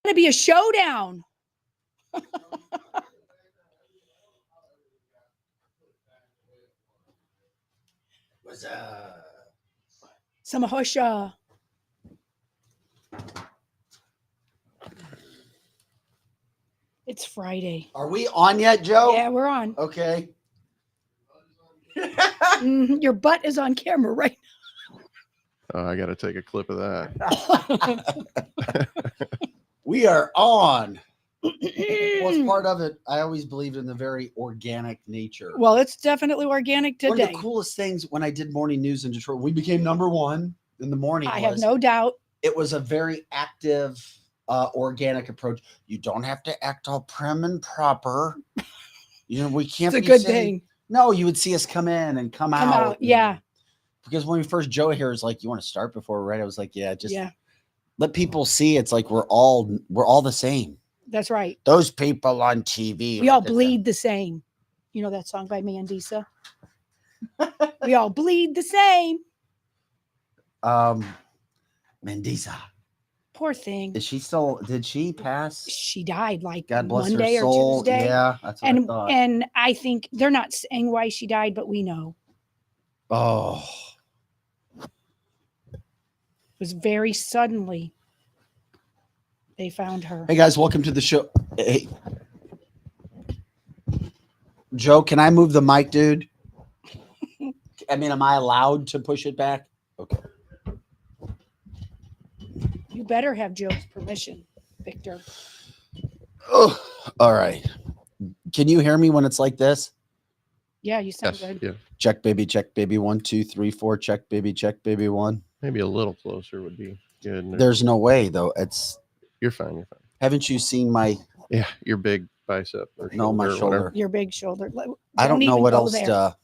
to be a showdown. What's up? Samahosha. It's Friday. Are we on yet, Joe? Yeah, we're on. Okay. Your butt is on camera right I got to take a clip of that. We are on. What's part of it? I always believed in the very organic nature. Well, it's definitely organic today. One of the coolest things when I did morning news in Detroit, we became #1 in the morning. I have no doubt. It was a very active, organic approach. You don't have to act all prim and proper. You know, we can't. It's a good thing. No, you would see us come in and come out. Yeah. Because when we first, Joe here was like, "You want to start before we're ready?" I was like, "Yeah, just let people see. It's like we're all the same." That's right. Those people on TV. We all bleed the same. You know that song by Mandisa? We all bleed the same. Mandisa. Poor thing. Is she still? Did she pass? She died like God bless Monday her soul. or Tuesday. Yeah, that's what I thought. And I think they're not saying why she died, but we know. Oh. It was very suddenly they found her. Hey guys, welcome to the show. Hey. Joe, can I move the mic, dude? I mean, am I allowed to push it back? Okay. You better have Joe's permission, Victor. Oh, all right. Can you hear me when it's like this? Yeah, you sound Yes, good. yeah. Check, baby. 1, 2, 3, 4. Check, baby. 1. Maybe a little closer would be good. There's no way though. You're fine. You're fine. Haven't you seen my? Yeah, your big bicep. Or No, my or shoulder. whatever. Your big shoulder. I don't know even what go else there. to.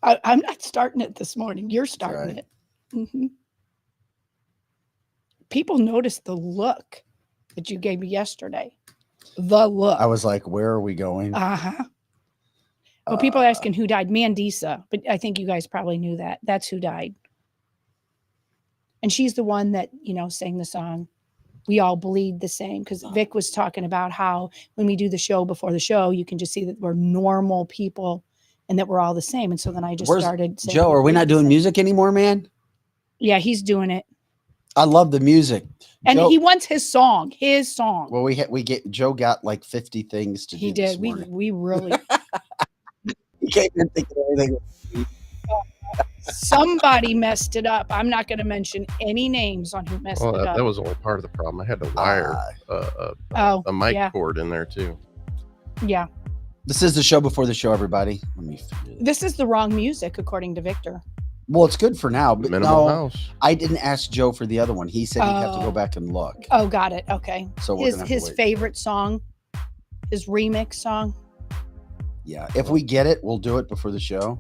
I'm not starting it this morning. You're starting right. it. People noticed the look that you gave me yesterday. The look. I was like, where are we going? Well, people are asking who died. Mandisa, but I think you guys probably knew that. That's who died. And she's the one that, sang the song, "We All Bleed the Same." Because Vic was talking about how when we do the show before the show, you can just see that we're normal people and that we're all the same. And so then I just started saying, Joe, are we not doing music anymore, man? Yeah, he's doing it. I love the music. And Joe, he wants his song. Well, Joe got like 50 things to do. He did. We really. He came in thinking everything. Somebody messed it up. I'm not going to mention any names on who messed it up. That was only part of the problem. I had to wire a mic cord in there too. Yeah. This is the show before the show, everybody. Let me figure this. This is the wrong music, according to Victor. Well, it's good for now, but Minimal House. I didn't ask Joe for the other one. He said he'd have to go back and look. Oh, got it. Okay. So his favorite song, his remix song. Yeah. If we get it, we'll do it before the show.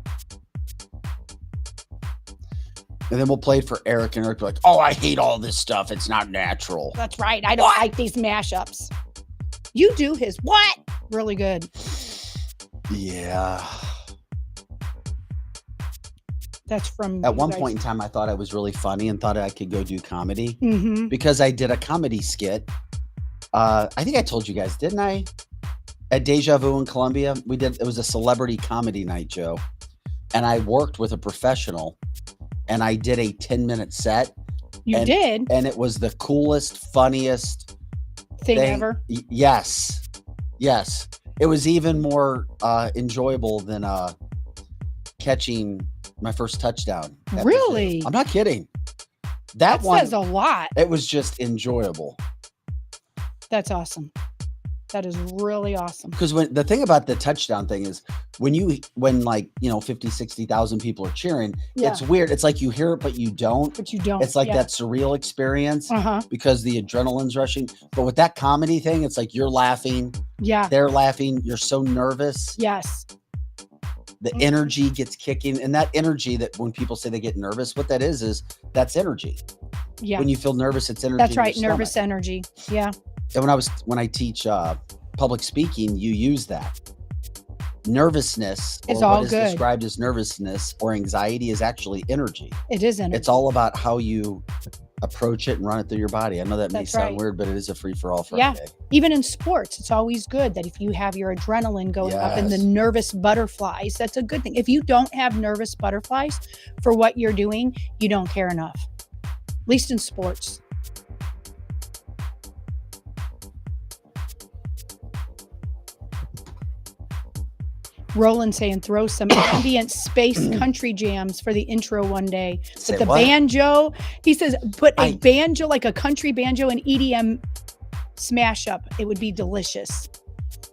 And then we'll play it for Eric, and Eric will be like, "Oh, I hate all this stuff. It's not natural." That's right. I don't like these mashups. You do his what? Really good. Yeah. That's from. At one point in time, I thought I was really funny and thought I could go do comedy Mm-hmm. because I did a comedy skit. I think I told you guys, didn't I? At Deja Vu in Columbia, it was a celebrity comedy night, Joe. And I worked with a professional and I did a 10-minute set. You did? And it was the coolest, funniest thing ever. Yes. Yes. It was even more enjoyable than catching my first touchdown. Really? I'm not kidding. That one says a lot. It was just enjoyable. That's awesome. That is really awesome. Because the thing about the touchdown thing is when 50, 60,000 people are cheering, it's weird. It's like you hear it, but you don't. It's like that surreal experience because the adrenaline's rushing. But with that comedy thing, it's like you're laughing. Yeah. They're laughing. You're so nervous. Yes. The energy gets kicking. And that energy that when people say they get nervous, what that is that's energy. Yeah. When you feel nervous, it's energy. That's right. Nervous energy. Yeah. And when I teach public speaking, you use that. nervousness, it's or all what is good. described as nervousness or anxiety, is actually energy. It is energy. It's all about how you approach it and run it through your body. I know that may sound weird, but it is a free-for-all Friday. Yeah. Even in sports, it's always good that if you have your adrenaline going up and the nervous butterflies, that's a good thing. If you don't have nervous butterflies for what you're doing, you don't care enough. At least in sports. Roland saying throw some ambient space country jams for the intro one day. But the banjo, he says, put a banjo, like a country banjo and EDM smash up. It would be delicious.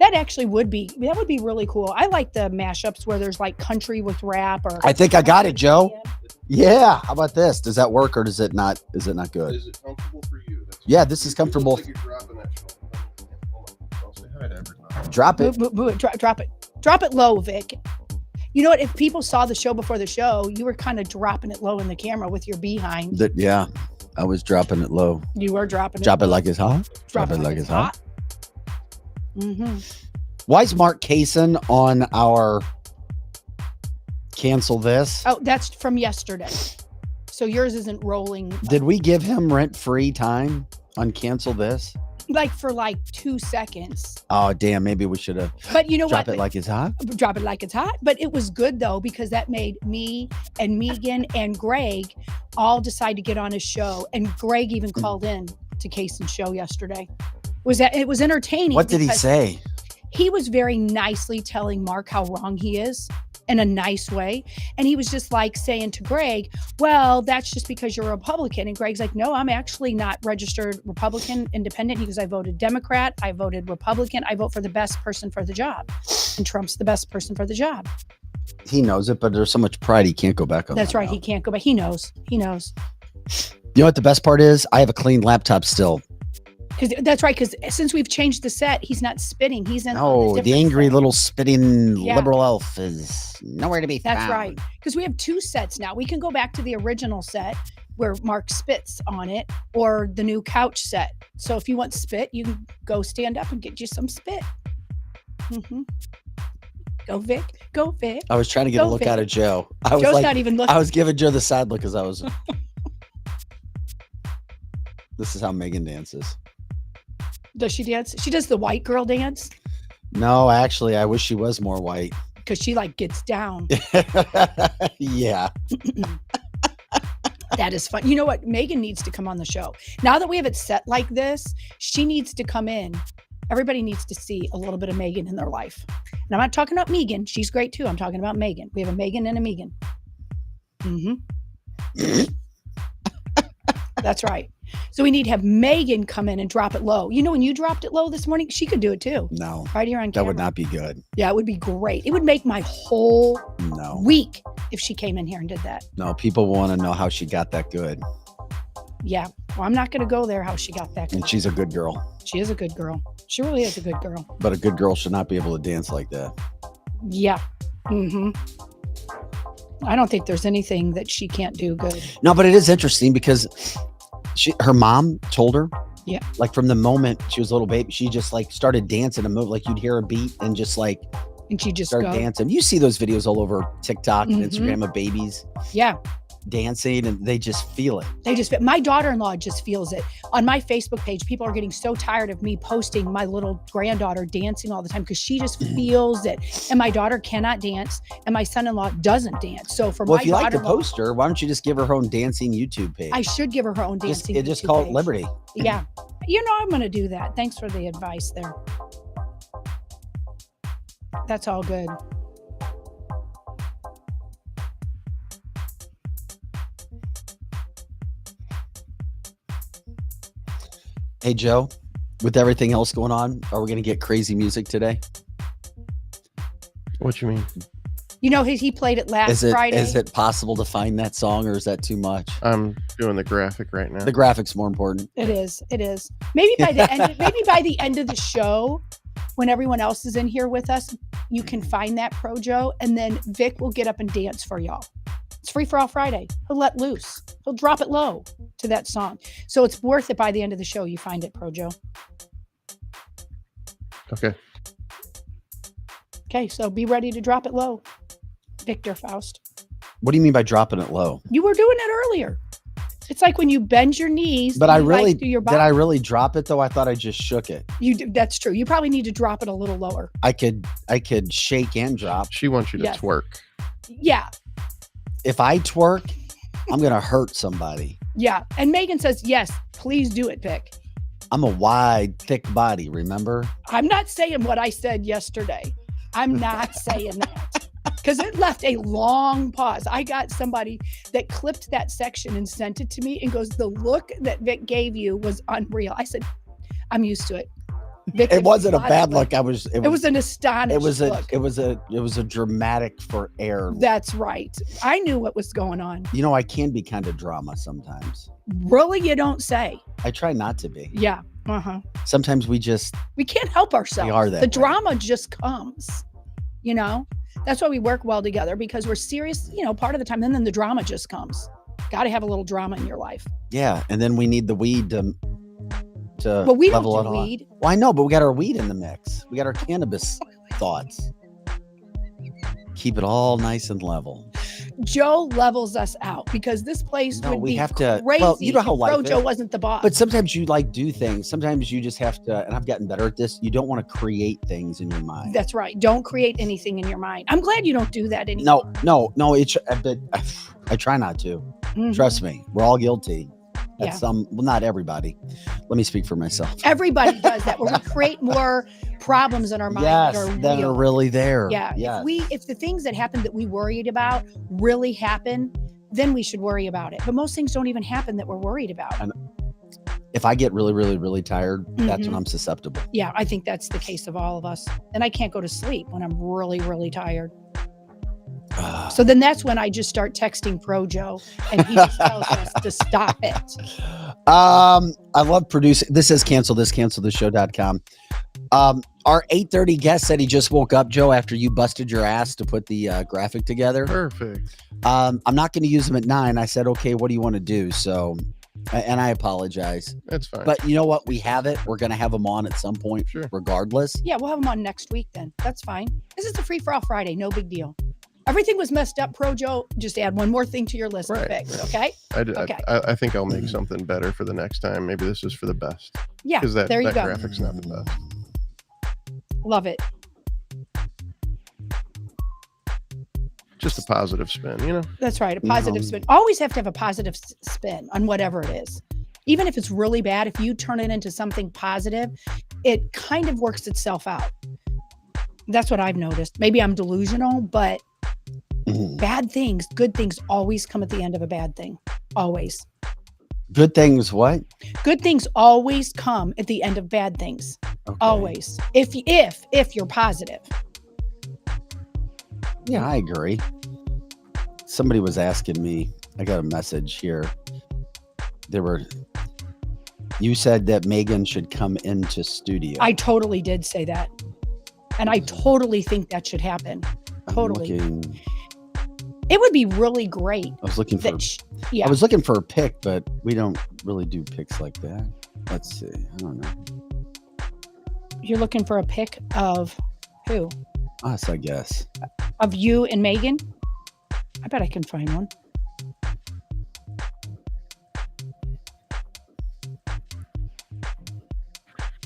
That actually would be really cool. I like the mashups where there's like country with rap or. I think I got it, Joe. Yeah. How about this? Does that work or does it not? Is it not good? Is it comfortable for you? This is comfortable. Like you're dropping that I'll say hi to everybody. Drop it. Drop it. Drop it low, Vic. You know what? If people saw the show before the show, you were kind of dropping it low in the camera with your behind. Yeah, I was dropping it low. You were dropping it. Drop it like it's hot. Drop it like it's hot. Mm-hmm. Why is Mark Kaysen on our cancel this? Oh, that's from yesterday. So yours isn't rolling. Did we give him rent-free time on cancel this? Like for 2 seconds. Oh, damn. Maybe we should have. But you know Drop it like it's hot. Drop it like it's hot. But it was good, though, because that made me and Megan and Greg all decide to get on his show. And Greg even called in to Kaysen's show yesterday. It was entertaining. What did he say? He was very nicely telling Mark how wrong he is in a nice way. And he was just like saying to Greg, well, that's just because you're a Republican. And Greg's like, no, I'm actually not registered Republican, independent. He goes, I voted Democrat. I voted Republican. I vote for the best person for the job. And Trump's the best person for the job. He knows it, but there's so much pride he can't go back on. That's right. He can't go back. He knows. You know what the best part is? I have a clean laptop still. That's right, because since we've changed the set, he's not spitting. He's in. The angry little spitting liberal elf is nowhere to be found. That's right, because we have 2 sets now. We can go back to the original set where Mark spits on it, or the new couch set. So if you want spit, you can go stand up and get you some spit. Mm-hmm. Go Vic. Go Vic. I was trying to get a look out of Joe. Joe's not even looking. I was giving Joe the side look as I was. This is how Megan dances. Does she dance? She does the white girl dance? No, actually, I wish she was more white. Because she gets down. Yeah. That is fun. You know what? Megan needs to come on the show. Now that we have it set like this, she needs to come in. Everybody needs to see a little bit of Megan in their life. And I'm not talking about Megan. She's great too. I'm talking about Megan. We have a Megan and a Megan. Mm-hmm. That's right. So we need to have Megan come in and drop it low. You know, when you dropped it low this morning, she could do it too. No. Right here on camera. That would not be good. Yeah, it would be great. It would make my whole week if she came in here and did that. No, people want to know how she got that good. Yeah. Well, I'm not going to go there how she got that good. And she's a good girl. She is a good girl. She really is a good girl. But a good girl should not be able to dance like that. Yeah. Mm-hmm. I don't think there's anything that she can't do good. No, but it is interesting because her mom told her, from the moment she was a little baby, she just started dancing and move. You'd hear a beat and just and she just started dancing. You see those videos all over TikTok and Instagram of babies. Yeah. Dancing and they just feel it. My daughter-in-law just feels it. On my Facebook page, people are getting so tired of me posting my little granddaughter dancing all the time because she just feels it. And my daughter cannot dance and my son-in-law doesn't dance. So for my if you like to post her, why don't you just give her own dancing YouTube page? I should give her her own dancing just call it Liberty. Yeah. I'm going to do that. Thanks for the advice there. That's all good. Hey, Joe, with everything else going on, are we going to get crazy music today? What you mean? You know, he played it last Friday. Is it possible to find that song or is that too much? I'm doing the graphic right now. The graphic's more important. It is. Maybe by the end of the show, when everyone else is in here with us, you can find that Pro Joe, and then Vic will get up and dance for y'all. It's Free for All Friday. He'll let loose. He'll drop it low to that song. So it's worth it by the end of the show. You find it, Pro Joe. Okay. Okay, so be ready to drop it low, Victor Faust. What do you mean by dropping it low? You were doing it earlier. It's like when you bend your knees. But I really do your did. I really drop it though. I thought I just shook it. That's true. You probably need to drop it a little lower. I could shake and drop. She wants you to twerk. Yeah. If I twerk, I'm gonna hurt somebody. Yeah. And Megan says, yes, please do it, Vic. I'm a wide, thick body. Remember? I'm not saying what I said yesterday. I'm not saying that. Because it left a long pause. I got somebody that clipped that section and sent it to me and goes, the look that Vic gave you was unreal. I said, I'm used to it. Vic, it wasn't a bad look. It was an astonishing look. It was a dramatic for air. That's right. I knew what was going on. You know, I can be kind of drama sometimes. Really? You don't say. I try not to be. Yeah. Uh-huh. Sometimes we can't help ourselves. We are that the way. Drama just comes, you know? That's why we work well together, because we're serious, you know, part of the time. And then the drama just comes. Got to have a little drama in your life. Yeah. And then we need the weed to well, we level don't do it on. weed. Well, I know, but we got our weed in the mix. We got our cannabis thoughts. Keep it all nice and level. Joe levels us out, because this place would be crazy. Well, you know how life Joe wasn't the boss. But sometimes you do things. Sometimes you just have to, and I've gotten better at this. You don't want to create things in your mind. That's right. Don't create anything in your mind. I'm glad you don't do that anymore. No. But I try not to. Mm-hmm. Trust me, we're all guilty. Well, not everybody. Let me speak for myself. Everybody does that, where we create more problems in our mind that are really there. Yeah. Yes. If the things that happen that we worried about really happen, then we should worry about it. But most things don't even happen that we're worried about. And if I get really, really, really tired, that's when I'm susceptible. Yeah, I think that's the case of all of us. And I can't go to sleep when I'm really, really tired. So then that's when I just start texting Pro Joe, and he just tells us to stop it. I love producing. This is cancelthisshow.com. Our 8:30 guest said he just woke up, Joe, after you busted your ass to put the graphic together. Perfect. I'm not going to use him at 9. I said, okay, what do you want to do? So, and I apologize. That's fine. But you know what? We have it. We're going to have him on at some point, regardless. Yeah, we'll have him on next week then. That's fine. This is a free-for-all Friday. No big deal. Everything was messed up. Pro Joe, just add one more thing to your list to fix, okay? I think I'll make something better for the next time. Maybe this is for the best. Yeah, because that there you go. Graphic's not the best. Love it. Just a positive spin, you know? That's right, a positive spin. Always have to have a positive spin on whatever it is. Even if it's really bad, if you turn it into something positive, it kind of works itself out. That's what I've noticed. Maybe I'm delusional, but bad things, good things always come at the end of a bad thing. Always. Good things what? Good things always come at the end of bad things. Okay. Always. If you're positive. Yeah, I agree. Somebody was asking me, I got a message here. You said that Megan should come into studio. I totally did say that. And I totally think that should happen. Totally. It would be really great. I was looking for a pic, but we don't really do pics like that. Let's see. I don't know. You're looking for a pic of who? Us, I guess. Of you and Megan? I bet I can find one.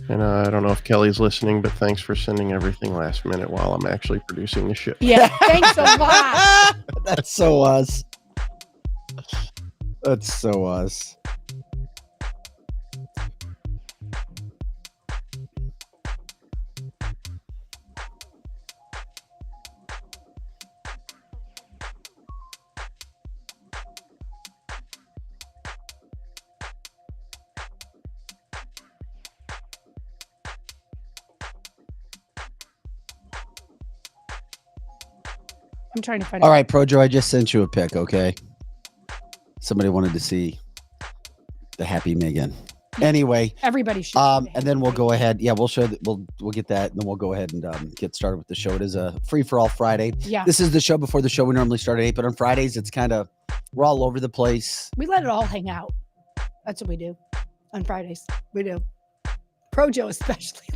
And I don't know if Kelly's listening, but thanks for sending everything last minute while I'm actually producing the show. Yeah, thanks a lot. That's so us. That's so us. I'm trying to find. All right, Pro Joe, I just sent you a pic. Okay. Somebody wanted to see the happy Megan. Anyway, everybody should. And then we'll go ahead. Yeah, we'll show that. We'll get that, and then we'll go ahead and get started with the show. It is a free for all Friday. Yeah. This is the show before the show. We normally start at 8, but on Fridays it's kind of we're all over the place. We let it all hang out. That's what we do on Fridays. We do. Pro Joe especially.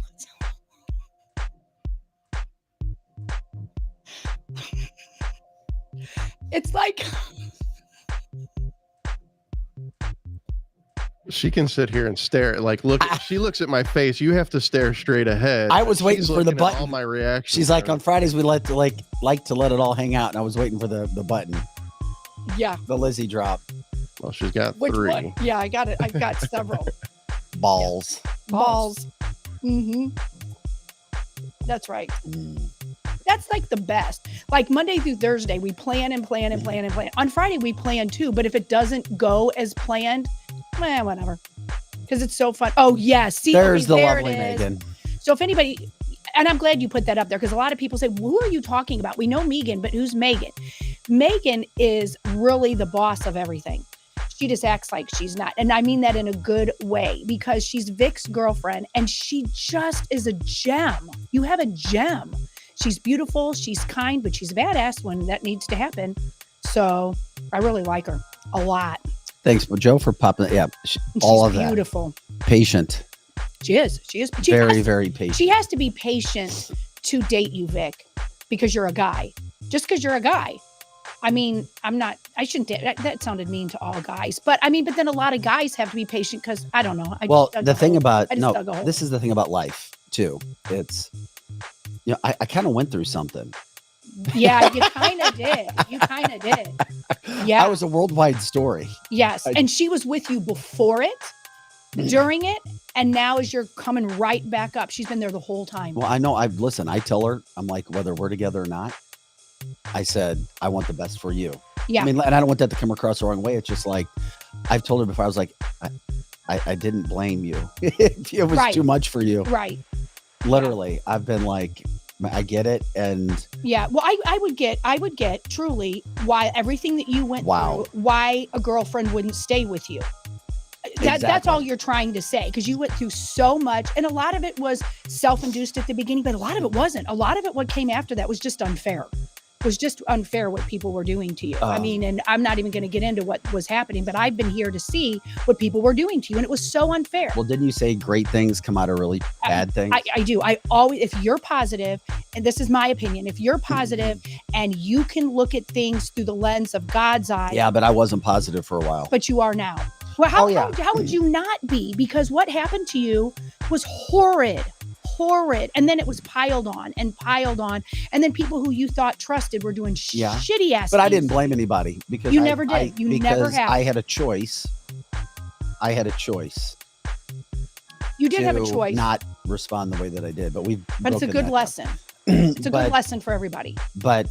It's like she can sit here and stare. Like, look, she looks at my face. You have to stare straight ahead. I was waiting for the button. All my reactions. She's like, on Fridays we like to let it all hang out, and I was waiting for the button. Yeah. The Lizzie drop. Well, she's got Which 3. one? Yeah, I got it. I've got several. Balls. Balls. Mm-hmm. That's right. That's like the best. Like Monday through Thursday, we plan and plan and plan and plan. On Friday, we plan too. But if it doesn't go as planned, whatever. Because it's so fun. Oh, yeah. See, there's the there lovely Megan. So if anybody, and I'm glad you put that up there because a lot of people say, well, who are you talking about? We know Megan, but who's Megan? Megan is really the boss of everything. She just acts like she's not. And I mean that in a good way because she's Vic's girlfriend and she just is a gem. You have a gem. She's beautiful. She's kind, but she's badass when that needs to happen. So I really like her a lot. Thanks, Joe, for popping. Yeah, all of that. Beautiful. Patient. She is. Very, very patient. She has to be patient to date you, Vic, because you're a guy. Just because you're a guy. I mean, I shouldn't, that sounded mean to all guys, but then a lot of guys have to be patient because I don't know. This is the thing about life too. It's, I kind of went through something. Yeah, you kind of did. Yeah. I was a worldwide story. Yes. And she was with you before it, during it, and now as you're coming right back up, she's been there the whole time. Well, I know. I tell her, I'm like, whether we're together or not, I said, I want the best for you. Yeah. I mean, and I don't want that to come across the wrong way. It's just like, I've told her before, I was like, I didn't blame you. If it was too much for you. Right. Literally, I've been like, I get it. And yeah, well, I would get truly why everything that you went through, why a girlfriend wouldn't stay with you. That's all you're trying to say, because you went through so much, and a lot of it was self-induced at the beginning, but a lot of it wasn't. A lot of it, what came after that was just unfair. It was just unfair what people were doing to you. And I'm not even going to get into what was happening, but I've been here to see what people were doing to you, and it was so unfair. Well, didn't you say great things come out of really bad things? I do. I always, if you're positive, and this is my opinion, if you're positive and you can look at things through the lens of God's eye. Yeah, but I wasn't positive for a while. But you are now. Well, how would you not be? Because what happened to you was horrid. And then it was piled on. And then people who you thought trusted were doing shitty ass But things. I didn't blame anybody because you never did. You never have. I had a choice. You did have a choice. Not respond the way that I did, but it's a good lesson. It's a good lesson for everybody. But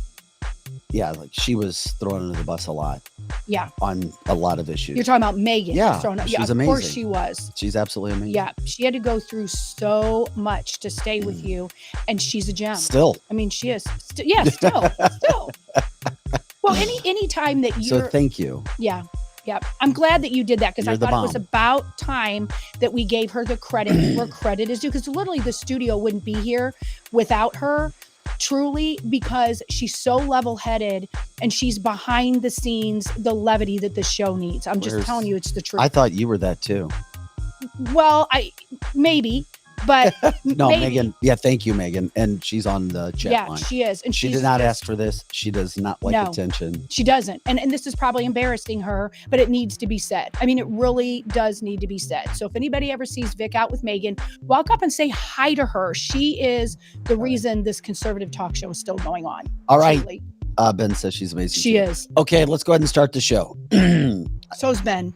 yeah, like she was thrown under the bus a lot. Yeah. On a lot of issues. You're talking about Megan. Yeah. She's amazing. Of course she was. She's absolutely amazing. Yeah. She had to go through so much to stay with you, and she's a gem. Still. I mean, she is. Still. Well, any time that you're. So thank you. Yeah. Yeah. I'm glad that you did that because I thought it was about time that we gave her the credit where credit is due, because literally the studio wouldn't be here without her. Truly, because she's so level-headed and she's behind the scenes, the levity that the show needs. I'm just telling you, it's the truth. I thought you were that too. Well, maybe, but no, maybe. Megan. Yeah, thank you, Megan. And she's on the chat line. Yeah, she is. And she did not ask for this. She does not like attention. She doesn't. And this is probably embarrassing her, but it needs to be said. I mean, it really does need to be said. So if anybody ever sees Vic out with Megan, walk up and say hi to her. She is the reason this conservative talk show is still going on. All right. Ben says she's amazing. She is. Okay, let's go ahead and start the show. So's Ben.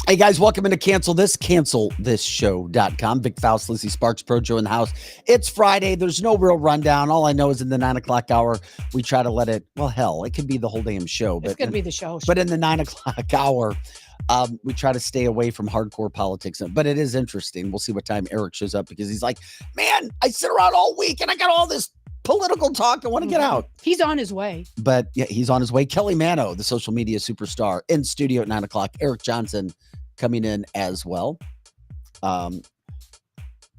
Hey guys, welcome into cancelthisshow.com. Vic Faust, Lizzie Sparks, Pro Joe in the house. It's Friday. There's no real rundown. All I know is in the 9 o'clock hour, we try to let it, well, hell, it could be the whole damn show. It's going to be the show. But in the 9 o'clock hour, We try to stay away from hardcore politics, but it is interesting. We'll see what time Eric shows up because he's like, man, I sit around all week and I got all this political talk. I want to get out. He's on his way. But yeah, he's on his way. Kelly Manno, the social media superstar, in studio at 9:00. Eric Johnson coming in as well.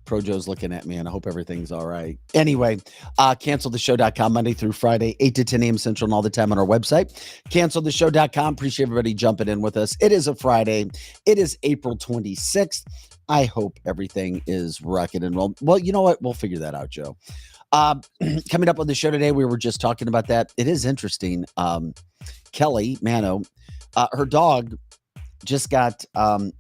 Pro Joe's looking at me, and I hope everything's all right. Anyway, canceltheshow.com Monday through Friday, 8 to 10 a.m. Central, and all the time on our website. Canceltheshow.com. Appreciate everybody jumping in with us. It is a Friday. It is April 26th. I hope everything is rocking and rolling. Well, you know what? We'll figure that out, Joe. Coming up on the show today, we were just talking about that. It is interesting. Kelly Manno, her dog just got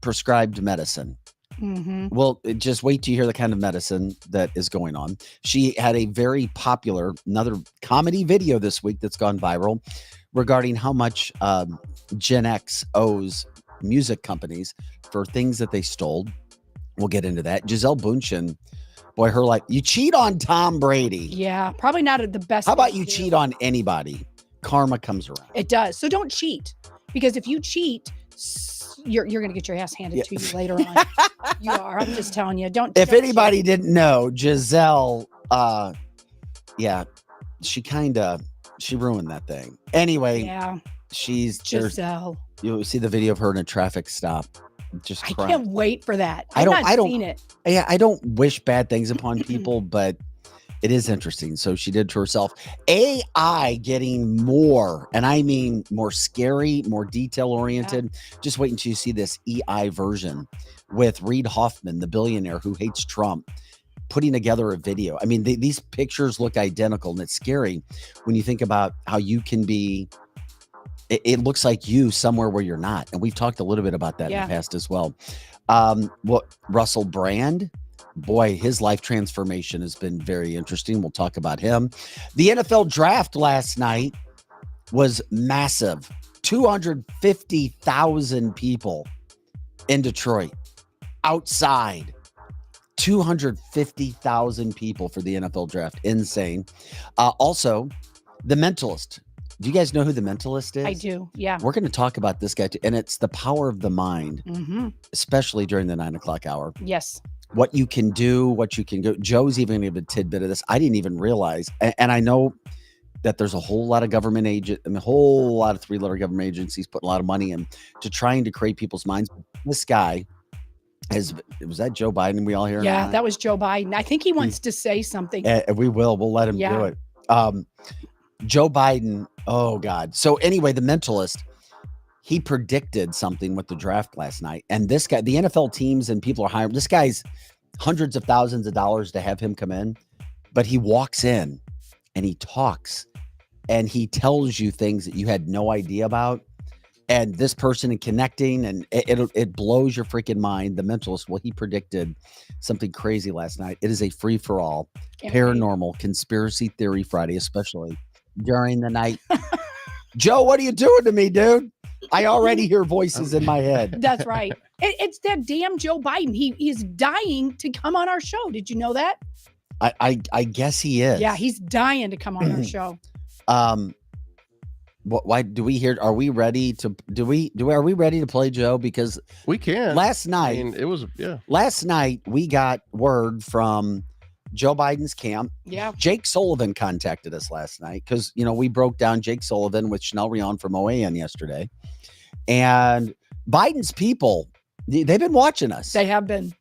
prescribed medicine. Mm-hmm. Well, just wait till you hear the kind of medicine that is going on. She had a very popular, another comedy video this week that's gone viral regarding how much Gen X owes music companies for things that they stole. We'll get into that. Gisele Bündchen, boy, her life. You cheat on Tom Brady. Yeah, probably not the best. How about you cheat on anybody? Karma comes around. It does. So don't cheat, because if you cheat, you're going to get your ass handed to you later on. You are. I'm just telling you. Don't. If anybody didn't know, Gisele, she ruined that thing. Anyway, yeah, she's Gisele. You see the video of her in a traffic stop. Just I crying. can't wait for that. I don't seen it. Yeah, I don't wish bad things upon people, but it is interesting. So she did to herself. AI getting more, and I mean more scary, more detail oriented. Yeah. Just wait until you see this AI version with Reid Hoffman, the billionaire who hates Trump, putting together a video. I mean, these pictures look identical, and it's scary when you think about how you can be. It looks like you somewhere where you're not. And we've talked a little bit about that in the past as well. Russell Brand, boy, his life transformation has been very interesting. We'll talk about him. The NFL draft last night was massive. 250,000 people in Detroit outside. 250,000 people for the NFL draft. Insane. Also, The Mentalist. Do you guys know who The Mentalist is? I do. Yeah. We're going to talk about this guy too. And it's the power of the mind, especially during the 9:00 hour. Yes. What you can do, what you can go. Joe's even gave a tidbit of this. I didn't even realize. And I know that there's a whole lot of government a whole lot of 3-letter government agencies putting a lot of money in to trying to create people's minds. This guy was that Joe Biden we all hear? Yeah, that was Joe Biden. I think he wants to say something. We'll let him do it. Joe Biden. Oh God. So anyway, The Mentalist, he predicted something with the draft last night. And this guy, the NFL teams and people are hiring. This guy's hundreds of thousands of dollars to have him come in, but he walks in and he talks and he tells you things that you had no idea about. And this person and connecting, and it blows your freaking mind. The Mentalist, well, he predicted something crazy last night. It is a free for all, paranormal, conspiracy theory Friday, especially during the night. Joe, what are you doing to me, dude? I already hear voices in my head. That's right. It's that damn Joe Biden. He is dying to come on our show. Did you know that? I guess he is. Yeah, he's dying to come on our show. Why do we hear? Are we ready to? Are we ready to play Joe? Because we can. Last night, it was Last night we got word from Joe Biden's camp. Yeah. Jake Sullivan contacted us last night because we broke down Jake Sullivan with Chanel Rion from OAN yesterday, and Biden's people, they've been watching us. They have been.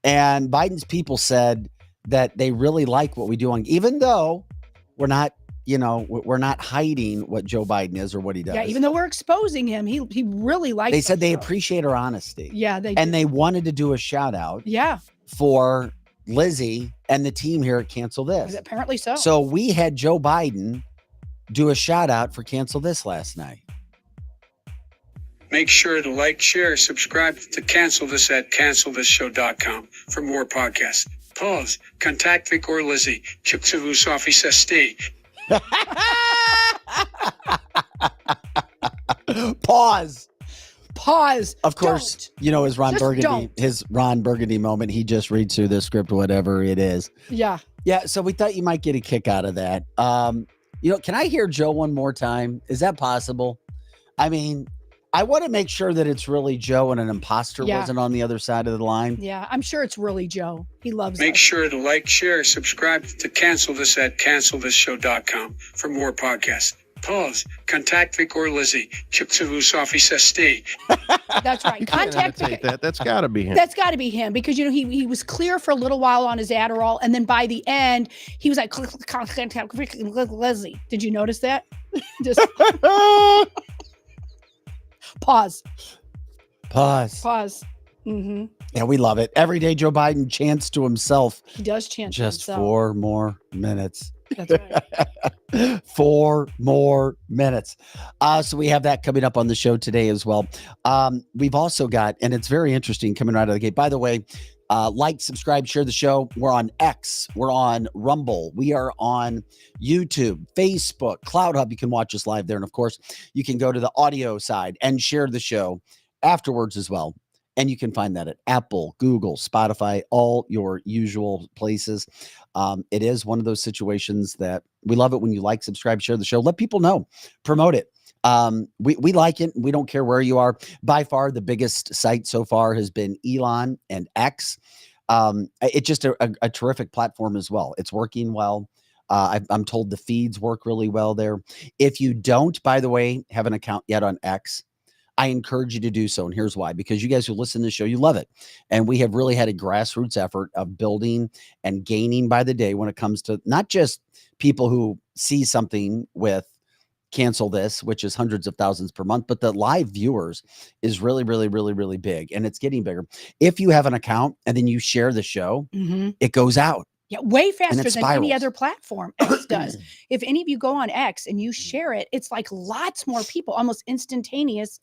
And Biden's people said that they really like what we do even though we're not. We're not hiding what Joe Biden is or what he does. Yeah, even though we're exposing him, he really likes. They said they appreciate our honesty. Yeah, they wanted to do a shout out. Yeah. For Lizzie and the team here at Cancel This. Apparently so. So we had Joe Biden do a shout out for Cancel This last night. Make sure to like, share, subscribe to Cancel This at cancelthisshow.com for more podcasts. Pause. Contact Vic or Lizzie. Chipsavus office ST. Pause. Of don't. course, his Ron Burgundy moment. He just reads through the script, whatever it is. Yeah. Yeah. So we thought you might get a kick out of that. Can I hear Joe one more time? Is that possible? I mean, I want to make sure that it's really Joe and an imposter wasn't on the other side of the line. Yeah, I'm sure it's really Joe. He loves Make us. sure to like, share, subscribe to Cancel This at cancelthisshow.com for more podcasts. Pause. Contact Vic or Lizzie. That's right. Contact Vic. That's got to be him. That's got to be him because, you know, he was clear for a little while on his Adderall. And then by the end, he was like, contact Vic and Lizzie. Did you notice that? Just pause. Mm-hmm. Yeah, we love it. Every day Joe Biden chants to himself. He does chant to just himself. 4 more minutes. That's right. 4 more minutes. So we have that coming up on the show today as well. We've also got, and it's very interesting coming right out of the gate. By the way, like, subscribe, share the show. We're on X. We're on Rumble. We are on YouTube, Facebook, Cloud Hub. You can watch us live there. And of course, you can go to the audio side and share the show afterwards as well. And you can find that at Apple, Google, Spotify, all your usual places. It is one of those situations that we love it when you like, subscribe, share the show. Let people know. Promote it. We like it. We don't care where you are. By far, the biggest site so far has been Elon and X. It's just a terrific platform as well. It's working well. I'm told the feeds work really well there. If you don't, by the way, have an account yet on X, I encourage you to do so. And here's why, because you guys who listen to the show, you love it. And we have really had a grassroots effort of building and gaining by the day when it comes to not just people who see something with Cancel This, which is hundreds of thousands per month, but the live viewers is really, really, really, really big. And it's getting bigger. If you have an account and then you share the show, it goes out. Yeah, way faster than any spirals. other platform X does. If any of you go on X and you share it, it's like lots more people, almost instantaneous.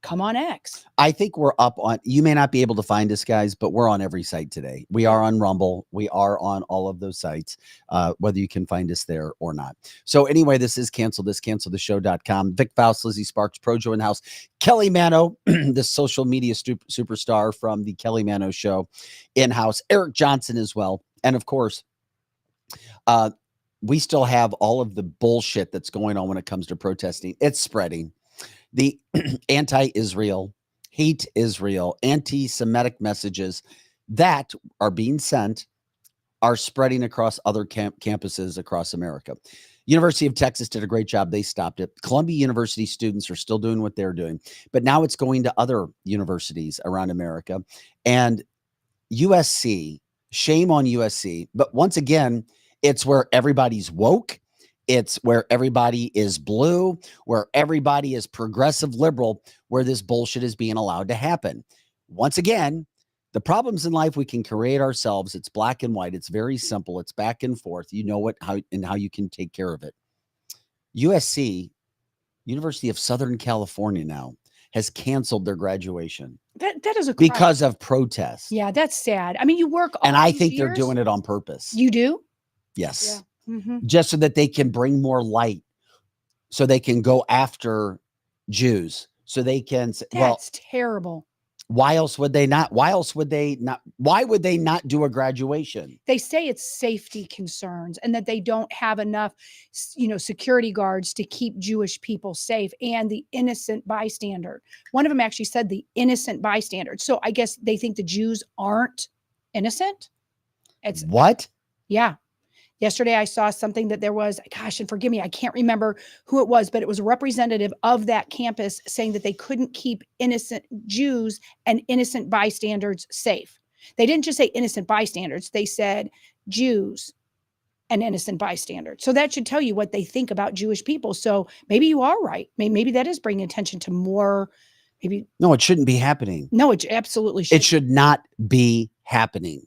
Come on X. I think we're up on, you may not be able to find us, guys, but we're on every site today. We are on Rumble. We are on all of those sites, whether you can find us there or not. So anyway, this is cancelthisshow.com. Vic Faust, Lizzie Sparks, Projo in house, Kelly Manno, the social media superstar from the Kelly Manno Show in house, Eric Johnson as well. And of course, we still have all of the bullshit that's going on when it comes to protesting. It's spreading. The anti-Israel, hate Israel, anti-Semitic messages that are being sent are spreading across other campuses across America. University of Texas did a great job. They stopped it. Columbia University students are still doing what they're doing, but now it's going to other universities around America. And USC, shame on USC. But once again, it's where everybody's woke. It's where everybody is blue, where everybody is progressive liberal, where this bullshit is being allowed to happen. Once again, the problems in life we can create ourselves. It's black and white. It's very simple. It's back and forth. You know what, how you can take care of it. USC, University of Southern California now, has canceled their graduation. That is a crime. Because of protests. Yeah, that's sad. I mean, you work all and I these think years. they're doing it on purpose. You do? Yes. Yeah. Mm-hmm. Just so that they can bring more light, so they can go after Jews, so they can. That's terrible. Why else would they not? Why would they not do a graduation? They say it's safety concerns and that they don't have enough, security guards to keep Jewish people safe and the innocent bystander. One of them actually said the innocent bystander. So I guess they think the Jews aren't innocent. It's what? Yeah. Yesterday, I saw something that there was, gosh, and forgive me, I can't remember who it was, but it was a representative of that campus saying that they couldn't keep innocent Jews and innocent bystanders safe. They didn't just say innocent bystanders. They said Jews and innocent bystanders. So that should tell you what they think about Jewish people. So maybe you are right. Maybe that is bringing attention to more, maybe. No, it shouldn't be happening. No, it absolutely should. It should not be happening.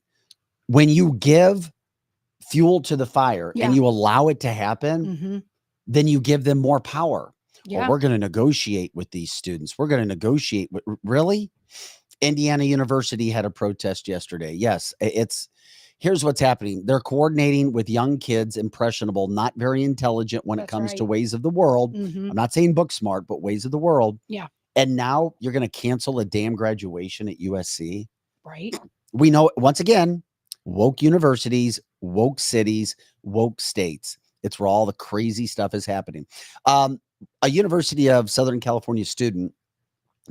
When you give fuel to the fire and you allow it to happen, then you give them more power. Yeah. Well, we're going to negotiate with these students. We're going to negotiate with, really? Indiana University had a protest yesterday. Yes, here's what's happening. They're coordinating with young kids, impressionable, not very intelligent when it comes to ways of the world. I'm not saying book smart, but ways of the world. Yeah. And now you're going to cancel a damn graduation at USC. Right. We know, once again, woke universities, woke cities, woke states. It's where all the crazy stuff is happening. A University of Southern California student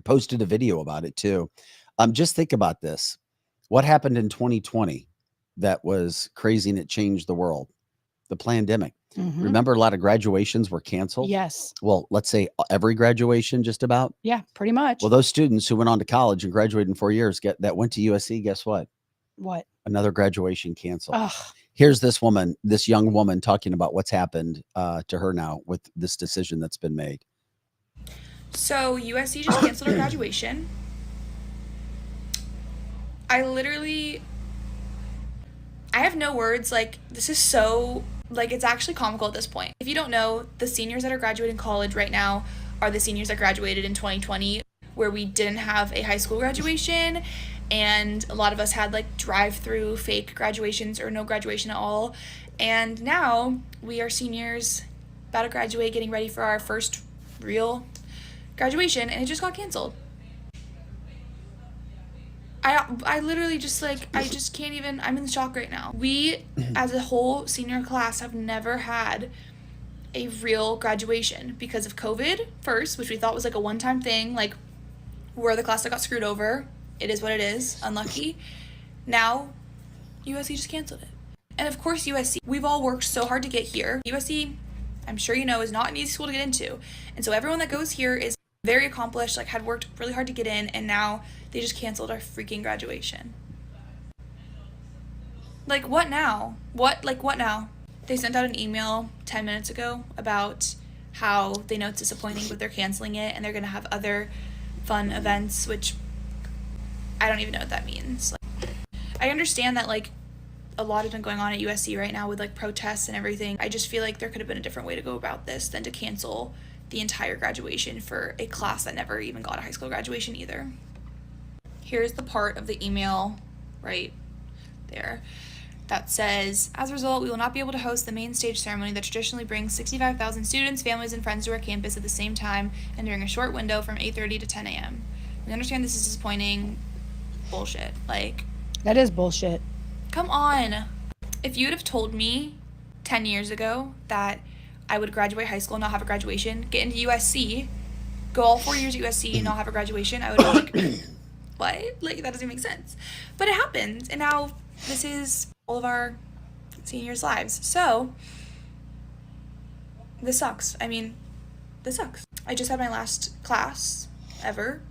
posted a video about it too. Just think about this. What happened in 2020 that was crazy and it changed the world? The pandemic. Remember, a lot of graduations were canceled. Yes. Well, let's say every graduation, just about. Yeah, pretty much. Well, those students who went on to college and graduated in 4 years that went to USC, guess what? What? Another graduation canceled. Ugh. Here's this young woman talking about what's happened to her now with this decision that's been made. So USC just canceled our graduation. I have no words. Like, this is so, like, it's actually comical at this point. If you don't know, the seniors that are graduating college right now are the seniors that graduated in 2020, where we didn't have a high school graduation, and a lot of us had, like, drive-through fake graduations or no graduation at all. And now we are seniors about to graduate, getting ready for our first real graduation, and it just got canceled. I literally just, like, I just can't even, I'm in shock right now. We, as a whole senior class, have never had a real graduation because of COVID first, which we thought was, like, a one-time thing. Like, we're the class that got screwed over. It is what it is. Unlucky. Now, USC just canceled it. And, of course, USC, we've all worked so hard to get here. USC, I'm sure you know, is not an easy school to get into. And so everyone that goes here is very accomplished, like, had worked really hard to get in, and now they just canceled our freaking graduation. Like, what now? What now? They sent out an email 10 minutes ago about how they know it's disappointing, but they're canceling it, and they're going to have other fun events, which I don't even know what that means. Like, I understand that, like, a lot has been going on at USC right now with, like, protests and everything. I just feel like there could have been a different way to go about this than to cancel the entire graduation for a class that never even got a high school graduation either. Here's the part of the email right there that says, as a result, we will not be able to host the main stage ceremony that traditionally brings 65,000 students, families, and friends to our campus at the same time and during a short window from 8:30 to 10 a.m. We understand this is disappointing. Bullshit. Like, that is bullshit. Come on. If you would have told me 10 years ago that I would graduate high school and not have a graduation, get into USC, go all 4 years at USC and not have a graduation, I would have been like, what? Like, that doesn't make sense. But it happened, and now this is all of our seniors' lives. So, this sucks. I mean, this sucks. I just had my last class ever,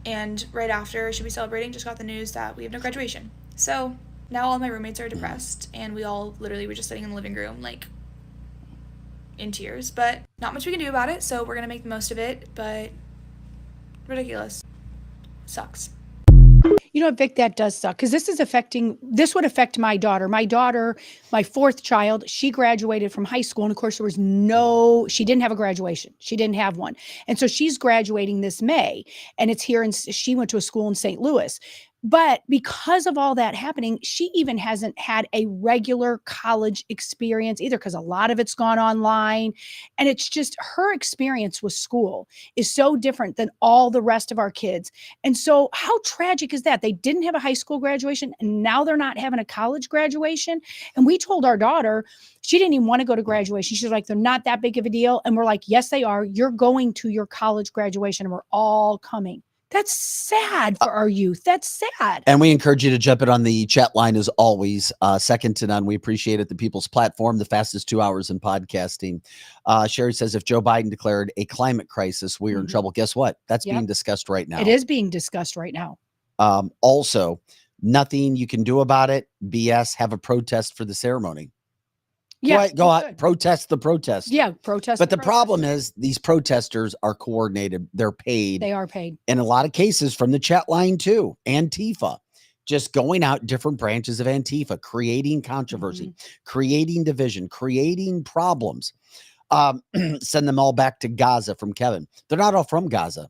and right after I should be celebrating, just got the news that we have no graduation. So, now all my roommates are depressed, and we all literally were just sitting in the living room, like, in tears. But not much we can do about it, so we're gonna make the most of it. But ridiculous. Sucks. You know what, Vic, that does suck, because this would affect my daughter. My daughter, my fourth child, she graduated from high school, and of course she didn't have a graduation. She didn't have one. And so she's graduating this May, and it's here, and she went to a school in St. Louis. But because of all that happening, she even hasn't had a regular college experience either, because a lot of it's gone online. And it's just, her experience with school is so different than all the rest of our kids. And so how tragic is that? They didn't have a high school graduation, and now they're not having a college graduation. And we told our daughter, she didn't even want to go to graduation. She's like, they're not that big of a deal. And we're like, yes, they are. You're going to your college graduation, and we're all coming. That's sad for our youth. That's sad. And we encourage you to jump in on the chat line as always. Second to none. We appreciate it. The People's Platform, the fastest 2 hours in podcasting. Sherry says, if Joe Biden declared a climate crisis, we're in trouble. Guess what? That's being discussed right now. It is being discussed right now. Also, nothing you can do about it. BS, have a protest for the ceremony. Yeah, go out, protest the protest. Yeah, protest. But the problem is these protesters are coordinated. They're paid. They are paid. In a lot of cases from the chat line too. Antifa, just going out different branches of Antifa, creating controversy, creating division, creating problems. Send them all back to Gaza from Kevin. They're not all from Gaza.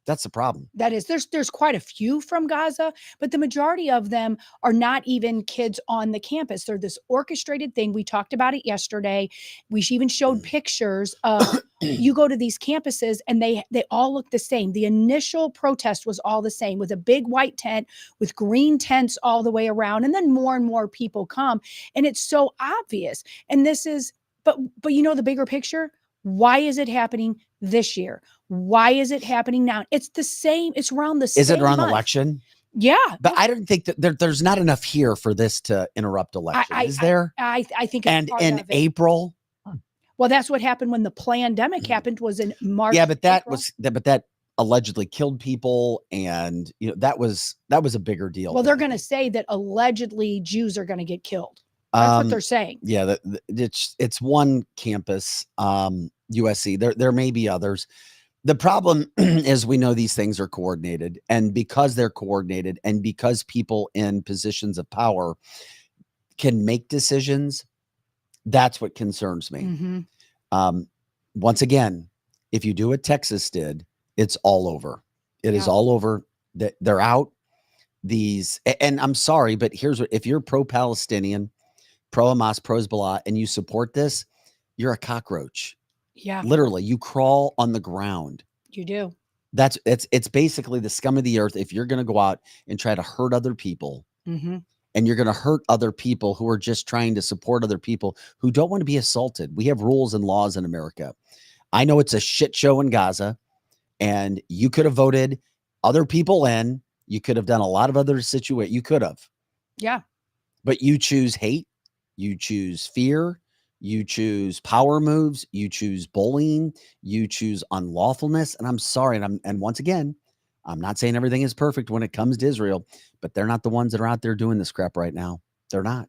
That's the problem. That is, there's quite a few from Gaza, but the majority of them are not even kids on the campus. They're this orchestrated thing. We talked about it yesterday. We even showed pictures of, you go to these campuses and they all look the same. The initial protest was all the same, with a big white tent with green tents all the way around. And then more and more people come, and it's so obvious. And this is, but you know, the bigger picture, Why is it happening this year? Why is it happening now? It's the same. It's around the same. Is it around month. election? Yeah. But I don't think that there's not enough here for this to interrupt election. Is there? I think it's and in April. Well, that's what happened when the pandemic happened, was in March. Yeah, but that allegedly killed people, and that was a bigger deal. Well, they're going to say that allegedly Jews are going to get killed. That's what they're saying. Yeah, it's one campus, USC. There may be others. The problem is we know these things are coordinated, and because they're coordinated, and because people in positions of power can make decisions, that's what concerns me. Mm-hmm. Once again, if you do what Texas did, it's all over. It is all over. They're out. And I'm sorry, but here's what: if you're pro-Palestinian, pro-Hamas, pro-Hezbollah, and you support this, you're a cockroach. Yeah. Literally, you crawl on the ground. You do. It's basically the scum of the earth. If you're going to go out and try to hurt other people, mm-hmm. and you're going to hurt other people who are just trying to support other people who don't want to be assaulted. We have rules and laws in America. I know it's a shit show in Gaza, and you could have voted other people in. You could have done a lot of other situations. You could have. Yeah. But you choose hate. You choose fear. You choose power moves. You choose bullying. You choose unlawfulness. And I'm sorry. And once again, I'm not saying everything is perfect when it comes to Israel, but they're not the ones that are out there doing this crap right now. They're not.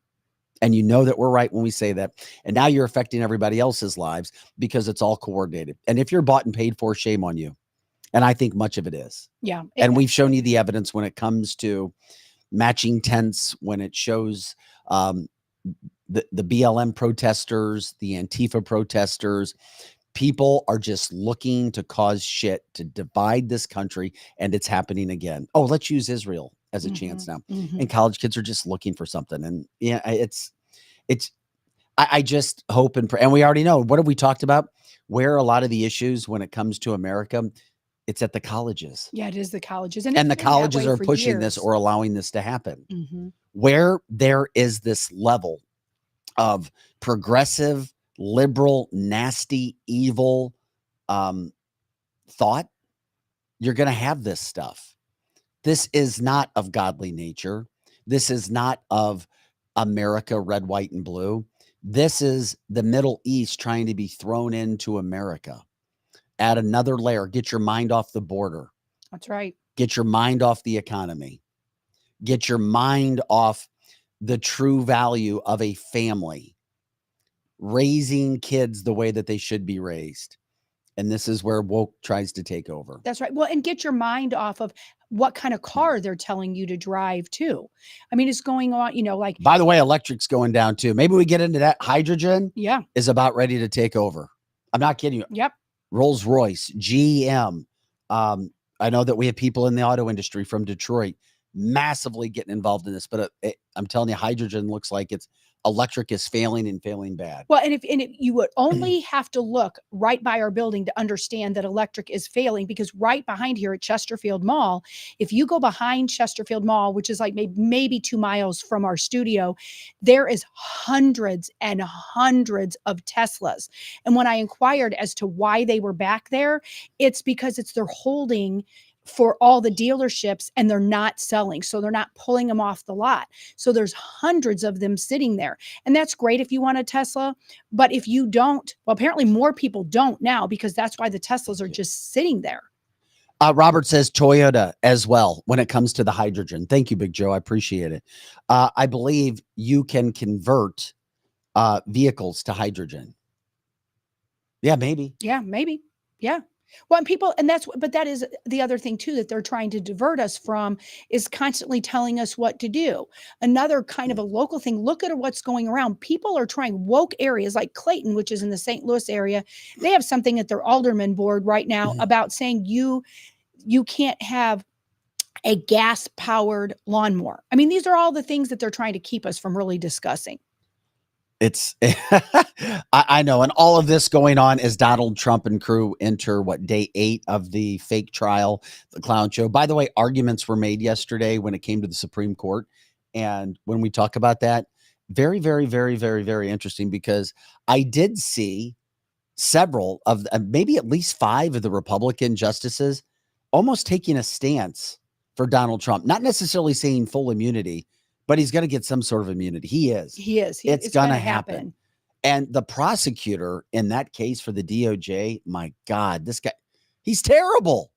And you know that we're right when we say that. And now you're affecting everybody else's lives because it's all coordinated. And if you're bought and paid for, shame on you. And I think much of it is. Yeah. And we've shown you the evidence when it comes to matching tents, when it shows the BLM protesters, the Antifa protesters. People are just looking to cause shit, to divide this country, and it's happening again. Oh, let's use Israel as a chance now. Mm-hmm. And college kids are just looking for something. And yeah, I just hope and pray. And we already know, what have we talked about? Where a lot of the issues when it comes to America, it's at the colleges. Yeah, it is the colleges. And the colleges are pushing this or allowing this to happen. Mm-hmm. Where there is this level of progressive, liberal, nasty, evil thought, you're going to have this stuff. This is not of godly nature. This is not of America, red, white, and blue. This is the Middle East trying to be thrown into America. Add another layer. Get your mind off the border. That's right. Get your mind off the economy. Get your mind off the true value of a family. Raising kids the way that they should be raised. And this is where woke tries to take over. That's right. Well, and get your mind off of what kind of car they're telling you to drive too. I mean, it's going on, like. By the way, electric's going down too. Maybe we get into that. Hydrogen is about ready to take over. I'm not kidding you. Yep. Rolls-Royce, GM. I know that we have people in the auto industry from Detroit massively getting involved in this, but I'm telling you, hydrogen looks like electric is failing and failing bad. Well, and if you would only have to look right by our building to understand that electric is failing, because right behind here at Chesterfield Mall, if you go behind Chesterfield Mall, which is like maybe 2 miles from our studio, there is hundreds and hundreds of Teslas. And when I inquired as to why they were back there, it's because they're holding for all the dealerships and they're not selling. So they're not pulling them off the lot. So there's hundreds of them sitting there. And that's great if you want a Tesla. But if you don't, well, apparently more people don't now, because that's why the Teslas are just sitting there. Robert says Toyota as well when it comes to the hydrogen. Thank you, Big Joe. I appreciate it. I believe you can convert vehicles to hydrogen. Yeah, maybe. Yeah, maybe. Yeah. Well, but that is the other thing too, that they're trying to divert us from, is constantly telling us what to do. Another kind of a local thing, look at what's going around. People are trying woke areas like Clayton, which is in the St. Louis area. They have something at their alderman board right now about saying you can't have a gas powered lawnmower. I mean, these are all the things that they're trying to keep us from really discussing. It's I know. And all of this going on as Donald Trump and crew enter day 8 of the fake trial, the clown show. By the way, arguments were made yesterday when it came to the Supreme Court. And when we talk about that, very, very, very, very, very interesting, because I did see several of maybe at least 5 of the Republican justices almost taking a stance for Donald Trump, not necessarily saying full immunity, but he's going to get some sort of immunity. He is. It's going to happen. And the prosecutor in that case for the DOJ, my God, this guy, he's terrible.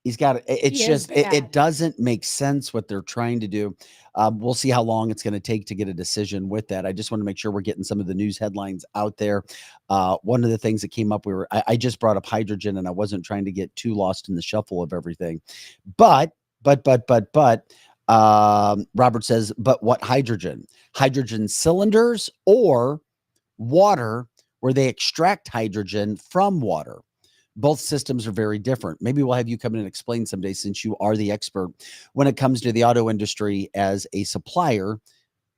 He's got it doesn't make sense what they're trying to do. We'll see how long it's going to take to get a decision with that. I just want to make sure we're getting some of the news headlines out there. One of the things that came up, I just brought up hydrogen, and I wasn't trying to get too lost in the shuffle of everything. But Robert says, but what hydrogen? Hydrogen cylinders or water where they extract hydrogen from water? Both systems are very different. Maybe we'll have you come in and explain someday, since you are the expert when it comes to the auto industry as a supplier.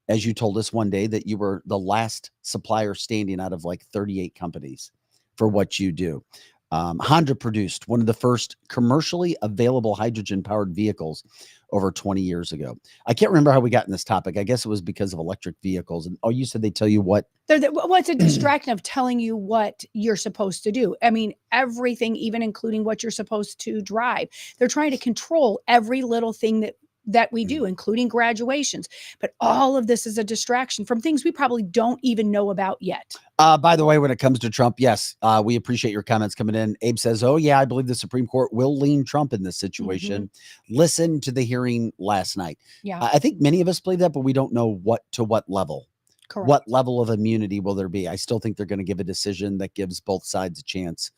As you told us one day that you were the last supplier standing out of like 38 companies for what you do. Honda produced one of the first commercially available hydrogen-powered vehicles over 20 years ago. I can't remember how we got in this topic. I guess it was because of electric vehicles. And you said they tell you what? What's a distraction of telling you what you're supposed to do? I mean, everything, even including what you're supposed to drive. They're trying to control every little thing that we do, including graduations. But all of this is a distraction from things we probably don't even know about yet. By the way, when it comes to Trump, yes, we appreciate your comments coming in. Abe says, oh, yeah, I believe the Supreme Court will lean Trump in this situation. Mm-hmm. Listen to the hearing last night. Yeah, I think many of us believe that, but we don't know to what level. Correct. What level of immunity will there be? I still think they're going to give a decision that gives both sides a chance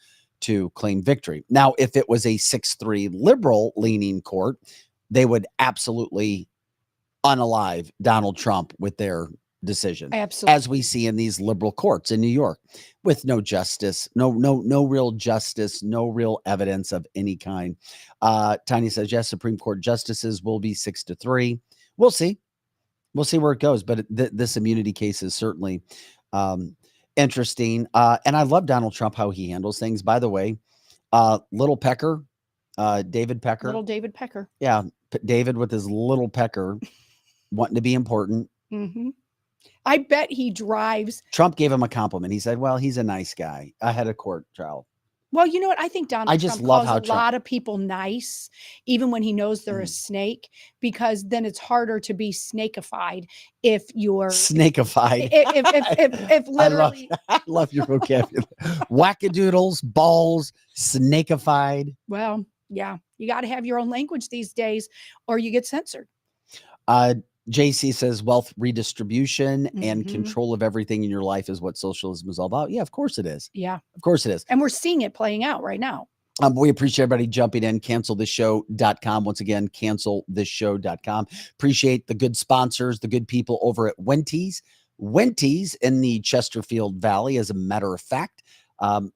to claim victory. Now, if it was a 6-3 liberal leaning court, they would absolutely unalive Donald Trump with their decision. Absolutely. As we see in these liberal courts in New York, with no justice, no real justice, no real evidence of any kind. Tiny says, yes, Supreme Court justices will be 6-3. We'll see. We'll see where it goes. But this immunity case is certainly interesting. And I love Donald Trump, how he handles things. By the way, Little Pecker, David Pecker. Little David Pecker. Yeah. David with his little pecker wanting to be important. Mm-hmm. I bet he drives. Trump gave him a compliment. He said, well, he's a nice guy. Ahead of court trial. Well, you know what? I think Donald Trump calls a lot of people nice, even when he knows they're a snake, because then it's harder to be snakified if you're snakified. If literally, I love your vocabulary. Wackadoodles, balls, snakified. Well, yeah, you got to have your own language these days, or you get censored. JC says wealth redistribution and control of everything in your life is what socialism is all about. Yeah, of course it is. Yeah, of course it is. And we're seeing it playing out right now. We appreciate everybody jumping in. CancelThisShow.com. Once again, CancelThisShow.com. Appreciate the good sponsors, the good people over at Wenty's. Wenty's in the Chesterfield Valley, as a matter of fact.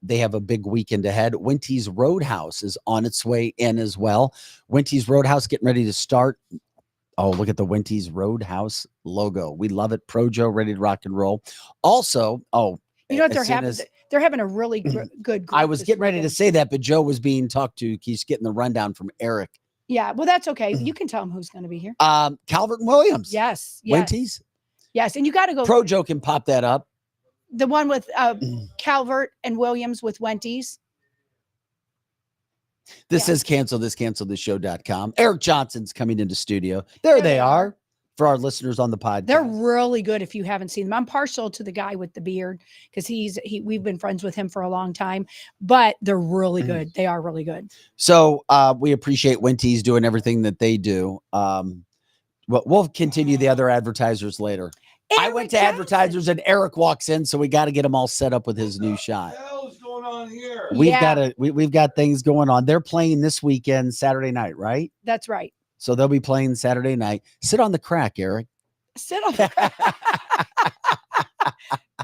They have a big weekend ahead. Wenty's Roadhouse is on its way in as well. Wenty's Roadhouse getting ready to start. Oh, look at the Wenty's Roadhouse logo. We love it. Pro Joe, ready to rock and roll. Also, you know what they're having? They're having a really good. I was getting ready to say that, but Joe was being talked to. He's getting the rundown from Eric. Yeah, well, that's okay. You can tell him who's going to be here. Calvert and Williams. Yes. Wenty's. Yes, and you got to go. Pro Joe can pop that up. The one with Calvert and Williams with Wenty's. This is CancelThisShow.com. Eric Johnson's coming into studio. There they are for our listeners on the podcast. They're really good if you haven't seen them. I'm partial to the guy with the beard because we've been friends with him for a long time, but they're really good. They are really good. So we appreciate Wenty's doing everything that they do. We'll continue the other advertisers later. I went to advertisers and Eric walks in, so we got to get him all set up with his new shot. What the hell is going on here? We've got things going on. They're playing this weekend, Saturday night, right? That's right. So they'll be playing Saturday night. Sit on the crack, Eric. Sit on the crack.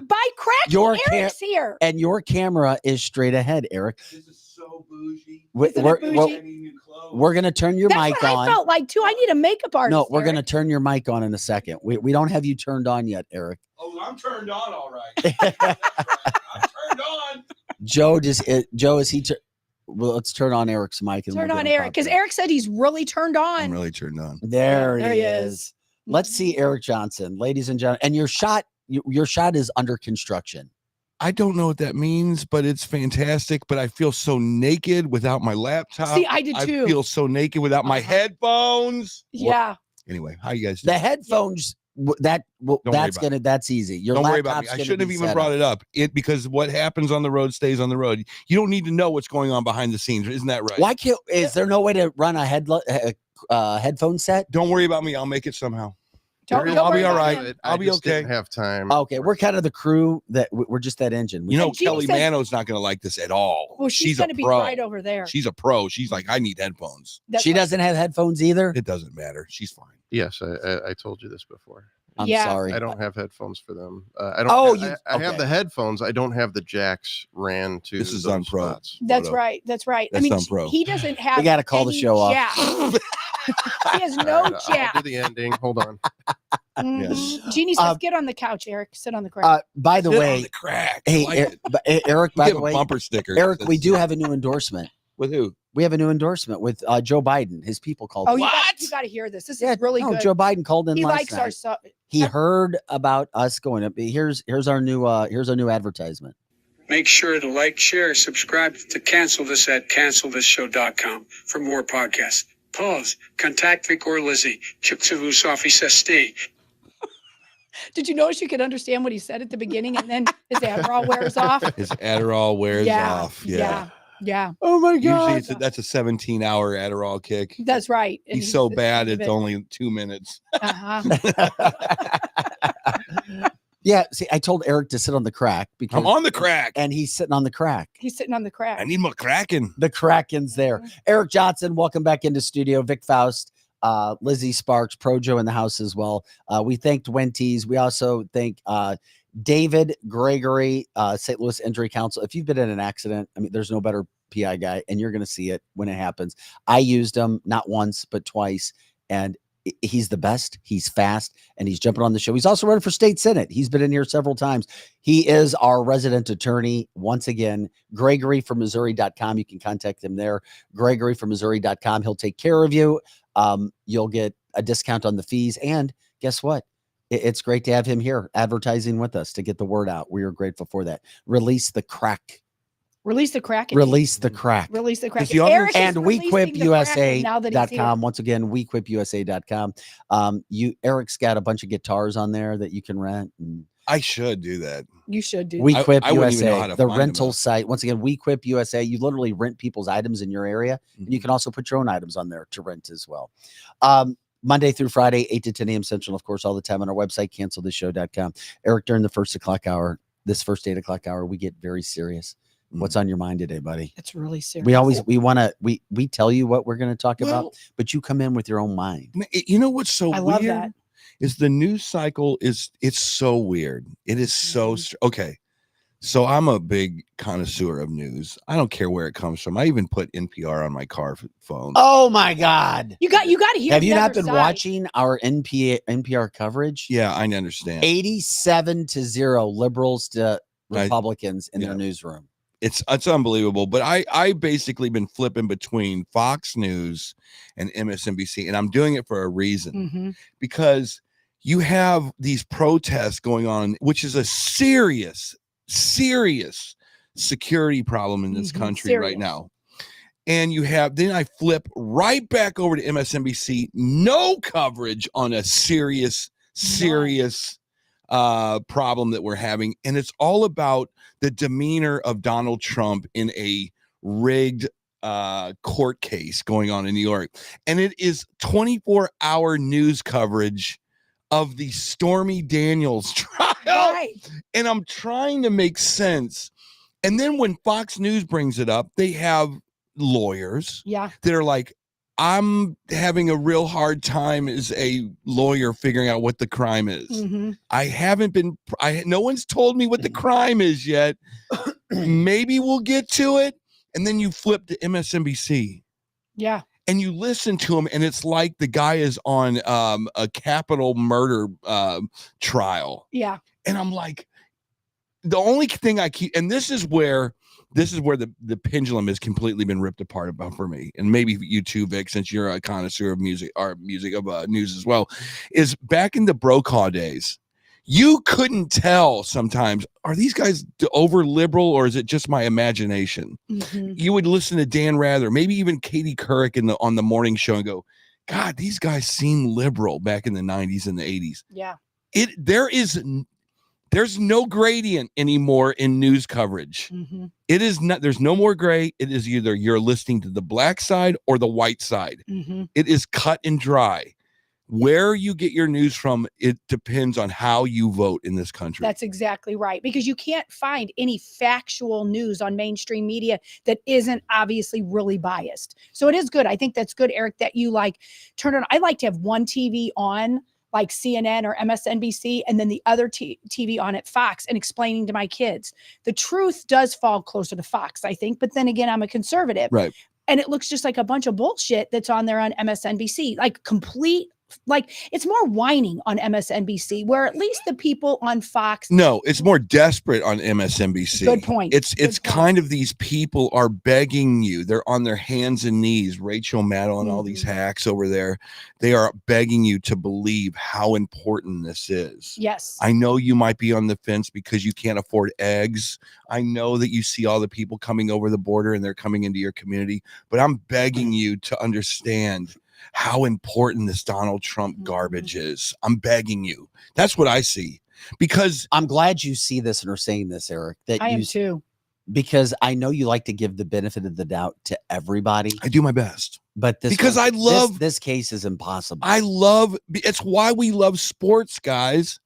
By crack, Eric's here. And your camera is straight ahead, Eric. This is so bougie. We're going to turn your mic on. I felt like, too. I need a makeup artist. No, we're going to turn your mic on in a second. We don't have you turned on yet, Eric. Oh, I'm turned on all right. I'm turned on. Joe, is he... Well, let's turn on Eric's mic. And turn on Eric, because Eric said he's really turned on. I'm really turned on. There he is. Let's see Eric Johnson, ladies and gentlemen. And your shot is under construction. I don't know what that means, but it's fantastic. But I feel so naked without my laptop. See, I did too. I feel so naked without my headphones. Yeah. Anyway, how you guys doing? The headphones, that's easy. Don't worry about me. I shouldn't have even brought it up. Because what happens on the road stays on the road. You don't need to know what's going on behind the scenes. Isn't that right? Why can't? Is there no way to run a headphone set? Don't worry about me. I'll make it somehow. Don't I'll be worry all about right. him. I'll be okay. Didn't have time. Okay, we're kind of the crew that we're just that engine. You know, And Jeannie Kelly says- Manno's not going to like this at all. Well, she's a going to be pro. right over there. She's a pro. She's like, I need headphones. She doesn't have headphones either. It doesn't matter. She's fine. Yes, I told you this before. I'm Yeah. sorry. I don't have headphones for them. I don't. Oh, I have the headphones. I don't have the jacks ran to. This is those on pro. spots. That's Photo. right. That's right. That's I mean, on pro. he doesn't have. We got to call the any show off. jack. He has no All right, I'll jack. do the ending. Hold on. Jeannie says, "Get on the couch, Eric. Sit on the crack." By the Sit on way, the crack. hey, Like it. Eric. You By give the a way, bumper sticker. Eric, we do have a new endorsement. With who? We have a new endorsement with Joe Biden. His people called. Oh, us. you got to hear this. This is really good. Joe Biden called in He last likes night. our stuff. He heard about us going up. Here's our new advertisement. Make sure to like, share, subscribe to Cancel This at cancelthisshow.com for more podcasts. Pause. Contact Vic or Lizzie. Chipsavus office ST. Did you notice you could understand what he said at the beginning, and then his Adderall wears off? His Adderall wears off. Yeah. Oh my Usually that's a 17-hour Adderall kick. That's right. And He's so at the bad end of it's only 2 minutes. Yeah. See, I told Eric to sit on the crack because I'm on the crack. and he's sitting on the crack. He's sitting on the crack. I need more cracking. The Kraken's there. Eric Johnson, welcome back into studio. Vic Faust, Lizzie Sparks, Projo in the house as well. We thanked Wenties. We also thank David Gregory, St. Louis Injury Council. If you've been in an accident, I mean, there's no better PI guy, and you're going to see it when it happens. I used him not once, but twice, and he's the best. He's fast, and he's jumping on the show. He's also running for state senate. He's been in here several times. He is our resident attorney. Once again, Gregory from Missouri.com. You can contact him there. Gregory from Missouri.com. He'll take care of you. You'll get a discount on the fees. And guess what? It's great to have him here advertising with us to get the word out. We are grateful for that. Release the crack. Release the crack. Release the crack. Release the crack. And Now that he's here. WeQuipUSA.com. Once again, WeQuipUSA.com. Eric's got a bunch of guitars on there that you can rent. And I should do that. You should do. WeQuip I wouldn't even know how USA, to the find rental them. site. Once again, WeQuip USA. You literally rent people's items in your area, and you can also put your own items on there to rent as well. Monday through Friday, 8 to 10 a.m. Central, of course, all the time on our website, cancelthisshow.com. Eric, during the first 8 o'clock hour, we get very serious. What's on your mind today, buddy? It's really serious. We tell you what we're going to talk about, but you come in with your own mind. You know what's so I weird? love that. Is the news cycle it's so weird. It is so okay. So I'm a big connoisseur of news. I don't care where it comes from. I even put NPR on my car phone. Oh my God. You got to hear. Have you the not other been side. watching our NPR coverage? Yeah, I understand. 87-0 liberals to Republicans in their newsroom. It's unbelievable. But I basically been flipping between Fox News and MSNBC, and I'm doing it for a reason. Because you have these protests going on, which is a serious security problem in this country right now. And then I flip right back over to MSNBC, no coverage on a serious problem that we're having. And it's all about the demeanor of Donald Trump in a rigged court case going on in New York. And it is 24-hour news coverage of the Stormy Daniels trial. Right. And I'm trying to make sense. And then when Fox News brings it up, they have lawyers that are like, I'm having a real hard time as a lawyer figuring out what the crime is. No one's told me what the crime is yet. Maybe we'll get to it. And then you flip to MSNBC. Yeah. And you listen to him, and it's like the guy is on a capital murder trial. Yeah. And I'm like, the only thing I keep, and this is where the pendulum has completely been ripped apart about for me, and maybe you too, Vic, since you're a connoisseur of music, news as well, is back in the Brokaw days. you couldn't tell sometimes, are these guys over liberal or is it just my imagination? You would listen to Dan Rather, maybe even Katie Couric on the morning show and go, God, these guys seem liberal back in the 90s and the 80s. Yeah. There's no gradient anymore in news coverage. It is not, there's no more gray. It is either you're listening to the black side or the white side. It is cut and dry. Where you get your news from, it depends on how you vote in this country. That's exactly right. Because you can't find any factual news on mainstream media that isn't obviously really biased. So it is good. I think that's good, Eric, that you like turn on. I like to have one TV on, like CNN or MSNBC, and then the other TV on at Fox, and explaining to my kids. The truth does fall closer to Fox, I think. But then again, I'm a conservative. Right. And it looks just like a bunch of bullshit that's on there on MSNBC, like complete. Like it's more whining on MSNBC, where at least the people on Fox. No, it's more desperate on MSNBC. Good point. It's kind of these people are begging you. They're on their hands and knees. Rachel Maddow and all these hacks over there. They are begging you to believe how important this is. Yes. I know you might be on the fence because you can't afford eggs. I know that you see all the people coming over the border and they're coming into your community, but I'm begging you to understand how important this Donald Trump garbage is. I'm begging you. That's what I see. Because I'm glad you see this and are saying this, Eric. That I am too. Because I know you like to give the benefit of the doubt to everybody. I do my best. But I love this case is impossible. It's why we love sports, guys.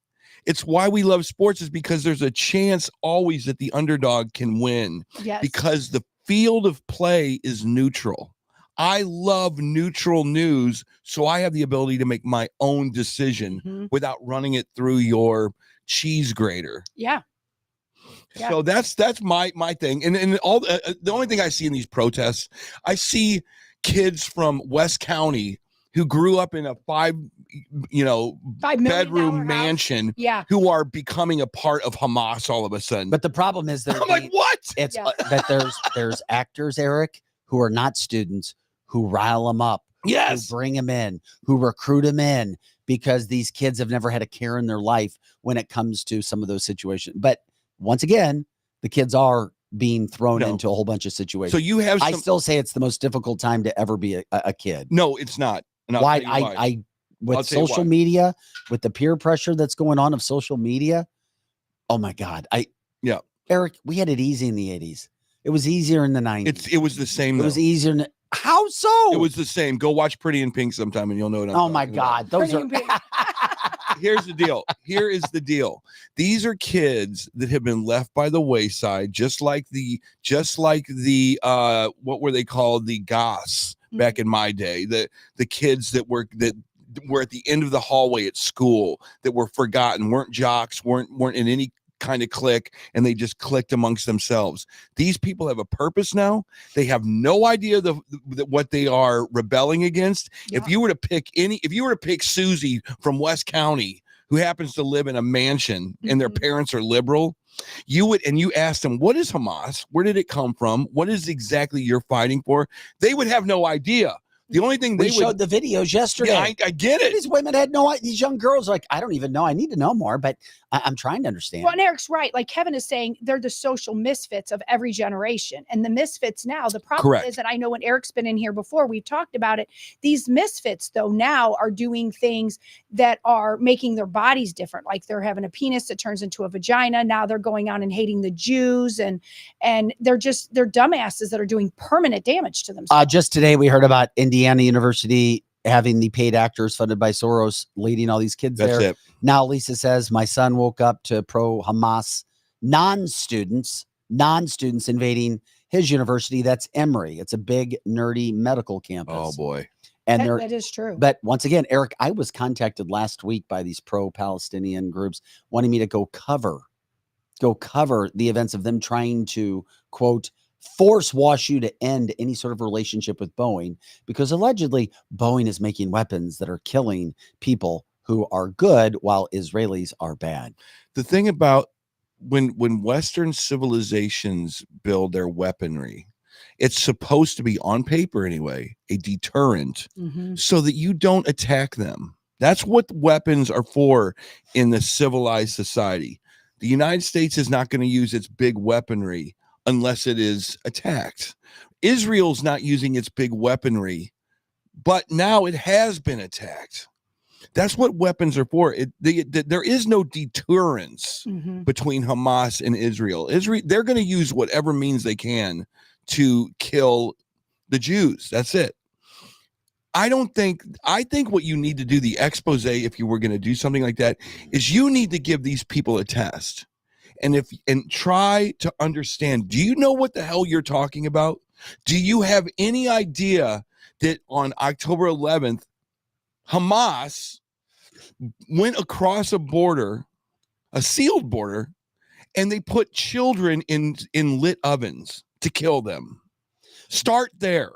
It's why we love sports, is because there's a chance always that the underdog can win. Yes. Because the field of play is neutral. I love neutral news, so I have the ability to make my own decision without running it through your cheese grater. Yeah. So that's my thing. And all the only thing I see in these protests, I see kids from West County who grew up in a $5 bedroom mansion, who are becoming a part of Hamas all of a sudden. But the problem is that I'm like, what? It's that there's actors, Eric, who are not students, who rile them up, who bring them in, who recruit them in, because these kids have never had a care in their life when it comes to some of those situations. But once again, the kids are being thrown into a whole bunch of situations. So you have I still say it's the most difficult time to ever be a kid. No, it's not. Why? I with social media, with the peer pressure that's going on of social media. Oh my God. Eric, we had it easy in the 80s. It was easier in the 90s. It was the same. It was easier. How so? It was the same. Go watch Pretty in Pink sometime and you'll know what I'm Oh my God. Those are Here's the deal. Here is the deal. These are kids that have been left by the wayside, just like the what were they called? The Goss back in my day. The kids that were at the end of the hallway at school, that were forgotten, weren't jocks, weren't in any kind of clique, and they just clicked amongst themselves. These people have a purpose now. They have no idea what they are rebelling against. If you were to pick Susie from West County, who happens to live in a mansion and their parents are liberal, you asked them, what is Hamas? Where did it come from? What is exactly you're fighting for? They would have no idea. The only thing we showed the videos yesterday. Yeah, I get it. These women had no idea. These young girls are like, I don't even know. I need to know more, but I'm trying to understand. Well, and Eric's right. Like Kevin is saying, they're the social misfits of every generation. And the misfits now, the problem is that I know when Eric's been in here before, we've talked about it. These misfits, though, now are doing things that are making their bodies different. Like they're having a penis that turns into a vagina. Now they're going on and hating the Jews. And they're dumbasses that are doing permanent damage to themselves. Just today, we heard about Indiana University having the paid actors funded by Soros leading all these kids there. It. Now, Lisa says, my son woke up to pro-Hamas non-students invading his university. That's Emory. It's a big, nerdy medical campus. Oh, boy. And that is true. But once again, Eric, I was contacted last week by these pro-Palestinian groups wanting me to go cover the events of them trying to, quote, force WashU to end any sort of relationship with Boeing, because allegedly Boeing is making weapons that are killing people who are good while Israelis are bad. The thing about when Western civilizations build their weaponry, it's supposed to be, on paper anyway, a deterrent so that you don't attack them. That's what weapons are for in the civilized society. The United States is not going to use its big weaponry unless it is attacked. Israel's not using its big weaponry, but now it has been attacked. That's what weapons are for. There is no deterrence between Hamas and Israel. They're going to use whatever means they can to kill the Jews. That's it. I think what you need to do, the expose, if you were going to do something like that, is you need to give these people a test and try to understand, do you know what the hell you're talking about? Do you have any idea that on October 11th, Hamas went across a border, a sealed border, and they put children in lit ovens to kill them? Start there.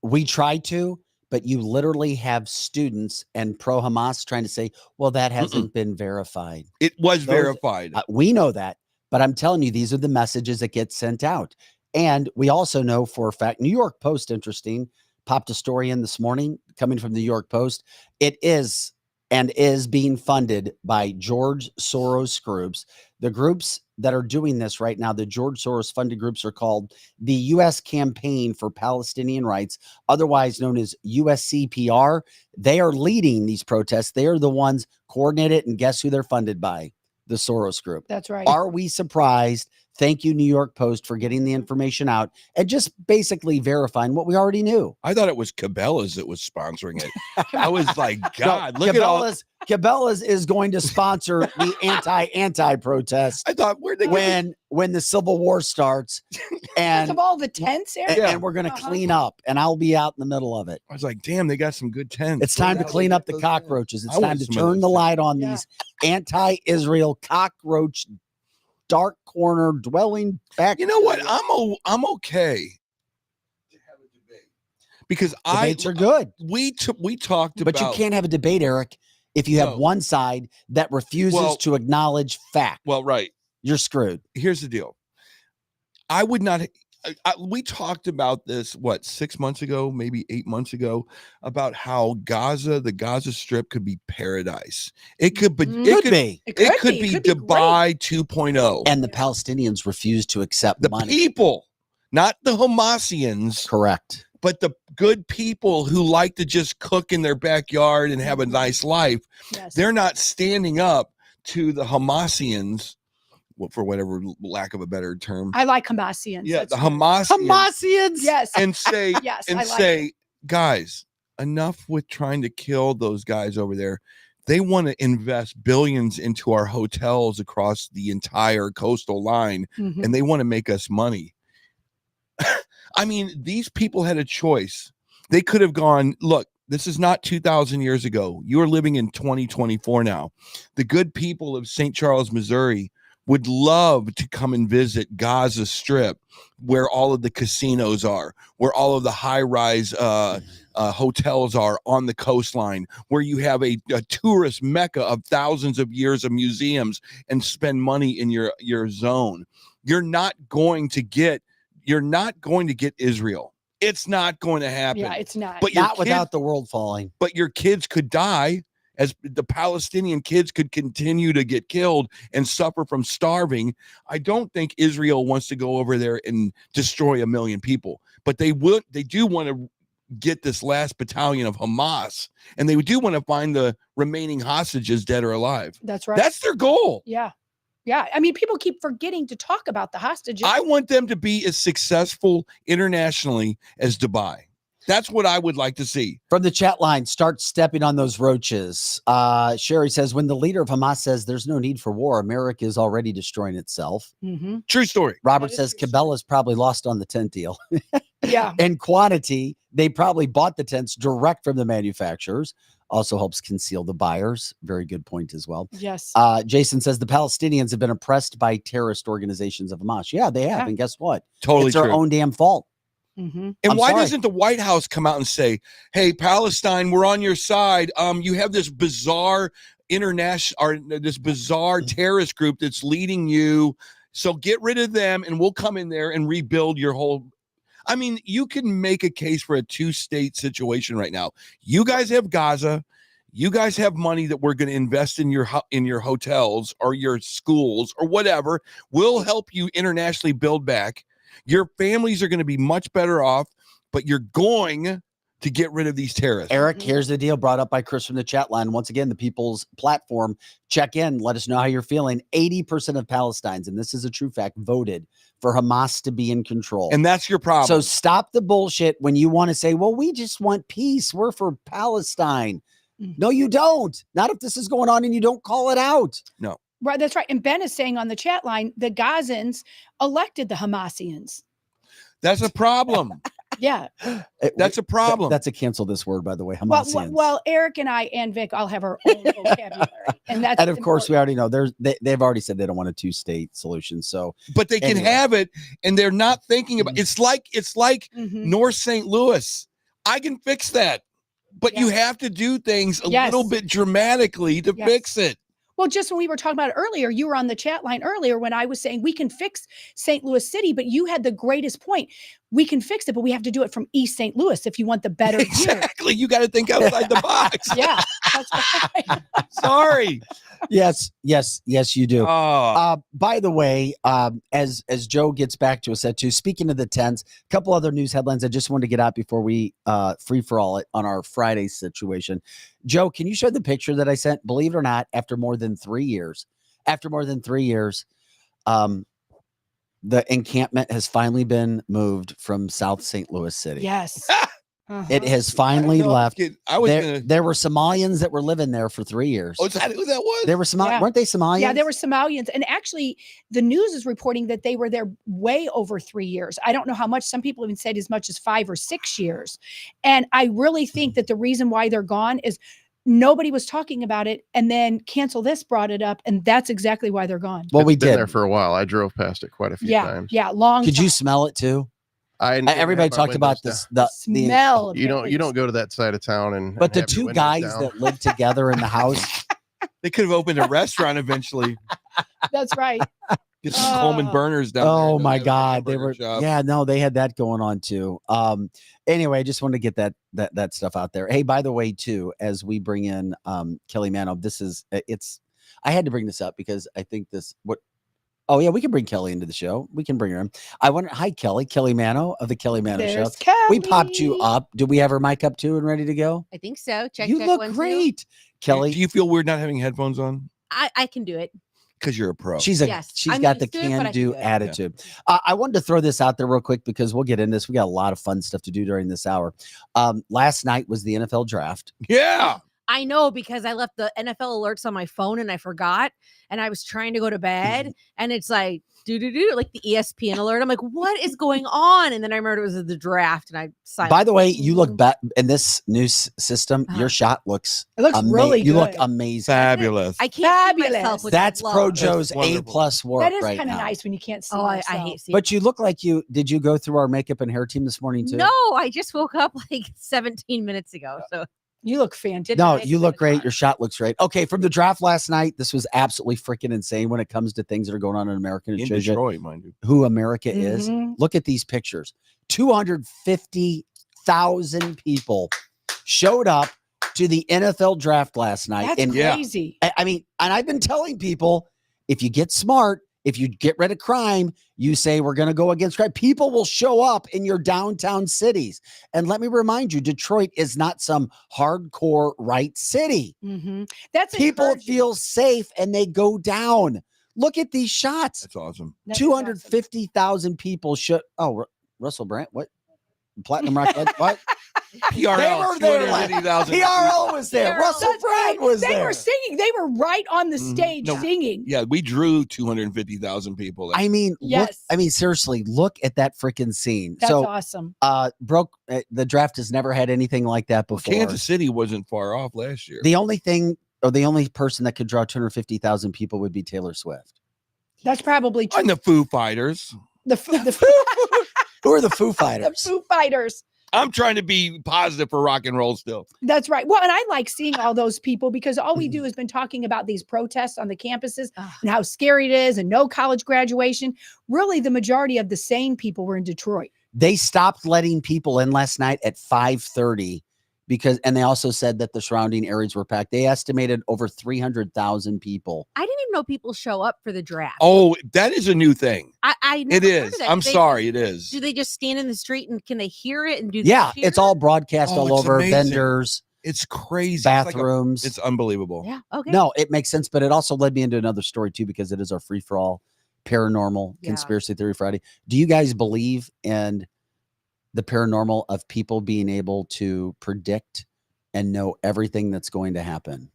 We tried to, but you literally have students and pro-Hamas trying to say, well, that hasn't been verified. It was verified. We know that, but I'm telling you, these are the messages that get sent out. And we also know for a fact, New York Post, interesting, popped a story in this morning coming from the New York Post. It is and is being funded by George Soros groups. The groups that are doing this right now, the George Soros funded groups, are called the U.S. Campaign for Palestinian Rights, otherwise known as USCPR. They are leading these protests. They are the ones coordinated, and guess who they're funded by? The Soros group. That's right. Are we surprised? Thank you, New York Post, for getting the information out and just basically verifying what we already knew. I thought it was Cabela's that was sponsoring it. I was like, God, look at all. Cabela's is going to sponsor the anti protest. I thought, where'd they when the Civil War starts, and of all the tents, Eric? and we're going to clean up, and I'll be out in the middle of it. I was like, damn, they got some good tents. It's time to clean up the cockroaches. It's time to turn the light on these anti-Israel cockroach dark corner dwelling back. You know what? I'm okay to have a debate because debates are good. We talked about, but you can't have a debate, Eric, if you have one side that refuses to acknowledge fact. Well, right, you're screwed. Here's the deal. I would not. We talked about this 6 months ago, maybe 8 months ago, about how the Gaza Strip could be paradise. It could be. It could be Dubai 2.0. And the Palestinians refuse to accept the money. People, not the Hamasians. Correct. But the good people who like to just cook in their backyard and have a nice life. Yes. They're not standing up to the Hamasians. For whatever lack of a better term, I like Hamasians. Yeah, the Hamasians. Yes, and say yes, and say, guys, enough with trying to kill those guys over there. They want to invest billions into our hotels across the entire coastal line, and they want to make us money. I mean, these people had a choice. They could have gone, look, this is not 2,000 years ago. You are living in 2024 now. The good people of St. Charles, Missouri, would love to come and visit Gaza Strip, where all of the casinos are, where all of the high-rise hotels are on the coastline, where you have a tourist mecca of thousands of years of museums, and spend money in your zone. You're not going to get Israel. It's not going to happen. Yeah, it's not. But not without the world falling. But your kids could die. As the Palestinian kids could continue to get killed and suffer from starving. I don't think Israel wants to go over there and destroy 1 million people, but they do want to get this last battalion of Hamas, and they do want to find the remaining hostages, dead or alive. That's right. That's their goal. Yeah. Yeah. I mean, people keep forgetting to talk about the hostages. I want them to be as successful internationally as Dubai. That's what I would like to see. From the chat line, start stepping on those roaches. Sherry says, when the leader of Hamas says there's no need for war, America is already destroying itself. True story. Robert says Cabela's probably lost on the tent deal. Yeah. In quantity, they probably bought the tents direct from the manufacturers. Also helps conceal the buyers. Very good point as well. Yes. Jason says the Palestinians have been oppressed by terrorist organizations of Hamas. Yeah, they have. Yeah. And guess what? Totally it's their own damn fault. And why doesn't the White House come out and say, hey, Palestine, we're on your side. You have this bizarre terrorist group that's leading you. So get rid of them and we'll come in there and rebuild your whole. I mean, you can make a case for a 2-state situation right now. You guys have Gaza. you guys have money that we're going to invest in your hotels or your schools or whatever. We'll help you internationally build back. Your families are going to be much better off, but you're going to get rid of these terrorists. Eric, here's the deal brought up by Chris from the chat line. Once again, the People's Platform. Check in. Let us know how you're feeling. 80% of Palestinians, and this is a true fact, voted for Hamas to be in control. And that's your problem. So stop the bullshit when you want to say, well, we just want peace. We're for Palestine. No, you don't. Not if this is going on and you don't call it out. No. Right. That's right. And Ben is saying on the chat line, the Gazans elected the Hamasians. That's a problem. Yeah. That's a problem. That's a cancel this word, by the way. Hamasians. Well, Eric and I and Vic all have our own vocabulary. And of course, we already know they've already said they don't want a 2-state solution. So, but they can have it, and they're not thinking about it's like North St. Louis. I can fix that. But you have to do things a little bit dramatically to fix it. Well, just when we were talking about it earlier, you were on the chat line earlier when I was saying we can fix St. Louis City, but you had the greatest point. We can fix it, but we have to do it from East St. Louis if you want the better view. Exactly. You got to think outside the box. Yeah. That's right. Sorry. Yes, you do. By the way, as Joe gets back to us at 2, speaking of the tents, a couple other news headlines I just wanted to get out before we free for all it on our Friday situation. Joe, can you show the picture that I sent? Believe it or not, after more than 3 years, the encampment has finally been moved from South St. Louis City. Yes. It has finally left. There were Somalians that were living there for 3 years. Oh, is that who that was? They were Somalians. Weren't they Somalians? Yeah, they were Somalians. And actually, the news is reporting that they were there way over 3 years. I don't know how much. Some people even said as much as 5 or 6 years. And I really think that the reason why they're gone is nobody was talking about it. And then Cancel This brought it up. And that's exactly why they're gone. Well, we been did there for a while. I drove past it quite a few times. Yeah, long Could time. you smell it too? Everybody talked about this. The smell. You don't go to that side of town and. But the 2 guys that lived together in the house, they could have opened a restaurant eventually. That's right. Get some Coleman burners down there. Oh my God, they were. Job. Yeah, no, they had that going on too. Anyway, I just wanted to get that stuff out there. Hey, by the way, too, as we bring in Kelly Manno, this is I had to bring this up because I think Oh yeah, we can bring Kelly into the show. We can bring her in. Hi Kelly Manno of the Kelly Manno Show. Kelly. We popped you up. Do we have her mic up too and ready to go? I think so. You look great, Kelly. Do you feel weird not having headphones on? I can do it. Because you're a pro. She's got the can-do attitude. I wanted to throw this out there real quick because we'll get in this. We got a lot of fun stuff to do during this hour. Last night was the NFL draft. Yeah. I know because I left the NFL alerts on my phone and I forgot, and I was trying to go to bed and it's like like the ESPN alert. I'm like, what is going on? And then I remembered it was the draft and I signed. By the way, you look back in this new system. Your shot looks. It looks really good. You look amazing. Fabulous. I can't see myself. That's Pro Joe's A+ work. That is right kind of now. nice when you can't see. I hate seeing. But you look like did you go through our makeup and hair team this morning too? No, I just woke up like 17 minutes ago. So. You look fantastic. No, you look great. Your shot looks great. Okay, from the draft last night, this was absolutely freaking insane when it comes to things that are going on in America. In Detroit, mind you. Who America is. Look at these pictures. 250,000 people showed up to the NFL draft last night. That's crazy. I mean, and I've been telling people, if you get smart, if you get rid of crime, you say we're going to go against crime. People will show up in your downtown cities. And let me remind you, Detroit is not some hardcore right city. That's people feel safe and they go down. Look at these shots. That's awesome. 250,000 people should. Oh, Russell Brand. What? Platinum Rock. What? PRL. PRL was there. Russell Brand was there. They were singing. They were right on the stage singing. Yeah, we drew 250,000 people. I mean, seriously, look at that freaking scene. That's awesome. The draft has never had anything like that before. Kansas City wasn't far off last year. The only person that could draw 250,000 people would be Taylor Swift. That's probably true. And the Foo Fighters. Who are the Foo Fighters? The Foo Fighters. I'm trying to be positive for rock and roll still. That's right. Well, and I like seeing all those people because all we do has been talking about these protests on the campuses and how scary it is and no college graduation. Really, the majority of the sane people were in Detroit. They stopped letting people in last night at 5:30 and they also said that the surrounding areas were packed. They estimated over 300,000 people. I didn't even know people show up for the draft. Oh, that is a new thing. I never It heard is. of that. I'm sorry, it is. Do they just stand in the street and can they hear it and do? Yeah, it's all broadcast all it's over. amazing. Vendors, It's crazy. bathrooms. It's unbelievable. Yeah. Okay. No, it makes sense, but it also led me into another story too, because it is our free for all paranormal conspiracy theory Friday. Do you guys believe in the paranormal of people being able to predict and know everything that's going to happen?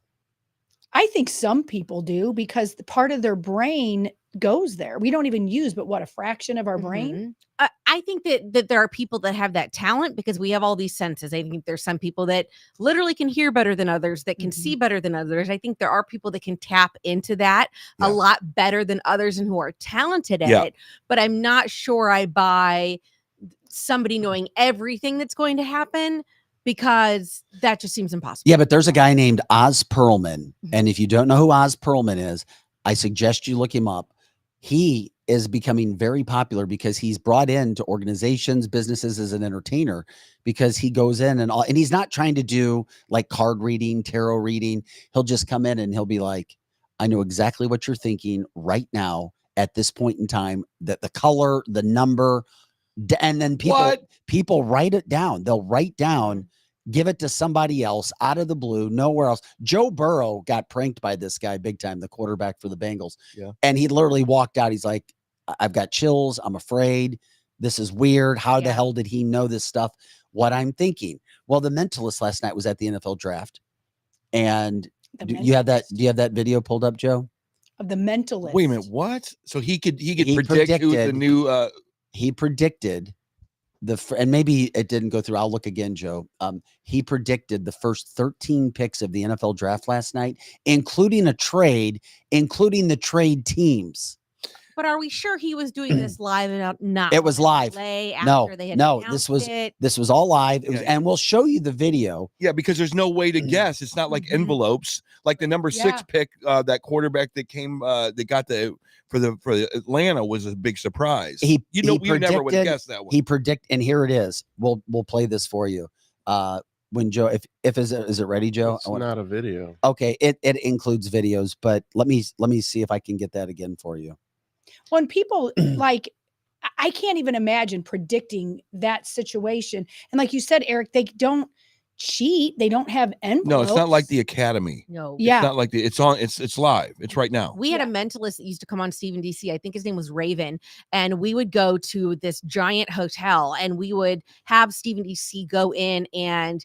I think some people do, because part of their brain goes there. We don't even use, but what, a fraction of our brain? I think that there are people that have that talent because we have all these senses. I think there's some people that literally can hear better than others, that can see better than others. I think there are people that can tap into that a lot better than others and who are talented at it. But I'm not sure I buy somebody knowing everything that's going to happen, because that just seems impossible. Yeah, but there's a guy named Oz Perlman. And if you don't know who Oz Perlman is, I suggest you look him up. He is becoming very popular because he's brought into organizations, businesses as an entertainer, because he goes in and he's not trying to do like card reading, tarot reading. He'll just come in and he'll be like, I know exactly what you're thinking right now at this point in time, that the color, the number, and then people write it down. They'll write down, give it to somebody else out of the blue, nowhere else. Joe Burrow got pranked by this guy big time, the quarterback for the Bengals. Yeah. And he literally walked out. He's like, I've got chills. I'm afraid. This is weird. How the hell did he know this stuff? What I'm thinking. Well, the Mentalist last night was at the NFL draft. And do you have that video pulled up, Joe? Of the Mentalist. Wait a minute. What? So he could predict who the new he predicted and maybe it didn't go through. I'll look again, Joe. He predicted the first 13 picks of the NFL draft last night, including the trade teams. But are we sure he was doing this live and not? It was live. No, this was all live. It was, and we'll show you the video. Yeah, because there's no way to guess. It's not like envelopes. Like the number 6 pick, that quarterback that came, that got for the Atlanta was a big surprise. You never would have guessed that one. He and here it is. We'll play this for you. When Joe, if is it ready, Joe? It's not a video. Okay, it includes videos, but let me see if I can get that again for you. When people like, I can't even imagine predicting that situation. And like you said, Eric, they don't cheat. They don't have envelopes. No, it's not like the Academy. No. Yeah. It's not like it's live. It's right now. We had a mentalist that used to come on Stephen DC. I think his name was Raven. And we would go to this giant hotel and we would have Stephen DC go in and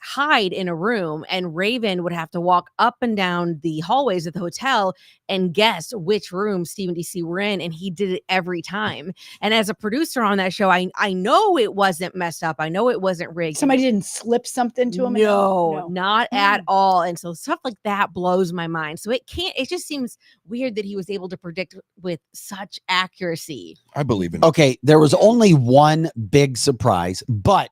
hide in a room, and Raven would have to walk up and down the hallways of the hotel and guess which room Stephen DC were in, and he did it every time. And as a producer on that show, I know it wasn't messed up. I know it wasn't rigged. Somebody didn't slip something to him. No, not at all. And so stuff like that blows my mind. So it just seems weird that he was able to predict with such accuracy. I believe in it. Okay, there was only one big surprise, but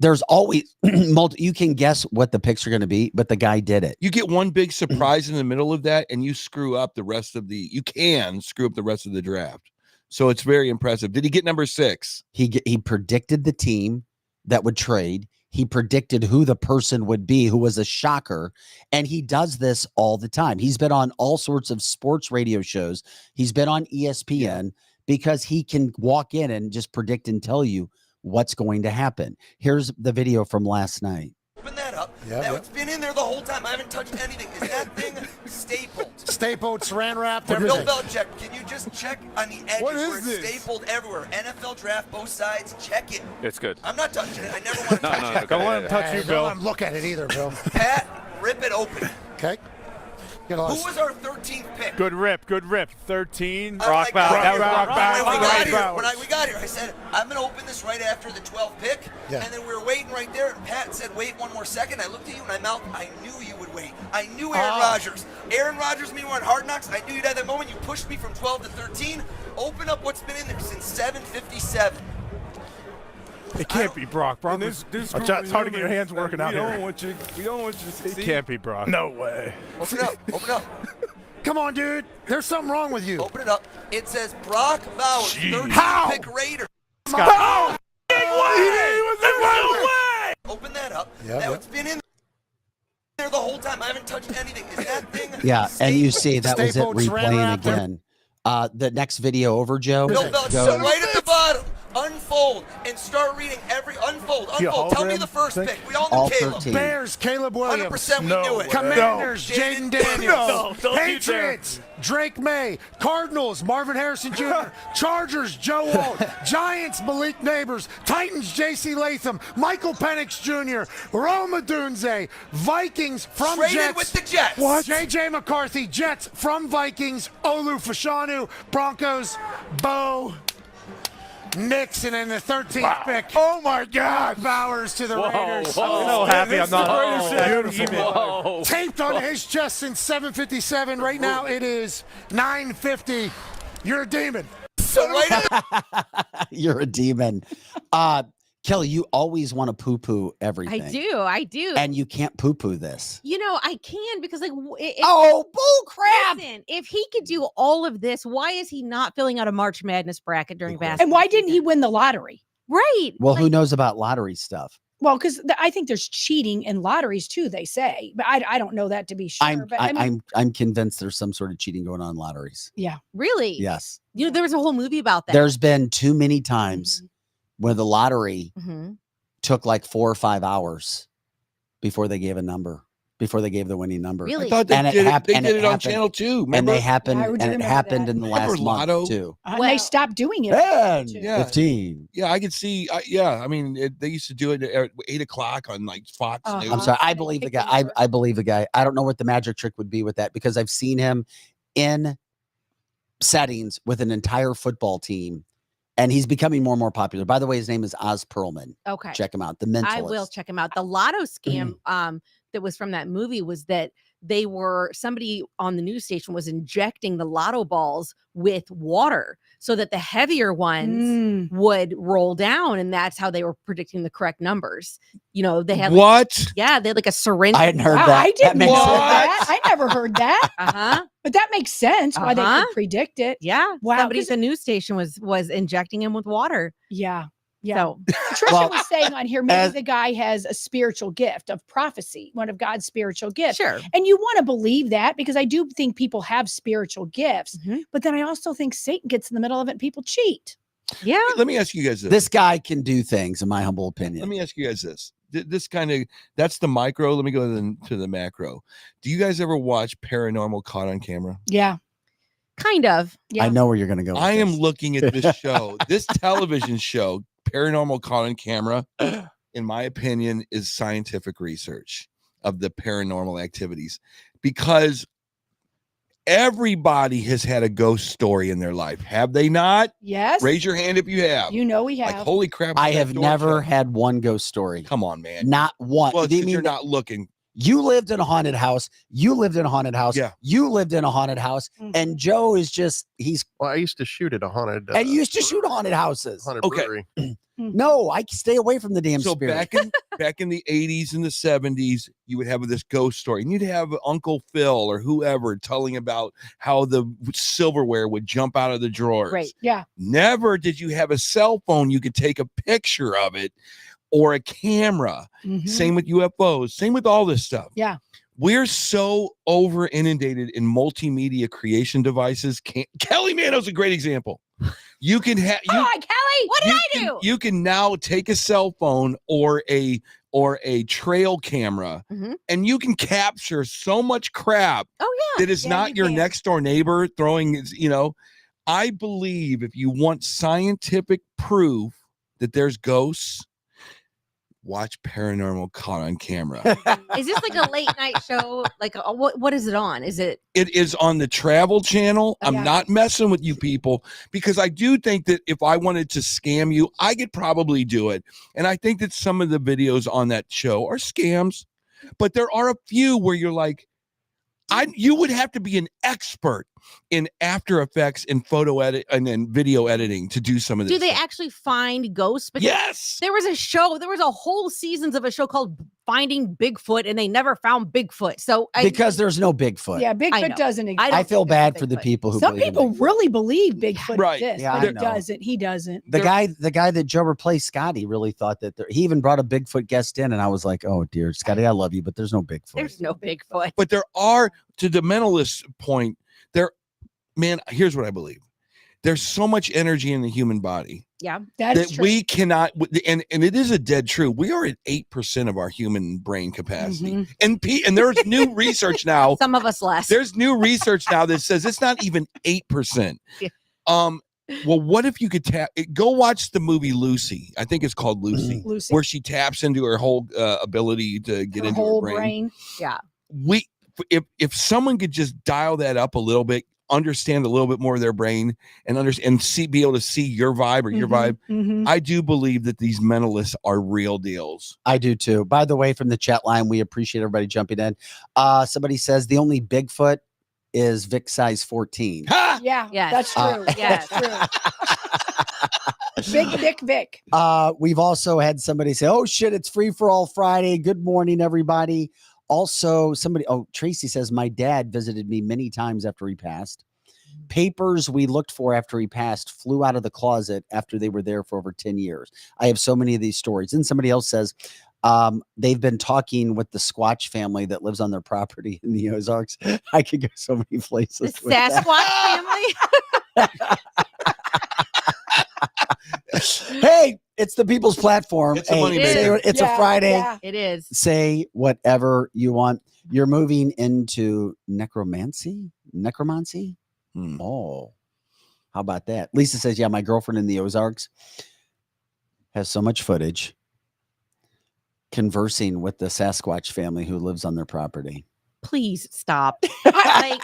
there's always you can guess what the picks are going to be, but the guy did it. You get one big surprise in the middle of that, and you screw up the rest of the draft. So it's very impressive. Did he get number 6? He predicted the team that would trade. He predicted who the person would be, who was a shocker. And he does this all the time. He's been on all sorts of sports radio shows. He's been on ESPN because he can walk in and just predict and tell you what's going to happen. Here's the video from last night. Open that up. Now it's been in there the whole time. I haven't touched anything. Is that thing stapled? Stapled, saran wrapped, Bill everything. Belichick, can you just check on the edges where it's stapled everywhere? NFL draft, both sides, check it. It's good. I'm not touching it. I never want to touch it. Don't let him touch you, Bill. Don't let him look at it either, Bill. Pat, rip it open. Okay. Who was our 13th pick? Good rip. 13. Rock Bauer. When we got here, I said, I'm going to open this right after the 12th pick. Yeah. And then we were waiting right there. And Pat said, wait one more second. I looked at you and I mouthed, I knew you would wait. I knew Aaron Rodgers. Aaron Rodgers, when you were on Hard Knocks, I knew you'd have that moment. You pushed me from 12 to 13. Open up what's been in there since 7:57. It can't be Brock. This it's hard to get your hands working out here. We don't want you to see. It can't be Brock. No way. Open it up. Open it up. Come on, dude. There's something wrong with you. Open it up. It says Brock Bowers, 13th pick Raider. Scott. Oh, big way! There's no way! Open setup. Now it's been in there the whole time. I haven't touched anything. Is that thing? Yeah, and you see that was it Staples, replaying Saran Wrap. again. The next video over, Joe. No, so right at the bottom, unfold and start reading unfold. Tell me the first pick. We all knew Caleb. 13. Bears, Caleb Williams. 100% we knew it. Commanders, Jaden Daniels. No, don't you Patriots, Drake May. Cardinals, Marvin Harrison Jr. Chargers, Joe Alt. Giants, Malik Neighbors. Titans, J.C. Latham. Michael Penix Jr. Roma Dunze. Vikings from Traded Jets. with the Jets. What? J.J. McCarthy, Jets from Vikings. Olu Fashanu, Broncos, Bo Nixon, and the 13th pick. Oh my God! Bowers to the Raiders. I'm so happy I'm not. Beautiful. Taped on his chest since 7:57. Right now it is 9:50. You're a demon. So right You're a demon. Kelly, you always want to poo-poo everything. I do. And you can't poo-poo this. You know, I can because like bull crap. Listen, if he could do all of this, why is he not filling out a March Madness bracket during basketball? And why didn't he win the lottery? Right. Well, who knows about lottery stuff? Well, because I think there's cheating in lotteries too, they say, but I don't know that to be sure. I'm convinced there's some sort of cheating going on in lotteries. Yeah. Really? Yes. You know, there was a whole movie about that. There's been too many times where the lottery took like 4 or 5 hours before they gave the winning number. Really? I thought they did it on Channel 2. And remember? it happened in the last Lotto? month too. And they stopped doing it. 15. Yeah, I could see. I mean, they used to do it at 8 o'clock on like Fox News. I'm sorry. I believe the guy. I believe the guy. I don't know what the magic trick would be with that because I've seen him in settings with an entire football team. And he's becoming more and more popular. By the way, his name is Oz Perlman. Okay. Check him out. The Mentalist. I will check him out. The lotto scam that was from that movie was that somebody on the news station was injecting the lotto balls with water so that the heavier ones would roll down. And that's how they were predicting the correct numbers. You know, they had they had like a syringe. I hadn't heard that. I didn't know that. I never heard that. But that makes sense why they could predict it. Yeah. Wow. Somebody at the news station was injecting him with water. Yeah. Yeah. So Patricia was saying on here, maybe the guy has a spiritual gift of prophecy, one of God's spiritual gifts. Sure. And you want to believe that because I do think people have spiritual gifts, but then I also think Satan gets in the middle of it and people cheat. Yeah. Let me ask you guys this. This guy can do things, in my humble opinion. Let me ask you guys this. This kind of, that's the micro. Let me go to the macro. Do you guys ever watch Paranormal Caught on Camera? Yeah. Kind of. Yeah. I know where you're going to go. I am looking at this show, this television show, Paranormal Caught on Camera, in my opinion, is scientific research of the paranormal activities because everybody has had a ghost story in their life. Have they not? Yes. Raise your hand if you have. You know we have. Like, holy crap. I have never had one ghost story. Come on, man. Not one. Well, you're not looking. You lived in a haunted house. You lived in a haunted house. Yeah. You lived in a haunted house. And Joe is Well, I used to shoot at a haunted. And you used to shoot haunted houses. Haunted brewery. No, I stay away from the damn spirit. back in the 80s and the 70s, you would have this ghost story, and you'd have Uncle Phil or whoever telling about how the silverware would jump out of the drawers. Right. Yeah. Never did you have a cell phone you could take a picture of it or a camera. Same with UFOs. Same with all this stuff. Yeah. We're so over inundated in multimedia creation devices. Kelly Manno's a great example. You can have. Hi, Kelly. What did I do? You can now take a cell phone or a trail camera, and you can capture so much crap. Oh yeah. That is not your next door neighbor throwing. You know, I believe if you want scientific proof that there's ghosts, watch Paranormal Caught on Camera. Is this like a late night show? Like what is it on? Is it? It is on the Travel Channel. I'm Yeah. not messing with you people because I do think that if I wanted to scam you, I could probably do it. And I think that some of the videos on that show are scams, but there are a few where you're like, you would have to be an expert in After Effects and photo edit and then video editing to do some of this. Do they stuff. actually find ghosts? Because Yes. there was a whole seasons of a show called Finding Bigfoot, and they never found Bigfoot. So because there's no Bigfoot. Yeah, I Bigfoot know. doesn't exist. I feel bad for the people who Some believe in people Bigfoot. really believe Bigfoot Right. exists, Yeah, but I he know. doesn't. He doesn't. The guy that Joe replaced, Scotty, really thought that he even brought a Bigfoot guest in, and I was like, "Oh dear, Scotty, I love you, but there's no Bigfoot." there's no Bigfoot. But there are, to the mentalist point, man, here's what I believe. There's so much energy in the human body Yeah, That's that true. we cannot, and it is a dead truth. We are at 8% of our human brain capacity. Mhm. And there's new research now. some of us less. There's new research now that says it's not even 8%. Yeah. Well, what if you could go watch the movie Lucy? I think it's called Lucy, Lucy. where she taps into her whole ability to get Her into whole her brain. Yeah. If someone could just dial that up a little bit, understand a little bit more of their brain, and be able to see your vibe or your vibe, Mhm. I do believe that these mentalists are real deals. I do too. By the way, from the chat line, we appreciate everybody jumping in. Somebody says the only Bigfoot is Vic size 14. Ha! Yeah, Yes. that's true. Yes. That's true. Big Dick Vic. We've also had somebody say, "Oh shit, it's Free for All Friday. Good morning, everybody." Also, Tracy says, "My dad visited me many times after he passed. Papers we looked for after he passed flew out of the closet after they were there for over 10 years. I have so many of these stories." And somebody else says, they've been talking with the Squatch family that lives on their property in the Ozarks. I could go so many The places. with that. Sasquatch family. Hey, it's the People's Platform. It's a money maker. It's a Yeah, Friday. yeah. It is. Say whatever you want. You're moving into necromancy. Oh, how about that? Lisa says, "Yeah, my girlfriend in the Ozarks has so much footage conversing with the Sasquatch family who lives on their property." Please stop. I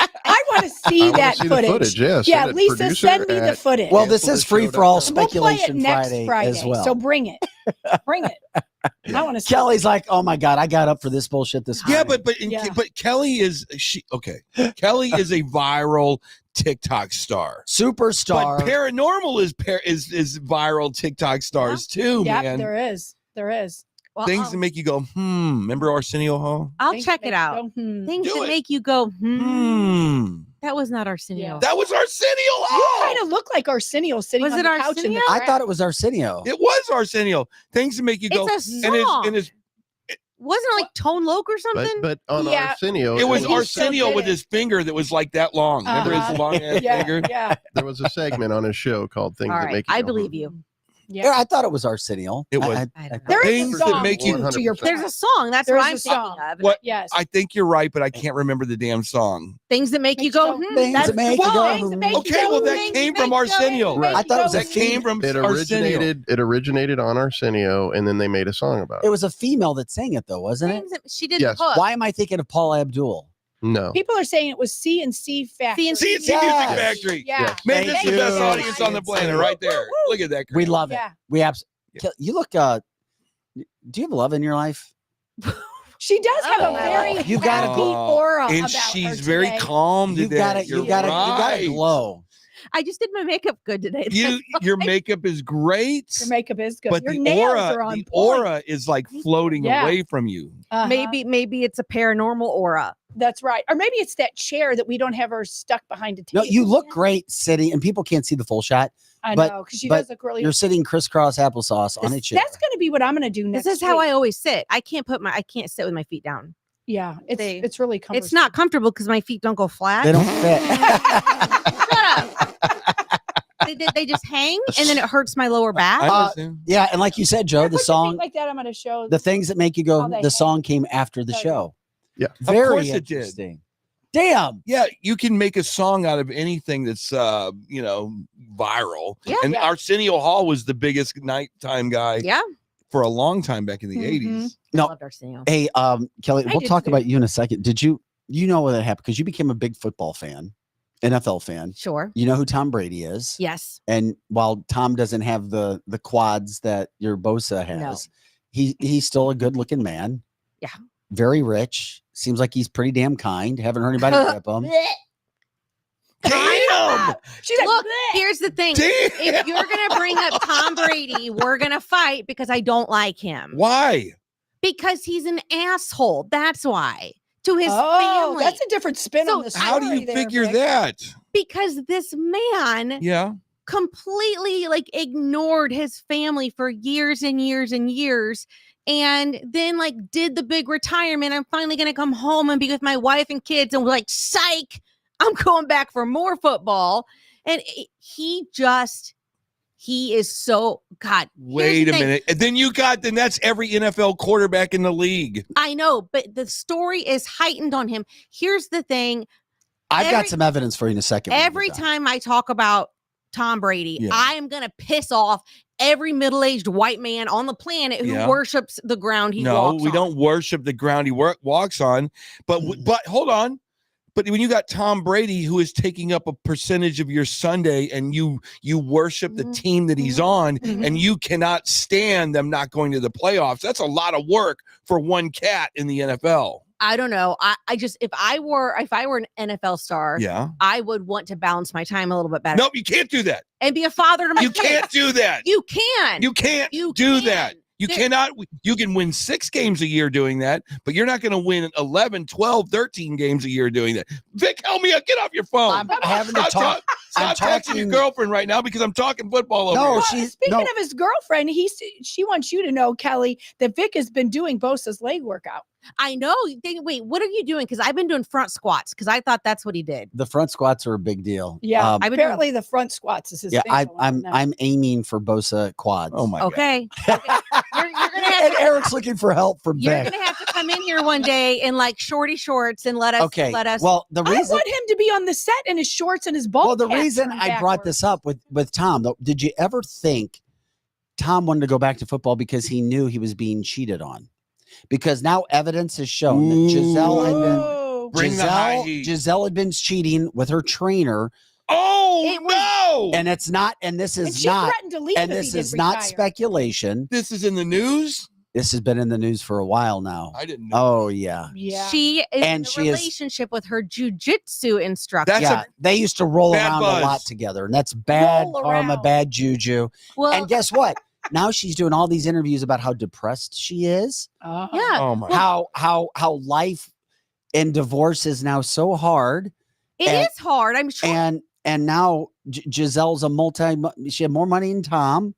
want to see I wanna that see the footage. footage, yeah, Yeah, send it, Lisa, producer send me the at- footage. Well, this is free for all We'll play it speculation next Friday as well. So bring it. Bring it. I want to see Kelly's like, "Oh my God, I got up for this bullshit this Yeah, morning." but Kelly is Kelly is a viral TikTok star. Superstar. But paranormal is viral TikTok stars too, Yeah, man. there is. There is. Well, Things that make you go, Remember Arsenio Hall? I'll Things check that it make you out. go, hmm. Things Do that it. make you go, Hmm. That was not Arsenio. That was Arsenio You Hall. kind of look like Arsenio sitting Was on it the couch in the Arsenio? I thought it was Arsenio. It was Arsenio. Things that make you go. It's a And song. his, Wasn't it like Tone Loc or something? But on Yeah. Arsenio, it was He Arsenio still with did it. his finger that was like that long. Remember Uh-huh. his long ass Yeah, finger? yeah, there was a segment on his show called "Things All That right, Make You I Go, believe Hmm." you. Yeah, I thought it was Arsenio. It was. I don't know. There is Things a that song make you- too, to your 100%. There's a song. That's There's what a I'm song. thinking of. What? Yes. I think you're right, but I can't remember the damn song. Things that make you go, Things that's that make the you go, song. Things that make you Okay, go, well that things came that from make you go, Arsenio. things that I thought it was That came from It Arsenio. originated on Arsenio, and then they made a song about It it. was a female that sang it, though, wasn't it? Things that- She did Yes. the hook. Why am I thinking of Paula Abdul? No, People are saying it was C&C Factory. C&C Music Yes. Factory. Yeah. Yes. Man, Thank this is the best you. audience on the planet right there. Look at that. We crowd. love it. Yeah. We absolutely. You look. Do you have love in your life? She does have Oh. a very You gotta happy go- aura and about she's her very today. calm You today. gotta. You're You gotta right. glow. I just did my makeup good today. Your makeup is great, Your makeup is good. but Your the nails are on the point. aura is like floating Yeah. away from you. Uh-huh. Maybe it's a paranormal aura. That's right. Or maybe it's that chair that we don't have her stuck behind a No, table. you look great sitting, and people can't see the full shot. I but- know, because she but does look really. You're sitting crisscross applesauce on a chair. That's going to be what I'm going to do next. This is how week. I always sit. I can't sit with my feet down. Yeah, They- it's really cumbersome. It's not comfortable because my feet don't go flat. They don't fit. Shut up. They just hang, and then it hurts my lower back. I understand. Yeah, and like you said, Joe, Put the your feet song, like that. I'm going to show the things that make you go. how they The hang. song came after the There you show. Yeah. Very course it did. interesting. Damn. Yeah, you can make a song out of anything that's viral. Yeah. And Yeah. Arsenio Hall was the biggest nighttime guy Yeah, for a long time back in the Mhm. 80s. No. I loved Arsenio. Hey, Kelly, I we'll did talk too. about you in a second. Did you know what that happened? Because you became a big football fan, NFL fan. Sure. You know who Tom Brady is. Yes. And while Tom doesn't have the quads that your Bosa has, he's still a good looking man. Yeah. Very rich. Seems like he's pretty damn kind. Haven't heard anybody rip him. Damn. She's like, Look, bleh. here's the thing. Damn. If you're gonna bring up Tom Brady, we're gonna fight because I don't like him. Why? Because he's an asshole. That's why. To his family. That's a different spin on the story. How do you there, figure Vic. that? Because this man Yeah. completely like ignored his family for years and years and years. And then like did the big retirement. I'm finally going to come home and be with my wife and kids. And we're like, psych, I'm going back for more football. And he is so, God. Wait a minute. And then that's every NFL quarterback in the league. I know, but the story is heightened on him. Here's the thing. I've got some evidence for you in a second. Every time I talk about Tom Brady, I am going to piss off every middle-aged white man on the planet who worships the ground he walks on. No, we don't worship the ground he walks on. But hold on. But when you got Tom Brady, who is taking up a percentage of your Sunday, and you worship the team that he's on, and you cannot stand them not going to the playoffs, that's a lot of work for one cat in the NFL. I don't know. I just if I were an NFL star, I would want to balance my time a little bit better. Nope, you can't do that. And be a father to my kids. You can't do that. You can. You can't do that. You cannot. You can win 6 games a year doing that, but you're not going to win 11, 12, 13 games a year doing that. Vic, help me out. Get off your phone. I'm having to talk. Stop texting your girlfriend right now because I'm talking football over here. Speaking of his girlfriend, she wants you to know, Kelly, that Vic has been doing Bosa's leg workout. I know. Wait, what are you doing? Because I've been doing front squats because I thought that's what he did. The front squats are a big deal. Yeah, apparently the front squats is his thing. I'm aiming for Bosa quads. Oh my God. Okay. You're gonna have and Eric's looking for help from You're Vic. gonna have to come in here one day in like shorty shorts and let us. Well, the reason I want him to be on the set in his shorts and his ball. Well, the reason I brought this up with Tom, though, did you ever think Tom wanted to go back to football because he knew he was being cheated on? Because now evidence has shown that Giselle had been cheating with her trainer. No. And it's not, and this is she not, threatened to leave and if this he is didn't not retire. speculation. This is in the news. This has been in the news for a while now. I didn't know. Oh yeah. Yeah. She is And in a she is- relationship with her jujitsu instructor. Yeah, they used to roll bad around buzz. a lot together, and that's bad Roll karma, around. bad juju. Well, And guess what? Now she's doing all these interviews about how depressed she is. yeah. Oh my. How life and divorce is now so hard. It and- is hard. I'm sure. And now Giselle's she had more money than Tom.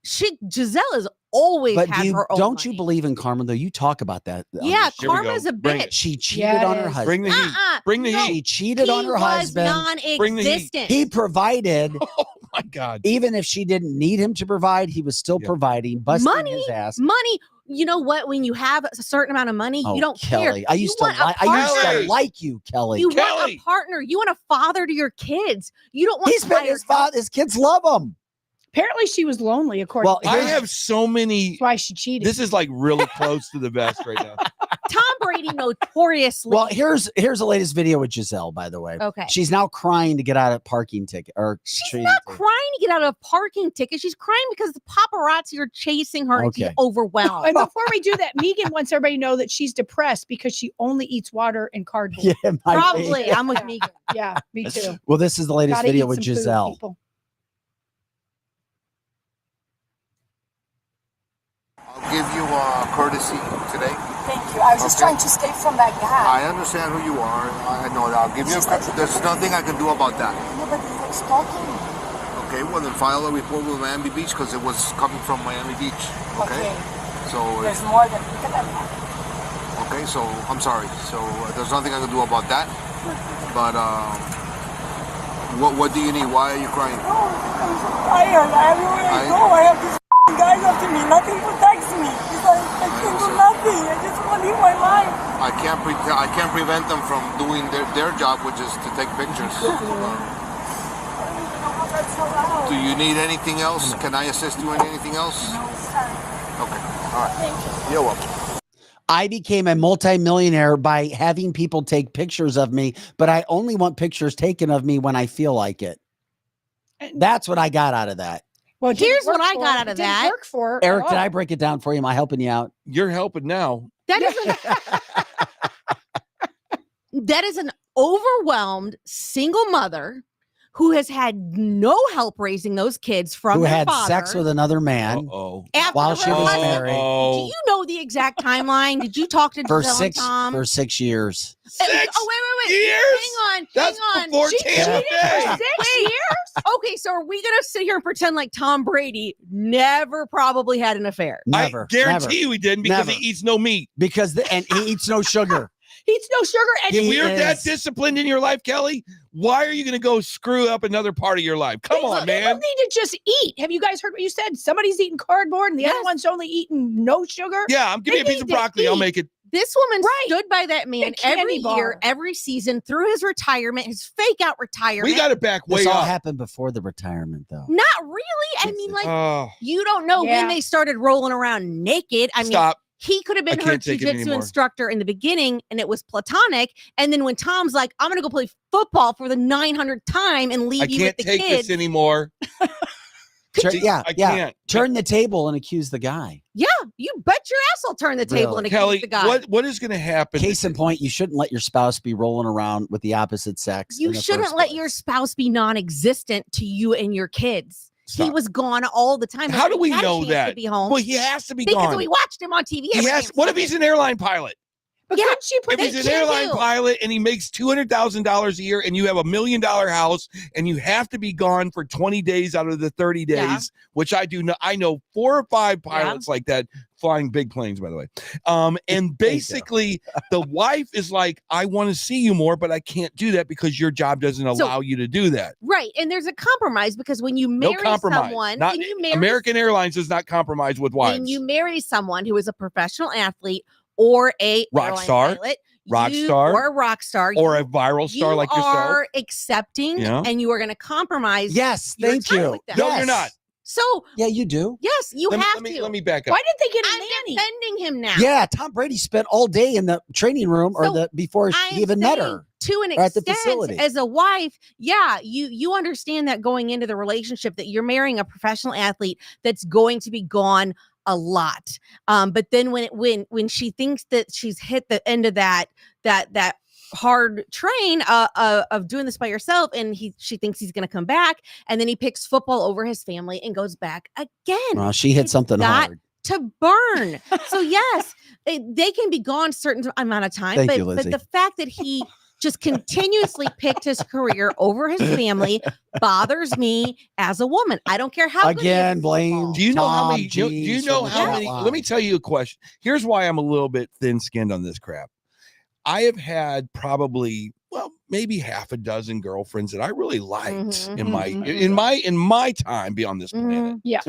Giselle is always But had her own don't you money. believe in karma though? You talk about that. on Yeah, this show. Here we karma's go. a Bring bitch. it. She cheated on her Yes. husband. Bring the heat. Bring the No. She heat. cheated on He her was husband. Bring the heat. non-existent. He provided, Oh my God. even if she didn't need him to provide, he was still providing, busting Money, his ass. money. You know what? When you have a certain amount of money, Oh, you don't Kelly. care. I used to want a partner. like you, Kelly. You want Kelly. a partner. You want a father to your kids. You don't want He's been his his kids love him. Apparently, she was lonely. According Well, to I her. have so many. That's why she cheated. This is like really close to the best right now. Tom Brady notoriously. Well, here's the latest video with Giselle, by the way. Okay. She's now crying to get out of parking ticket or She's not crying to get out of a parking ticket. She's crying because the paparazzi are chasing her and she's Okay. overwhelmed. And before we do that, Megan wants everybody to know that she's depressed because she only eats water and cardboard. Yeah, it might be. Probably. I'm with Megan. Yeah, me too. Well, this is the latest Gotta video eat with some food, Giselle. people. I'll give you a courtesy today. Thank you. I was just trying to escape from that guy. I understand who you are. I know that. I'll give you a courtesy. There's nothing I can do about that. No, but it's stalking me. Okay, well then file a report with Miami Beach because it was coming from Miami Beach. Okay? So There's more than look at that. okay, so I'm sorry. So there's nothing I can do about that. But what do you need? Why are you crying? I'm so tired. Everywhere I go, I have these guys up to me. Nothing protects me. It's like I can do nothing. I just want to live my life. I can't prevent them from doing their job, which is to take pictures. That's so loud. Do you need anything else? Can I assist you in anything else? No, sorry. Okay. All right. Thank you. You're welcome. I became a multimillionaire by having people take pictures of me, but I only want pictures taken of me when I feel like it. That's what I got out of that. Well, Here's what I got out of that. Work for her Eric, at did all. I break it down for you? Am I helping you out? You're helping now. That is an overwhelmed single mother who has had no help raising those kids from Who their had father. sex with another man while she was married. Do you know the exact timeline? Did you talk to For Giselle and Tom? 6 years. Oh, wait. years? Hang That's on. before She Tampa cheated Bay. for 6 years? Okay, so are we going to sit here and pretend like Tom Brady never probably had an affair? Never. I guarantee you he didn't because Never. he eats no meat. And he eats no sugar. He eats no sugar. And If you're that disciplined in your life, Kelly, why are you going to go screw up another part of your life? Come on, man. People need to just eat. Have you guys heard what you said? Somebody's eating cardboard and the other one's only eating no sugar. Yeah, give me a piece of broccoli. I'll make it. This woman stood by that man every year, every season, through his retirement, his fake out retirement. We got to back way This all up. happened before the retirement, though. Not really. I mean, like, Oh. you don't know Yeah. when they started rolling around naked. I mean, Stop. he could have been I her can't take it jujitsu anymore. instructor in the beginning, and it was platonic. And then when Tom's like, I'm going to go play football for the 900th time and leave I you can't with the take kids. this anymore. I can't. Turn the table and accuse the guy. Yeah, you bet your ass I'll turn the table and accuse Kelly, the guy. what is going to happen? Case in point, you shouldn't let your spouse be rolling around with the opposite sex. You in the shouldn't first let place. your spouse be non-existent to you and your kids. He Stop. was gone all the time. How do we He had a know chance that? To be home. Well, he has to be because gone. we watched him on TV. He every has. damn What if second. he's an airline pilot? But couldn't she put If he's an airline pilot and he makes $200,000 a year and you have $1 million house and you have to be gone for 20 days out of the 30 days, Yeah. which I do know. I know 4 or 5 pilots like that flying big planes, by the way. And basically the wife is like, I want to see you more, but I can't do that because your job doesn't allow you to do that. Right, and there's a compromise because when you No marry compromise. someone, Not, when you marry American Airlines does not compromise with wives. when you marry someone who is a professional athlete or a Rock airline star, pilot, rock you- star, or a rock star, or you- a viral star you like yourself. are accepting, Yeah. and you are going to compromise. Yes, your thank time you. with them. No, you're not. So Yeah, you do. yes, you have to. Let me back up. Why didn't they get a I'm nanny? defending him now. Yeah, Tom Brady spent all day in the training room So, before I am he even met saying, her. to an or at the extent, facility. as a wife, yeah, you understand that going into the relationship that you're marrying a professional athlete that's going to be gone a lot. But then when she thinks that she's hit the end of that hard train of doing this by yourself, and she thinks he's going to come back, and then he picks football over his family and goes back again. Well, she hit something got hard. to burn. So yes, they can be gone certain amount of time, Thank but you, Lizzie. the fact that he just continuously picked his career over his family bothers me as a woman. I don't care how good he is Again, at blame. football. Do you know how Tom many? Do you G's know from the how chat many? line. Let me tell you a question. Here's why I'm a little bit thin-skinned on this crap. I have had probably, well, maybe half a dozen girlfriends that I really liked Mhm, in my time beyond this planet. Yeah.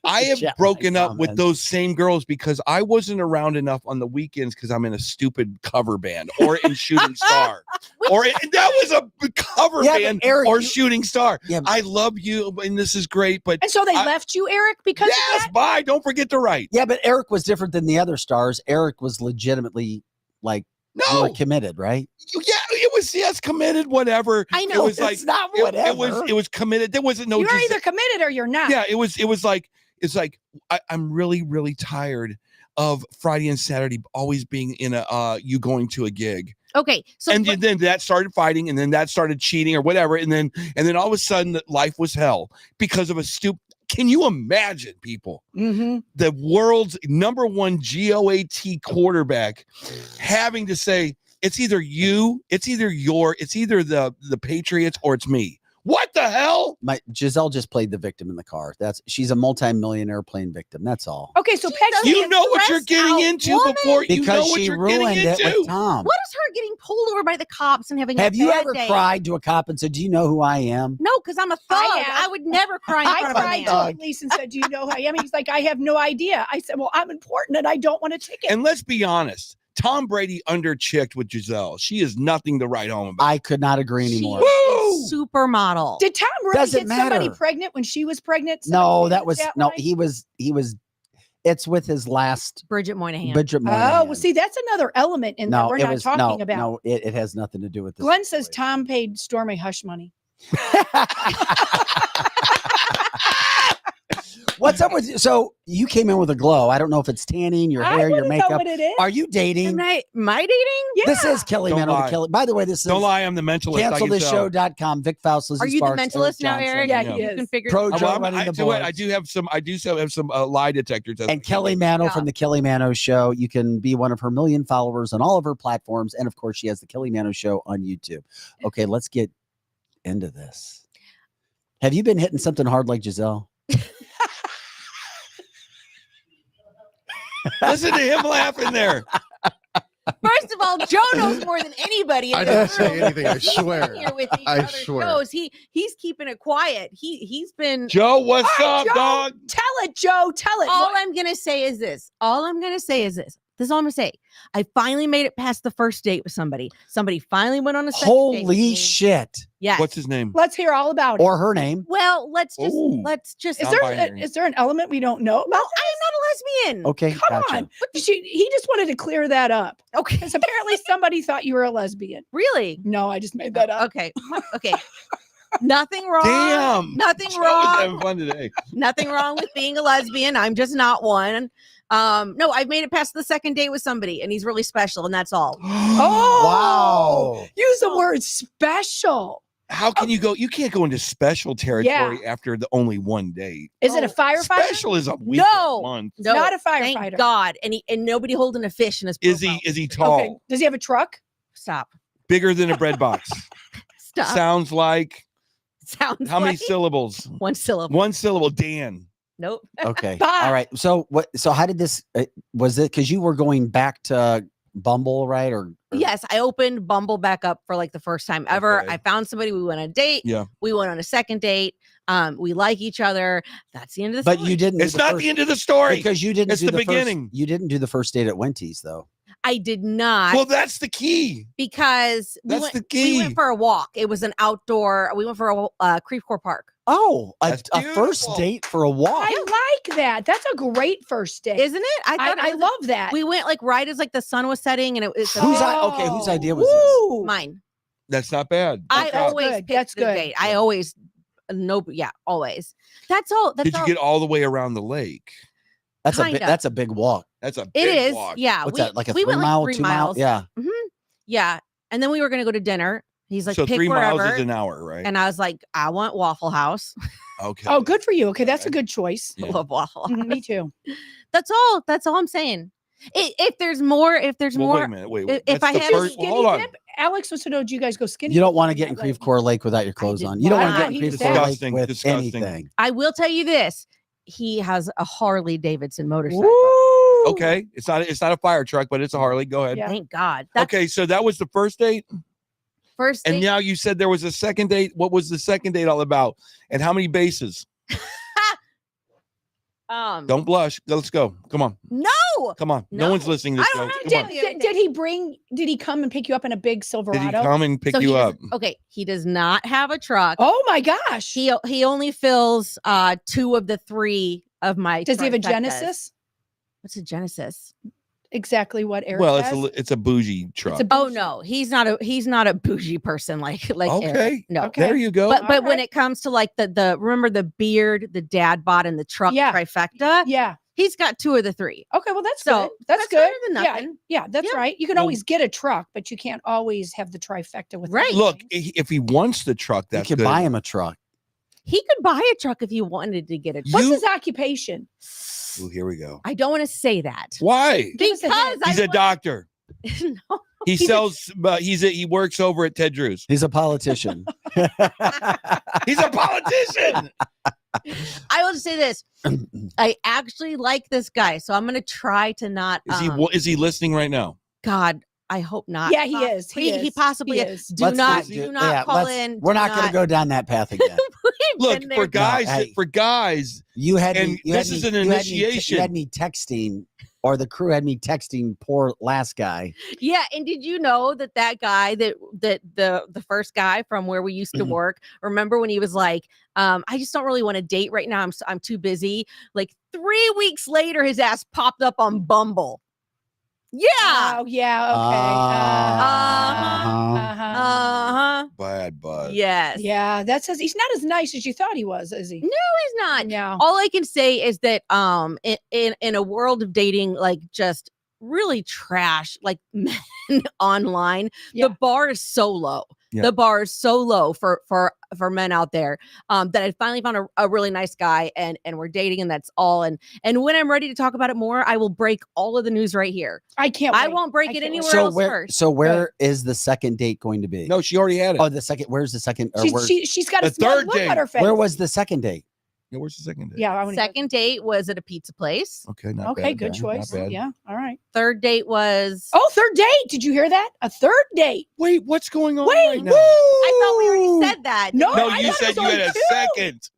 I have Chat broken line up with comments. those same girls because I wasn't around enough on the weekends because I'm in a stupid cover band or in Shooting Star. That was a cover Yeah, but band Eric, or you- Shooting Star. Yeah, but- I love you and this is great, but And so they I- left you, Eric, because of yes, that? bye. Don't forget to write. Yeah, but Eric was different than the other stars. Eric was legitimately like you No. were committed, right? Yeah, it was committed, whatever. I It know, was like it's not it whatever. was committed. There wasn't no You're just- either committed or you're not. yeah, it was like I'm really tired of Friday and Saturday always being in you going to a gig. Okay, so And then that started fighting, and then that started cheating or whatever, and then all of a sudden life was hell because of a stupid. Can you imagine, people? Mm-hmm. The world's number one GOAT quarterback having to say it's either the Patriots or it's me. What the hell? Giselle just played the victim in the car. She's a multi-millionaire plane victim. That's all. Okay, so Peggy, You know what you're getting into before you know Because what she you're getting ruined it into. with Tom. what is her getting pulled over by the cops and having Have a you bad ever day? cried to a cop and said, "Do you know who I am?" No, because I'm a thug. have. I would never cry in I front of a cried man. to police and said, "Do you know who I am?" He's like, "I have no idea." I said, "Well, I'm important and I don't want a ticket." And let's be honest, Tom Brady underchicked with Giselle. She is nothing to write home about. I could not agree She anymore. is a supermodel. Did Tom really Doesn't get somebody matter. pregnant when she was pregnant? No, Somebody that did was that no. line? He was. It's with his last Bridget Moynihan. Bridget Oh, Moynihan. well, see, that's another element in that no, we're it not was talking no, about. no. It has nothing to do with this. Glenn says Tom paid Stormy hush money. What's up with you? So you came in with a glow. I don't know if it's tanning, your hair, your makeup. Know what it is. Are you dating? Am I dating? Yeah. This is Kelly Don't Manno. lie. Kelly. By the way, this is Don't lie, I'm the mentalist. CancelThisShow.com. Vic Faust, Lizzie Are you Sparks, the mentalist now, Eric? Yeah, You can figure Pro it Joe out. running the I boards. do have some lie detectors. And Kelly Manno from the Kelly Manno Show. You can be one of her 1 million followers on all of her platforms. And of course, she has the Kelly Manno Show on YouTube. Okay, let's get into this. Have you been hitting something hard like Giselle? Listen to him laughing there. First of all, Joe knows more than anybody. In I the didn't say room. anything. I He's swear. Here with each I other swear. shows. He's keeping it quiet. He's been. Joe, what's All right, up, Joe, dog? Tell it, Joe. Tell it. All I'm gonna say is this. This is all I'm gonna say. I finally made it past the first date with somebody. Somebody finally went on a second date with Holy me. shit. Yes. What's his name? Let's hear all about it. Or her name. Well, let's just Ooh. Is Is there an element we don't know about? Well, I am not a lesbian. Okay. Come gotcha. on. He just wanted to clear that up. Okay. Because apparently somebody thought you were a lesbian. Really? No, I just made that up. Okay. Okay. Nothing wrong. Damn. Nothing Joe was having wrong. fun today. Nothing wrong with being a lesbian. I'm just not one. No, I've made it past the second date with somebody, and he's really special, and that's all. Oh, Wow. use the word special. How can you go? You can't go into special territory after the only one date. Is it a firefighter? Special is a week No. or a month. It's not a Thank firefighter. God. And nobody holding a fish in his Is profile. he tall? Okay. Does he have a truck? Stop. Bigger than a bread box? Stop. Sounds like Sounds how many like syllables? one syllable. One syllable. Dan. Nope. Okay. Bye. All right. So what? So how did this? Was it because you were going back to Bumble, right? Or Yes, I opened Bumble back up for like the first time ever. Okay. I found somebody. We went on a date. Yeah. We went on a second date. We like each other. That's the end of the But story. you didn't. do It's not first- the end of the story. because you didn't. It's do the beginning. You didn't do the first date at Wendy's though. I did not. Well, that's the key. because That's the we key. went for a walk. It was an outdoor. We went for a Creve Coeur Park. Oh, That's a first beautiful. date for a walk. I like that. That's a great first date. Isn't it? I love that. We went like right as like the sun was setting, and it's Whose okay? Whose idea was this? Woo. mine. That's not bad. I that's always good. pick That's the good. date. I always always. That's all. That's Did you all. get all the way around the lake? That's a Kinda. that's a big walk. That's a It big is. walk. Yeah. What's we, that? Like a we 3 went mile, like 3 2 mile? miles. Yeah. Yeah. And then we were gonna go to dinner. He's like, So pick 3 miles wherever. is an hour, right? And I was like, I want Waffle House. Okay. Oh, good for you. Okay, that's a good choice. I Yeah. love Waffle House. Me too. That's all. That's all I'm saying. If there's more, Well, more, wait a minute. Wait. if That's I the had first, Skinny hold on. dip? Alex wants to know, do you guys go skinny? You don't dip want to in get in that Creve lake? Coeur Lake without your clothes did on. You don't want not. to get in He Creve just Coeur said- Lake with Disgusting. anything. I will tell you this. He has a Harley Davidson motorcycle. Woo. Okay. It's not a fire truck, but it's a Harley. Go ahead. Yeah. Thank God. That's Okay, so that was the first date. first And date. now you said there was a second date. What was the second date all about? And how many bases? Don't blush. Let's go. Come on. No. Come on. No, No. one's listening to this. I don't show. know. Come on. Did he come and pick you up in a big Did Silverado? he come and pick So you he up? does- Okay, he does not have a truck. Oh my gosh. He only fills 2 of the 3 of my. Does he have a trifectas. Genesis? What's a Genesis? Exactly what Eric Well, has. it's a bougie truck. Oh no, he's not a bougie person like Okay. Eric. No. Okay. There you go. But All when right. it comes to like the remember the beard the dad bought in the truck Yeah. trifecta, Yeah. he's got 2 of the 3. Okay, well that's So, good. That's good. better than Yeah, nothing. yeah, that's Yeah. right. You can always get a truck, but you can't always have the trifecta with Right. Look, everything. if he wants the truck, You that's could good. buy him a truck. He could buy a truck if he wanted to get a truck. What's You- his occupation? Ooh, here we go. I don't want to say that. Why? Give us a Because hint. He's a doctor. no. He He's a- sells. He works over at Ted Drew's. He's a politician. He's a politician. I will say this. I actually like this guy, so I'm gonna try to not Is he listening right now? God, I hope not. Yeah, he is. He He is. possibly He is. is. Do Let's not yeah, call let's- in. We're do not going to go down that path again. We've Look, been for there. guys, hey. for guys, You had And me, you this had is me- an you had me- initiation. You had me texting, or the crew had me texting poor last guy. Yeah, and did you know that guy that the first guy from where we used to work? Remember when he was like, I just don't really want to date right now. I'm too busy. Like 3 weeks later, his ass popped up on Bumble. Yeah. Oh, yeah. Okay. Bad buzz. Yes. Yeah. That says he's not as nice as you thought he was, is he? No, he's not. No. All I can say is that in a world of dating, like just really trash, like men online, the bar is so low. Yeah. The bar is so low for men out there that I finally found a really nice guy and we're dating, and that's all. And when I'm ready to talk about it more, I will break all of the news right here. I can't. I wait. won't break I it can't wait. anywhere else where, first. So where is the second date going to be? No, she already had it. Oh, the second. Where's the second? Or She's got a The smug third look date. on her face. where was the second date? Yeah, where's the second date? Yeah. I wanna Second date was at a pizza place. Okay, not Okay. bad. Good Not choice. bad. Yeah. All right. Third date was. Oh, third date. Did you hear that? A third date. Wait, what's going on Wait. right now? I thought we already said that. No, No, I you thought it said was you had only a two. second.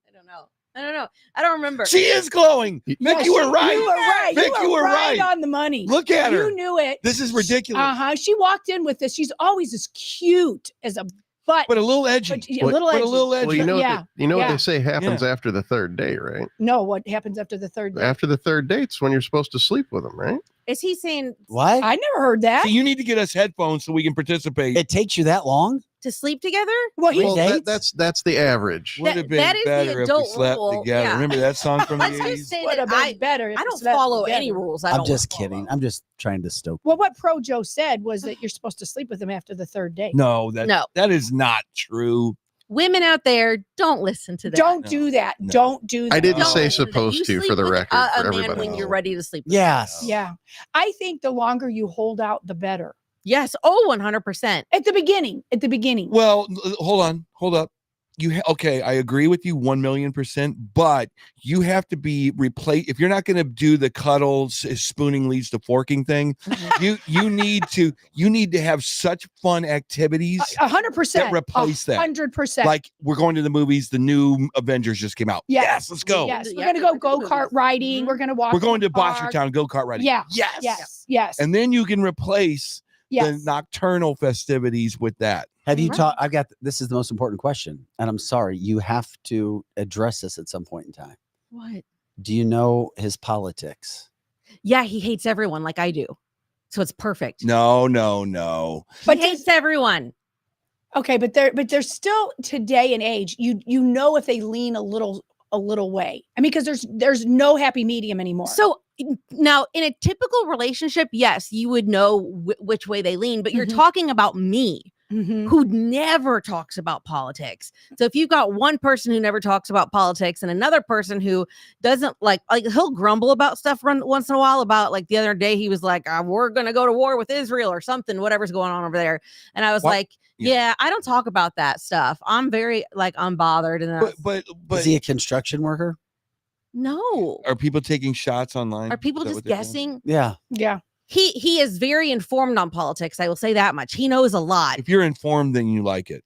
I don't know. I don't remember. She is glowing. Mick, you were right. You were right. Mick, you were right on the money. Look at her. You knew it. This is ridiculous. She walked in with this. She's always as cute as a butt. But a little edgy. A little edgy. Well, you know, Yeah. what they say happens after the third date, right? No, what happens after the third date? After the third date's when you're supposed to sleep with them, right? Is he saying What? I never heard that. So you need to get us headphones so we can participate. It takes you that long? to sleep together? Well, that's the average. Would have been that is the better if we adult slept rule, together. yeah. Remember that song from the Let's 80s? just say Would that have been better if I we don't slept follow together. any rules. I'm just kidding. I'm just trying to stoke. Well, what Pro Joe said was that you're supposed to sleep with him after the third date. No, No. that is not true. Women out there, don't listen to that. Don't do that. No. Don't do that. I didn't Don't say listen to that. You supposed to, for sleep the with record, a for man everybody. when you're ready to sleep. Yes. Yeah. I think the longer you hold out, the better. Yes. Oh, 100%. At the beginning. Well, hold up. Okay, I agree with you 1,000,000%, but you have to be replaced. If you're not going to do the cuddles, spooning leads to forking thing, you need to have such fun activities 100%. that replace that. 100%. Like we're going to the movies. The new Avengers just came out. Yes, let's go. Yes, we're going to go go-kart riding. We're going to walk. We're going in the to park. Boxertown go-kart riding. Yeah. Yes. Yes. And then you can replace the Yes. nocturnal festivities with that. Have you talked? This is the most important question, and I'm sorry, you have to address this at some point in time. What? Do you know his politics? Yeah, he hates everyone like I do. So it's perfect. No. But he hates everyone. Okay, but they're still today and age. You know if they lean a little way. I mean, because there's no happy medium anymore. So now in a typical relationship, yes, you would know which way they lean, but you're talking about me. Who never talks about politics. So if you've got one person who never talks about politics and another person who doesn't like he'll grumble about stuff once in a while about like the other day he was like we're gonna go to war with Israel or something, whatever's going on over there, and I was like yeah, I don't talk about that stuff. I'm very like unbothered. And but is he a construction worker? No. Are people taking shots online? Are people Is that just what they're guessing? doing? Yeah. He is very informed on politics. I will say that much. He knows a lot. If you're informed, then you like it.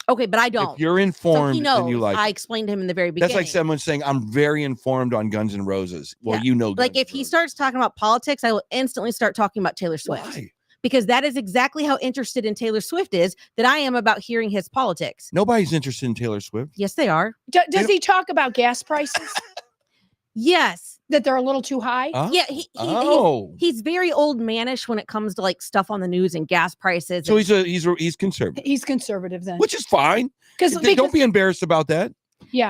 Okay, but I don't. If you're informed, so he knows. then you like I it. explained to him in the very beginning. That's like someone saying, I'm very informed on Guns N' Roses. Well, Yeah. you know, Like if he starts talking about politics, I will instantly start talking about Taylor Swift. Why? Because that is exactly how interested in Taylor Swift is that I am about hearing his politics. Nobody's interested in Taylor Swift. Yes, they are. Does he talk about gas prices? Yes. That they're a little too high? Oh. Yeah, Oh. he's very old manish when it comes to like stuff on the news and gas prices. So and- he's conservative, He's conservative then. which is fine. Because Don't be embarrassed about that. yeah.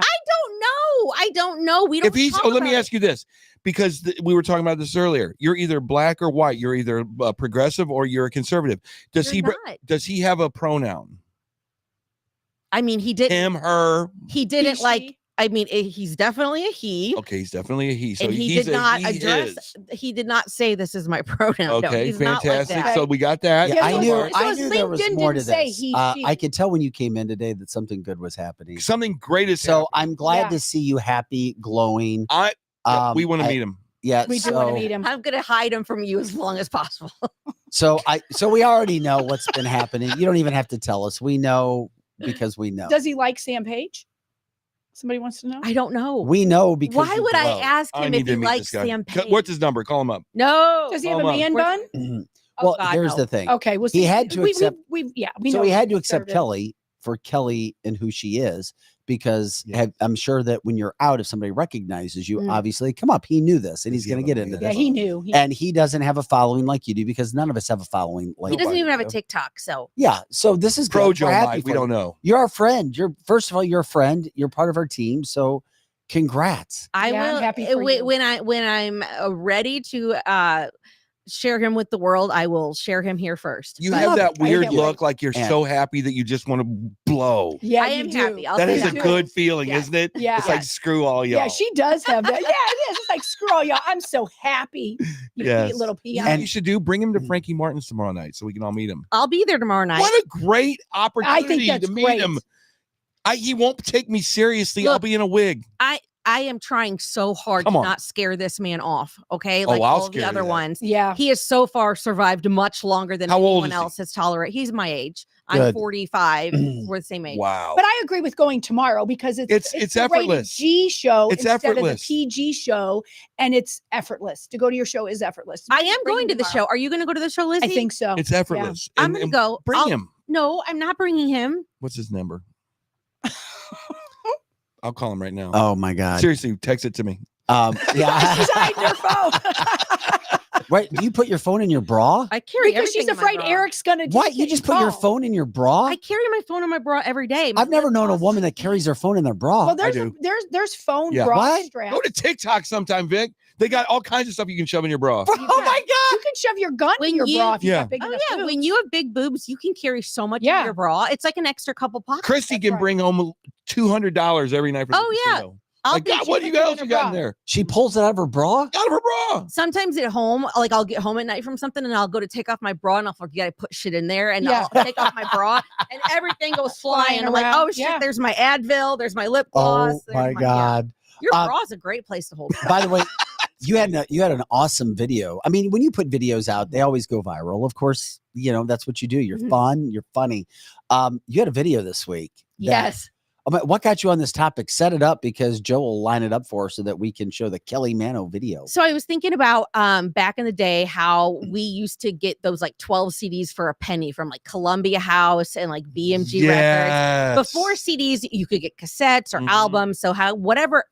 I don't know. We don't. If he's, talk let me about ask you this, because we were talking about this earlier. You're either black or white. You're either progressive or you're a conservative. Does You're he? not. Does he have a pronoun? I mean, he did. Him, her. He didn't He, like. she. I mean, he's definitely a he. Okay, he's definitely a he. So And he he's did not he address. is. He did not say this is my pronoun. No, Okay, he's not like fantastic. that. So we got that. Yeah, Yeah, I so knew. his I knew there was LinkedIn more to didn't say this. he, she. I could tell when you came in today that something good was happening. Something great is So happening. I'm glad Yeah. to see you happy, glowing. We want to meet him. Yeah, We do want to meet him. I'm gonna hide him from you as long as possible. So we already know what's been happening. You don't even have to tell us. We know because we know. Does he like Sam Page? Somebody wants to know. I don't know. We know because Why you would I glow. ask I him need if to he meet likes this guy. Sam Page? What's his number? Call him up. No. Does he have Hold a on. man bun? Mhm. Oh, Well, God, here's no. the thing. Okay. Well, He had to accept. We So know he he's had to accept conservative. Kelly for Kelly and who she is. because I'm sure that when you're out, if somebody recognizes you, obviously, come up. He knew this, and he's going to get into this. Yeah, he knew. And he doesn't have a following like you do, because none of us have a following like He doesn't even have a TikTok, so. Yeah, so this is Pro good. Joe We're happy Mike, we for don't you. know. You're our friend. First of all, you're a friend. You're part of our team, so congrats. I Yeah, I'm will happy for you. when I'm ready to share him with the world, I will share him here first. You But have that weird can't look, like you're And- so happy that you just want to blow. Yeah, I you am do. happy. I'll That say is a that. good feeling, Yeah. isn't it? Yeah. It's like, screw all y'all. Yeah, she does have that. Yeah, it is. It's like, screw all y'all. I'm so happy. You Yes. little You know peon. what you should do? Bring him to Frankie Martin's tomorrow night so we can all meet him. I'll be there tomorrow night. What a great opportunity that's to meet great. him. He won't take me seriously. Look, I'll be in a wig. I am trying so hard Come to on. not scare this man off. Okay, Oh, like I'll all the scare other you then. ones. Yeah. He has so far survived much longer than How old anyone is he? else has tolerated. He's my age. I'm Good. 45. We're the same age. Wow. But I agree with going tomorrow because it's It's a rated effortless. G show It's instead effortless. of the PG show, and it's effortless. To go to your show is effortless. I Just am bring going him to the tomorrow. show. Are you going to go to the show, Lizzie? I think so. It's effortless. I'm going to go. Bring him. No, I'm not bringing him. What's his number? I'll call him right now. Oh my God. Seriously, text it to me. Yeah. She's hiding her phone. Right? Do you put your phone in your bra? I carry Because she's everything in my afraid bra. Eric's gonna. What? You just put your phone in your bra? I carry my phone in my bra every day. My I've never lip known a gloss. woman that carries her phone in their bra. Well, there's do. there's phone Yeah. bra What? straps. Go to TikTok sometime, Vic. They got all kinds of stuff you can shove in your bra. Oh my God. You can shove your gun When in your you- bra if you Yeah. got big Oh enough yeah, boobs. when you have big boobs, you can carry so much Yeah. in your bra. It's like an extra couple pockets. Christy That's can right. bring home $200 every night for the Oh, yeah. casino. I'll Like, be God, what cheap you with else it you got in there? She pulls it out of her bra? Out of her bra. Sometimes at home, like I'll get home at night from something and I'll go to take off my bra and I'll forget I put shit in there and Yeah. I'll take off my bra and everything goes flying. I'm like, around. oh shit, Yeah. there's my Advil, there's my lip gloss. Oh there's my yeah. God. Your bra is a great place to hold it. By the way, you had an awesome video. I mean, when you put videos out, they always go viral. Of course, you know, that's what you do. You're Mhm. fun, you're funny. You had a video this week. that- Yes. What got you on this topic? Set it up, because Joe will line it up for us so that we can show the Kelly Manno video. So I was thinking about back in the day how we used to get those like 12 CDs for a penny from like Columbia House and like BMG Records. Yes. Before CDs, you could get cassettes or Mhm. albums. So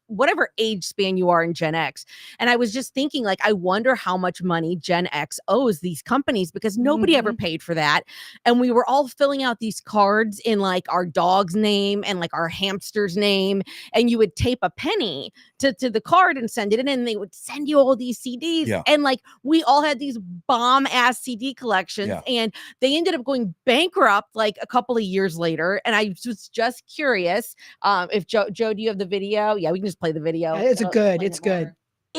whatever age span you are in Gen X. And I was just thinking, like, I wonder how much money Gen X owes these companies because nobody ever paid for that. And we were all filling out these cards in like our dog's name and like our hamster's name. And you would tape a penny to the card and send it in, and they would send you all these CDs. Yeah. And like we all had these bomb ass CD collections, Yeah. and they ended up going bankrupt like a couple of years later. And I was just curious if Joe, do you have the video? Yeah, we can just play the video. It's It'll good. explain It's it good. more.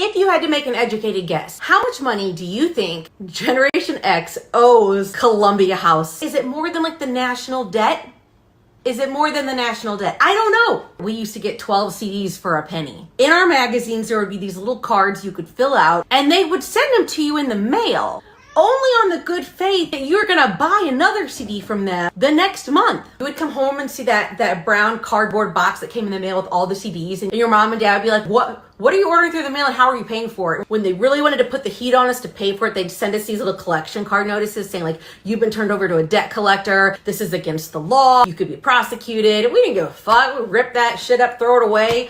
If you had to make an educated guess, how much money do you think Generation X owes Columbia House? Is it more than like the national debt? Is it more than the national debt? I don't know. We used to get 12 CDs for a penny. In our magazines, there would be these little cards you could fill out, and they would send them to you in the mail. Only on the good faith that you're gonna buy another CD from them the next month. You would come home and see that brown cardboard box that came in the mail with all the CDs, and your mom and dad would be like, what are you ordering through the mail and how are you paying for it? When they really wanted to put the heat on us to pay for it, they'd send us these little collection card notices saying like, you've been turned over to a debt collector. This is against the law. You could be prosecuted. We didn't give a fuck. We ripped that shit up, throw it away.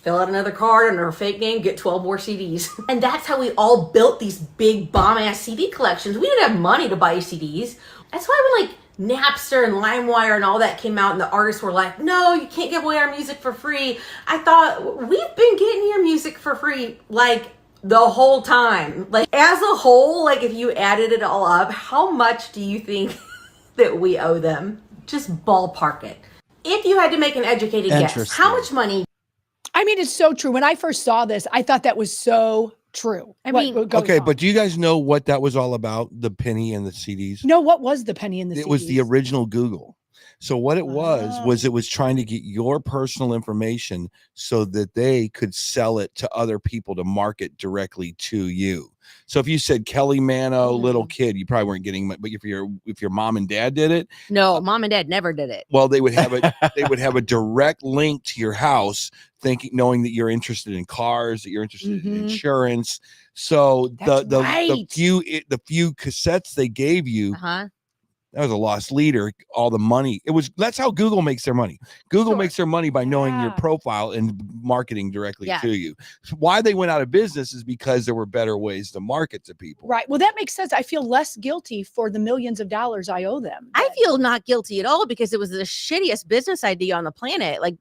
Fill out another card under a fake name, get 12 more CDs. And that's how we all built these big bomb-ass CD collections. We didn't have money to buy CDs. That's why when like Napster and LimeWire and all that came out and the artists were like, no, you can't give away our music for free. I thought, we've been getting your music for free like the whole time. Like as a whole, like if you added it all up, how much do you think that we owe them? Just ballpark it. If you had to make an educated guess, how much money? I mean, it's so true. When I first saw this, I thought that was so true. I mean, Okay, but do you guys know what that was all about? The penny and the CDs? No, what was the penny in the It CDs? was the original Google. So what it was trying to get your personal information so that they could sell it to other people to market directly to you. So if you said Kelly Manno, little kid, you probably weren't getting, but if your mom and dad did it, No, mom and dad never did it. well, they would have a direct link to your house, knowing that you're interested in cars, that you're interested in insurance. So the few cassettes they gave you, That was a lost leader. All the money. That's how Google makes their money. Google makes their money by knowing your profile and marketing directly to you. So why they went out of business is because there were better ways to market to people. Right. Well, that makes sense. I feel less guilty for the millions of dollars I owe them. I feel not guilty at all because it was the shittiest business idea on the planet. Like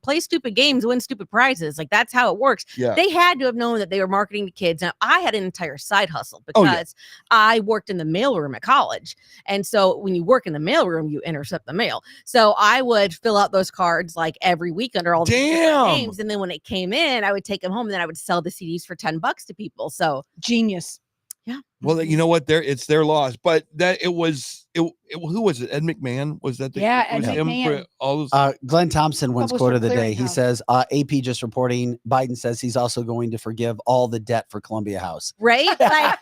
play stupid games, win stupid prizes. Like that's how it works. Yeah. They had to have known that they were marketing to kids. And I had an entire side hustle because I worked in the mailroom at college. And so when you work in the mailroom, you intercept the mail. So I would fill out those cards like every week under all the different names. And then when it came in, I would take them home and then I would sell the CDs for $10 to people. So genius. Yeah. Well, you know what? It's their loss, but who was it? Ed McMahon was that? Ed McMahon. All those. Glenn Thompson once Published quoted a the day. He clearinghouse. says, "AP just reporting. Biden says he's also going to forgive all the debt for Columbia House." right? Like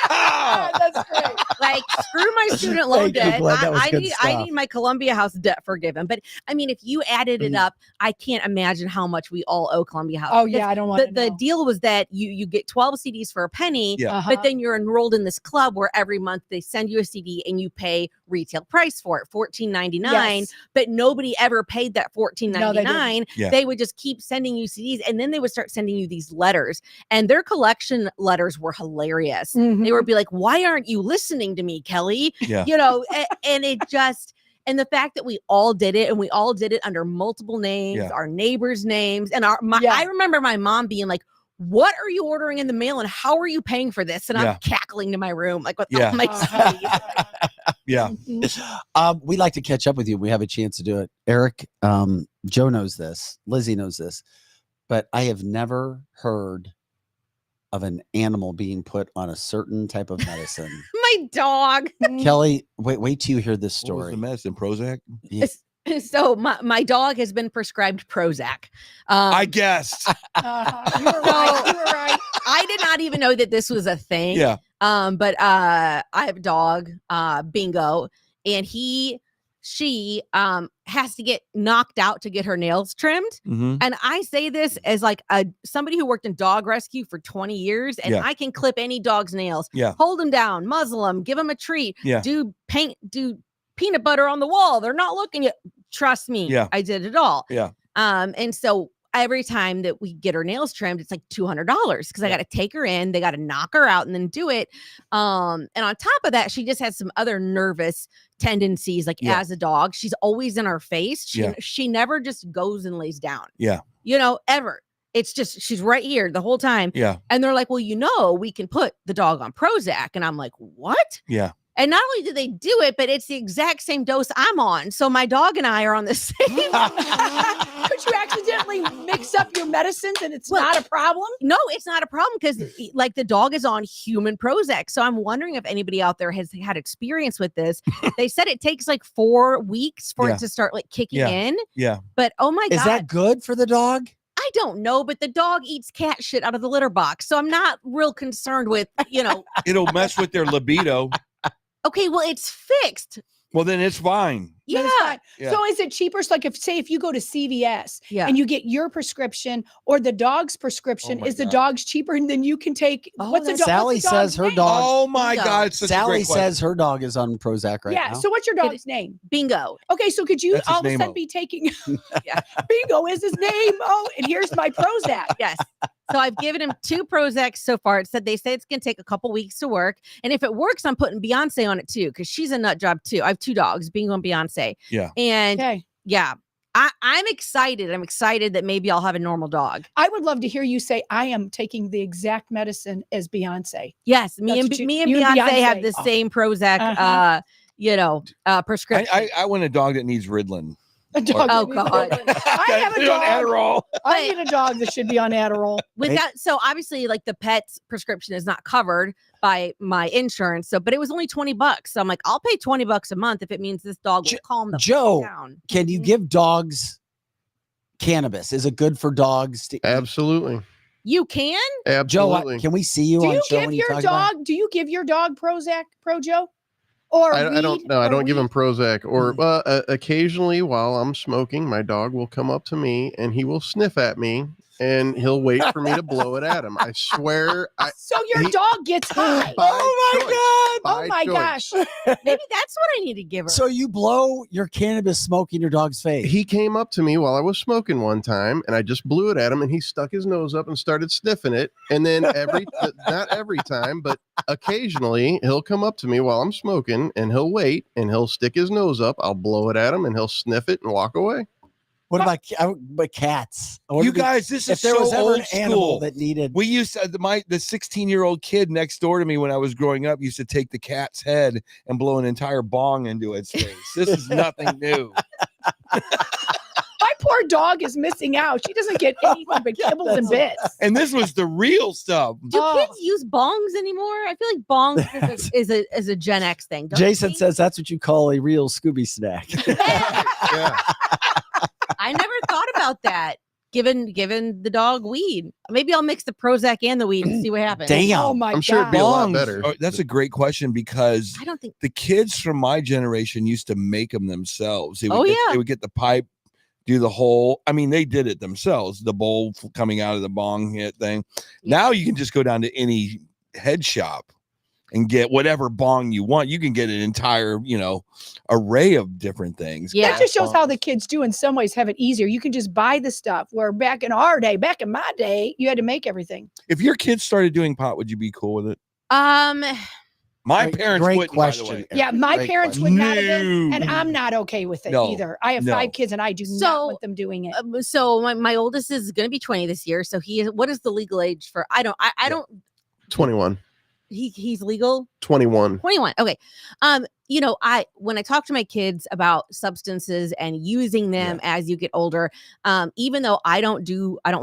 That's great. like screw my student loan Thank you, debt. Glenn. That was I good need stuff. my Columbia House debt forgiven. But I mean, if you added it up, I can't imagine how much we all owe Columbia House. Oh yeah, I don't want The deal was that you get 12 CDs for a penny, Yeah. but then you're enrolled in this club where every month they send you a CD and you pay retail price for it, $14.99. Yes. But nobody ever paid that $14.99. Yeah. They would just keep sending you CDs, and then they would start sending you these letters. And their collection letters were hilarious. Mhm. They would be like, "Why aren't you listening to me, Kelly?" Yeah. You know, and it just. And the fact that we all did it, and we all did it under multiple names, Yeah. our neighbors' names, and I remember my mom being like, "What are you ordering in the mail, and how are you paying for this?" And Yeah. I'm cackling to my room, like with Yeah. all my CDs. Yeah. We'd like to catch up with you. We have a chance to do it. Eric, Joe knows this. Lizzie knows this. But I have never heard of an animal being put on a certain type of medicine. My dog. Kelly, wait till you hear this What was story. the medicine? Prozac? Yeah. So my dog has been prescribed Prozac. I guessed. You were right. You were right. I did not even know that this was a thing. Yeah. But I have a dog, Bingo, and she has to get knocked out to get her nails trimmed. Mhm. And I say this as like somebody who worked in dog rescue for 20 years, and Yeah. I can clip any dog's nails. Yeah. Hold them down, muzzle them, give them a treat, Yeah. do peanut butter on the wall. They're not looking at. Trust me, Yeah. I did it all. Yeah. And so every time that we get her nails trimmed, it's like $200 because I got to take her in, they got to knock her out and then do it. And on top of that, she just has some other nervous tendencies. Like Yeah. as a dog, she's always in our face. Yeah. She never just goes and lays down. Yeah. You know, ever. It's just she's right here the whole time. Yeah. And they're like, "Well, you know, we can put the dog on Prozac." And I'm like, "What?" Yeah. And not only do they do it, but it's the exact same dose I'm on. So my dog and I are on the same. Could you accidentally mix up your medicines and it's not a problem? No, it's not a problem because like the dog is on human Prozac. So I'm wondering if anybody out there has had experience with this. They said it takes like 4 weeks for Yeah. it to start like kicking Yeah. in. Yeah. But oh my Is God. that good for the dog? I don't know, but the dog eats cat shit out of the litter box. So I'm not real concerned with, It'll mess with their libido. okay, well, it's fixed. Well, then it's fine. Then Yeah. it's fine. Yeah. So is it cheaper? So like if you go to CVS Yeah. and you get your prescription or the dog's prescription, Oh my is the God. dog's cheaper and then you can take Oh, what's the that's- dog? Sally what's the dog's says her name? dog. Oh my Bingo. God. It's such a Sally great question. says her dog is on Prozac right yeah. now. So what's your dog's name? Bingo. Okay, so could you That's his all of a name-o. sudden be taking Yeah. Bingo is his name? Oh, and here's my Prozac. Yes. So I've given him 2 Prozacs so far. They say it's going to take a couple weeks to work. And if it works, I'm putting Beyonce on it too, because she's a nut job too. I have 2 dogs, Bingo and Beyonce. Yeah. And Okay. yeah, I'm excited. I'm excited that maybe I'll have a normal dog. I would love to hear you say I am taking the exact medicine as Beyonce. Yes. Me That's and what you- me and you and Beyonce have Beyonce. the same Prozac, Uh-huh. prescription. I want a dog that needs Ritalin. A dog Oh, that needs God. Ritalin. I have a Be on dog. Adderall. I need a dog that should be on Adderall. Without, so obviously, like the pet's prescription is not covered by my insurance. So, but it was only $20. So I'm like, I'll pay $20 a month if it means this dog will calm the fuck Joe, down. can you give dogs cannabis? Is it good for dogs? Absolutely. You can? Joe, Absolutely. can we see you Do on you show give when you your talk about it? dog? Do you give your dog Prozac, Joe? Or I don't weed? know. I Or don't give weed? him Prozac. Or occasionally, while I'm smoking, my dog will come up to me and he will sniff at me and he'll wait for me to blow it at him. I swear. So your dog gets high. Oh my gosh. Maybe that's what I need to give her. So you blow your cannabis smoke in your dog's face. He came up to me while I was smoking one time, and I just blew it at him, and he stuck his nose up and started sniffing it. And then not every time, but occasionally he'll come up to me while I'm smoking, and he'll wait, and he'll stick his nose up. I'll blow it at him, and he'll sniff it and walk away. What about cats? You guys, this is if there so was ever old an animal school. that needed. We used to, the 16-year-old kid next door to me when I was growing up used to take the cat's head and blow an entire bong into its face. This is nothing new. My poor dog is missing out. She doesn't get anything but kibbles and bits. And this was the real stuff. Do kids use bongs anymore? I feel like bongs is a Gen X thing. Don't Jason they? says that's what you call a real Scooby snack. Yeah. I never thought about that. Given the dog weed, maybe I'll mix the Prozac and the weed and see what happens. Damn. Oh my I'm sure it'd be a lot Bongs. better. Oh, that's a great question because I don't think the kids from my generation used to make them themselves. They would Oh, get, yeah. They would get the pipe, do the whole. I mean, they did it themselves. The bowl coming out of the bong hit thing. Now you can just go down to any head shop and get whatever bong you want. You can get an entire, array of different things. Yeah. That just shows how the kids do in some ways have it easier. You can just buy the stuff where back in my day, you had to make everything. If your kids started doing pot, would you be cool with it? My parents great wouldn't, question. by the way. Yeah, my Great parents question. would not have been, and No. I'm not okay with it No. either. I have No. 5 kids and I do not So, want them doing it. So my oldest is going to be 20 this year. So what is the legal age for? I don't. 21. He's legal. 21. 21. Okay. When I talk to my kids about substances and using them as you get older, even though I don't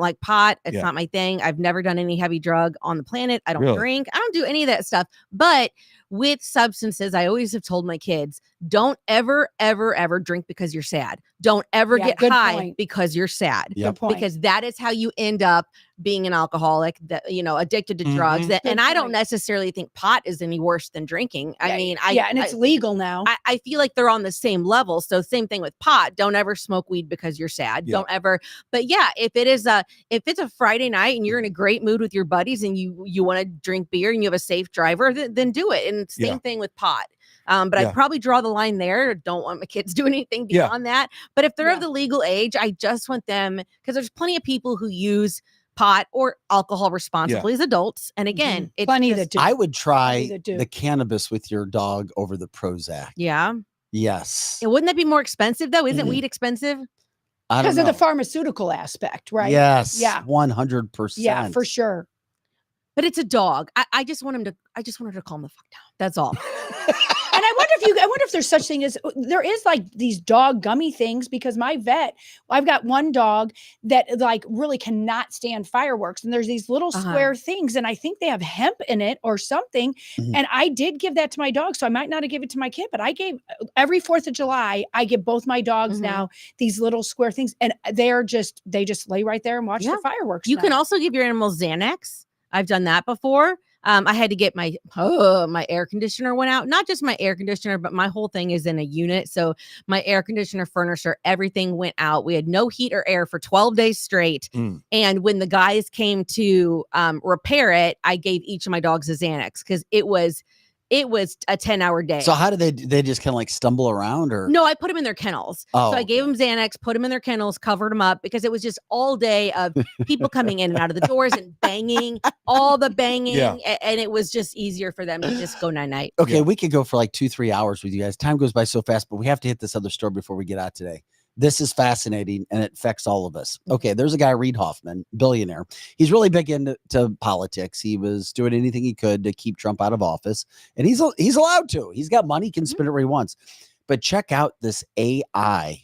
like pot, it's not my thing. I've never done any heavy drug on the planet. I don't Really? drink. I don't do any of that stuff. But with substances, I always have told my kids, don't ever, ever, ever drink because you're sad. Don't ever Yeah, get good high point. because you're sad. Yep. Good point. Because that is how you end up being an alcoholic, addicted to drugs. Mhm. And Good I don't point. necessarily think pot is any worse than drinking. I mean, and it's legal now. I feel like they're on the same level. So same thing with pot. Don't ever smoke weed because you're sad. Yeah. Don't ever. But yeah, if it's a Friday night and you're in a great mood with your buddies and you want to drink beer and you have a safe driver, then do it. And same thing with pot. But Yeah. I'd probably draw the line there. Don't want my kids doing anything Yeah. beyond that. But if they're Yeah. of the legal age, I just want them, because there's plenty of people who use pot or alcohol responsibly as adults. And again, it's Plenty just- that do. I would try that do. the cannabis with your dog over the Prozac. Yeah. Yes. And wouldn't that be more expensive though? Isn't weed expensive? I don't Because of know. the pharmaceutical aspect, right? Yes. Yeah. 100%. Yeah, for sure. But it's a dog. I just want her to calm the fuck down. That's all. And I wonder if there's such thing as there is like these dog gummy things, because my vet, I've got one dog that like really cannot stand fireworks, and there's these little square things, and I think they have hemp in it or something. And I did give that to my dog, so I might not have given it to my kid, but I gave every 4th of July, I give both my dogs now these little square things, and they just lay right there and watch the fireworks. You can now. also give your animals Xanax. I've done that before. I had to get my air conditioner went out. Not just my air conditioner, but my whole thing is in a unit. So my air conditioner, furniture, everything went out. We had no heat or air for 12 days straight. And when the guys came to repair it, I gave each of my dogs a Xanax because it was a 10-hour day. So how do they just kind of like stumble around, or? No, I put them in their kennels. Oh, so I gave them Xanax, put them in their kennels, covered them up, because it was just all day of people coming in and out of the doors and banging, all the banging. Yeah. And it was just easier for them to just go night-night. Okay, we could go for like 2-3 hours with you guys. Time goes by so fast, but we have to hit this other story before we get out today. This is fascinating, and it affects all of us. Okay, there's a guy, Reid Hoffman, billionaire. He's really big into politics. He was doing anything he could to keep Trump out of office, and he's allowed to. He's got money, he can spend it where he wants. But check out this AI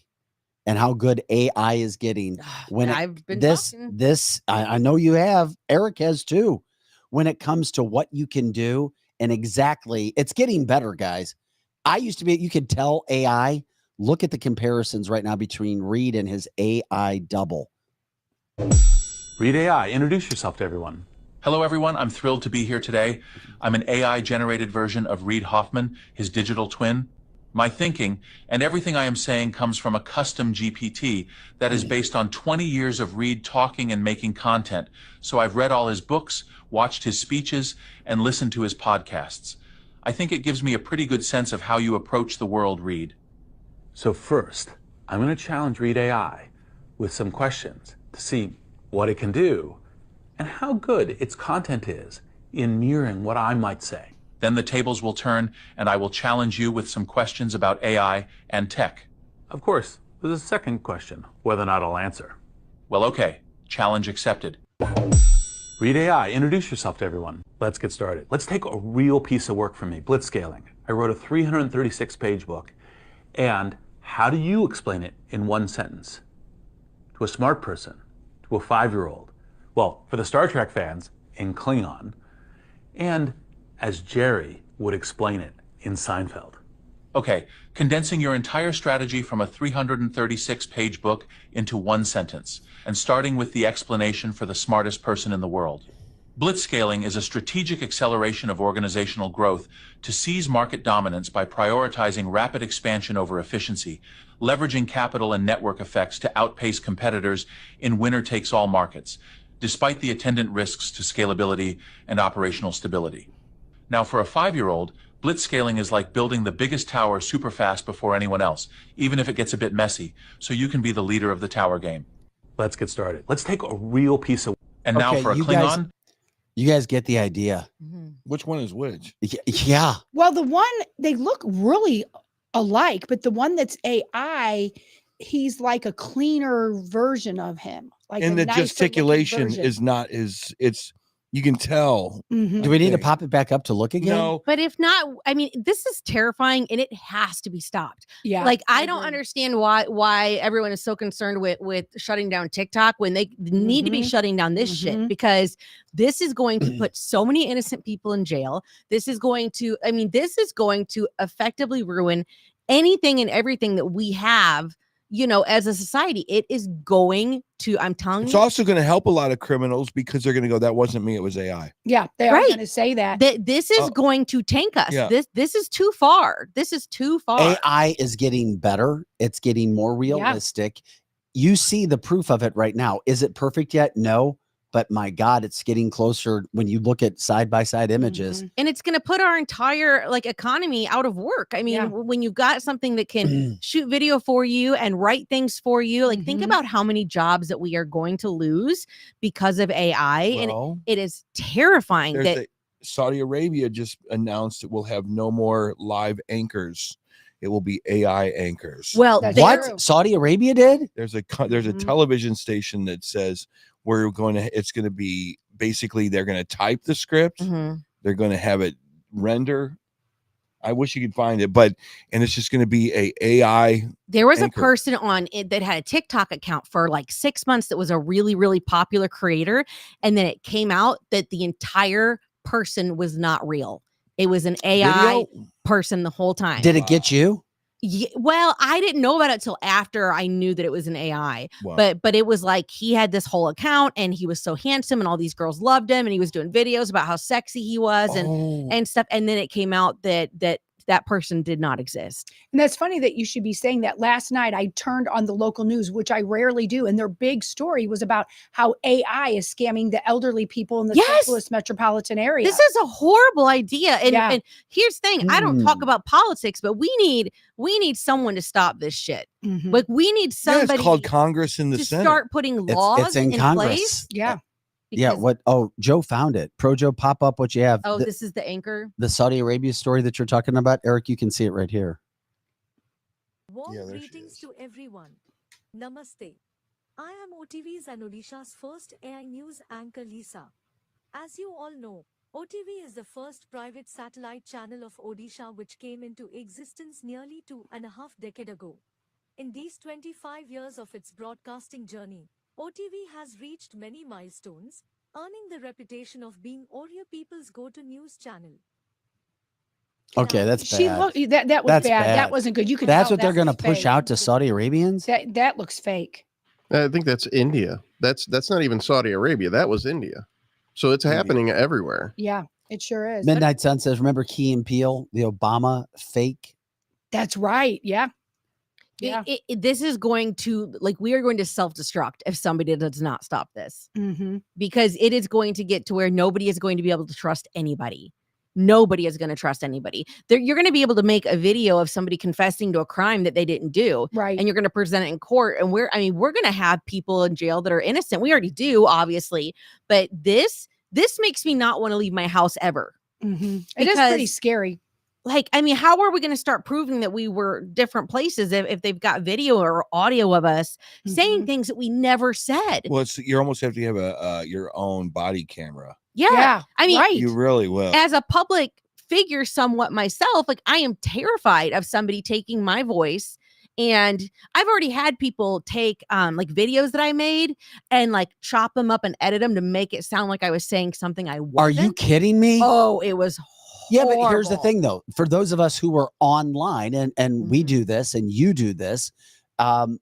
and how good AI is getting. When I've been I know you have. Eric has too. When it comes to what you can do, and exactly, it's getting better, guys. You could tell AI. Look at the comparisons right now between Reid and his AI double. Reid AI, introduce yourself to everyone. Hello, everyone. I'm thrilled to be here today. I'm an AI-generated version of Reid Hoffman, his digital twin. My thinking and everything I am saying comes from a custom GPT that is based on 20 years of Reed talking and making content. So I've read all his books, watched his speeches, and listened to his podcasts. I think it gives me a pretty good sense of how you approach the world, Reed. So first, I'm going to challenge Reed AI with some questions to see what it can do and how good its content is in mirroring what I might say. Then the tables will turn, and I will challenge you with some questions about AI and tech. Of course, there's a second question, whether or not I'll answer. Well, okay. Challenge accepted. Read AI, introduce yourself to everyone. Let's get started. Let's take a real piece of work from me, blitzscaling. I wrote a 336-page book, and how do you explain it in one sentence? To a smart person, to a 5-year-old, well, for the Star Trek fans, in Klingon, and as Jerry would explain it in Seinfeld. Okay, condensing your entire strategy from a 336-page book into one sentence, and starting with the explanation for the smartest person in the world. Blitzscaling is a strategic acceleration of organizational growth to seize market dominance by prioritizing rapid expansion over efficiency, leveraging capital and network effects to outpace competitors in winner-takes-all markets, despite the attendant risks to scalability and operational stability. Now, for a 5-year-old, blitzscaling is like building the biggest tower super fast before anyone else, even if it gets a bit messy, so you can be the leader of the tower game. Let's get started. Let's take a real piece of... And now for a Klingon... You guys get the idea. Which one is which? Yeah. Well, the one, they look really alike, but the one that's AI, he's like a cleaner version of him. Like And a the nicer gesticulation looking version. is not, it's, you can tell. Mhm. Do we need to pop it back up to look again? No. But if not, I mean, this is terrifying and it has to be stopped. Yeah. Like, I don't understand why everyone is so concerned with shutting down TikTok when they need to be shutting down this shit, because this is going to put so many innocent people in jail. This is going to effectively ruin anything and everything that we have, you know, as a society. It is going to, I'm telling It's you. also going to help a lot of criminals because they're going to go, that wasn't me, it was AI. Yeah, they are going to say that. This is going to tank us. Yeah. This is too far. This is too far. AI is getting better. It's getting more realistic. You see the proof of it right now. Is it perfect yet? No. But my God, it's getting closer when you look at side-by-side images. And it's going to put our entire economy out of work. I mean, when you've got something that can shoot video for you and write things for you, think about how many jobs that we are going to lose because of AI. Well, and it is terrifying that Saudi Arabia just announced it will have no more live anchors. It will be AI anchors. Well, what Saudi Arabia did? There's a television station that says it's going to be basically, they're going to type the script. They're going to have it render. I wish you could find it, and it's just going to be a AI. There was anchor. a person on it that had a TikTok account for like 6 months that was a really, really popular creator. And then it came out that the entire person was not real. It was an AI person the whole time. Did it get you? Yeah, well, I didn't know about it till after I knew that it was an AI. Wow. But it was like he had this whole account and he was so handsome and all these girls loved him and he was doing videos about how sexy he was and stuff. And then it came out that person did not exist. And that's funny that you should be saying that. Last night, I turned on the local news, which I rarely do. And their big story was about how AI is scamming the elderly people in the St. Louis metropolitan area. This is a horrible idea. And here's the thing. I don't talk about politics, but we need someone to stop this shit. Like we need somebody it's called Congress in the to Senate. start putting laws it's in Congress. place. Yeah. Yeah. What? Oh, Joe found it. Pro Joe, pop up what you have. Oh, this is the anchor. The Saudi Arabia story that you're talking about. Eric, you can see it right here. Warm greetings to everyone. Namaste. I am OTV's and Odisha's first AI news anchor Lisa. As you all know, OTV is the first private satellite channel of Odisha which came into existence nearly 2.5 decades ago. In these 25 years of its broadcasting journey, OTV has reached many milestones, earning the reputation of being Oriya people's go-to news channel. Okay, that's bad. That was bad. That wasn't good. You could. That's tell what they're going to was push fake. out to Saudi Arabians. That looks fake. I think that's India. That's not even Saudi Arabia. That was India. So it's happening everywhere. Yeah, it sure is. Midnight Sun says, remember Key and Peele, the Obama fake That's right. Yeah. Yeah. This is going to, like, we are going to self-destruct if somebody does not stop this, because it is going to get to where nobody is going to be able to trust anybody. Nobody is going to trust anybody. You're going to be able to make a video of somebody confessing to a crime that they didn't do, right? And you're going to present it in court, and we're going to have people in jail that are innocent. We already do, obviously, but this makes me not want to leave my house ever. It is pretty scary. Like, I mean, how are we going to start proving that we were different places if they've got video or audio of us saying things that we never said? Well, you almost have to have your own body camera. Yeah. I mean, you really will. As a public figure, somewhat myself, like, I am terrified of somebody taking my voice. And I've already had people take like videos that I made and like chop them up and edit them to make it sound like I was saying something I wasn't. Are you kidding me? Oh, it was horrible. Yeah, but here's the thing, though. For those of us who are online and we do this and you do this, you're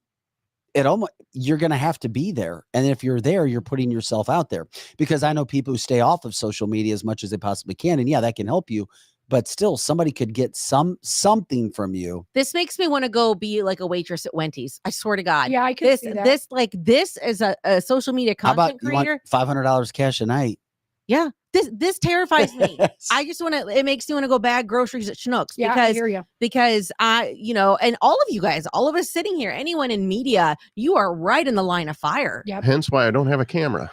going to have to be there. And if you're there, you're putting yourself out there, because I know people who stay off of social media as much as they possibly can. And yeah, that can help you. But still, somebody could get something from you. This makes me want to go be like a waitress at Wendy's. I swear to God. Yeah, I could see that. This is a social media content creator. $500 cash a night. Yeah, this terrifies me. I just want to. It makes me want to go bag groceries at Schnucks. Yeah, I hear you. Because and all of you guys, all of us sitting here, anyone in media, you are right in the line of fire. Yep. Hence why I don't have a camera.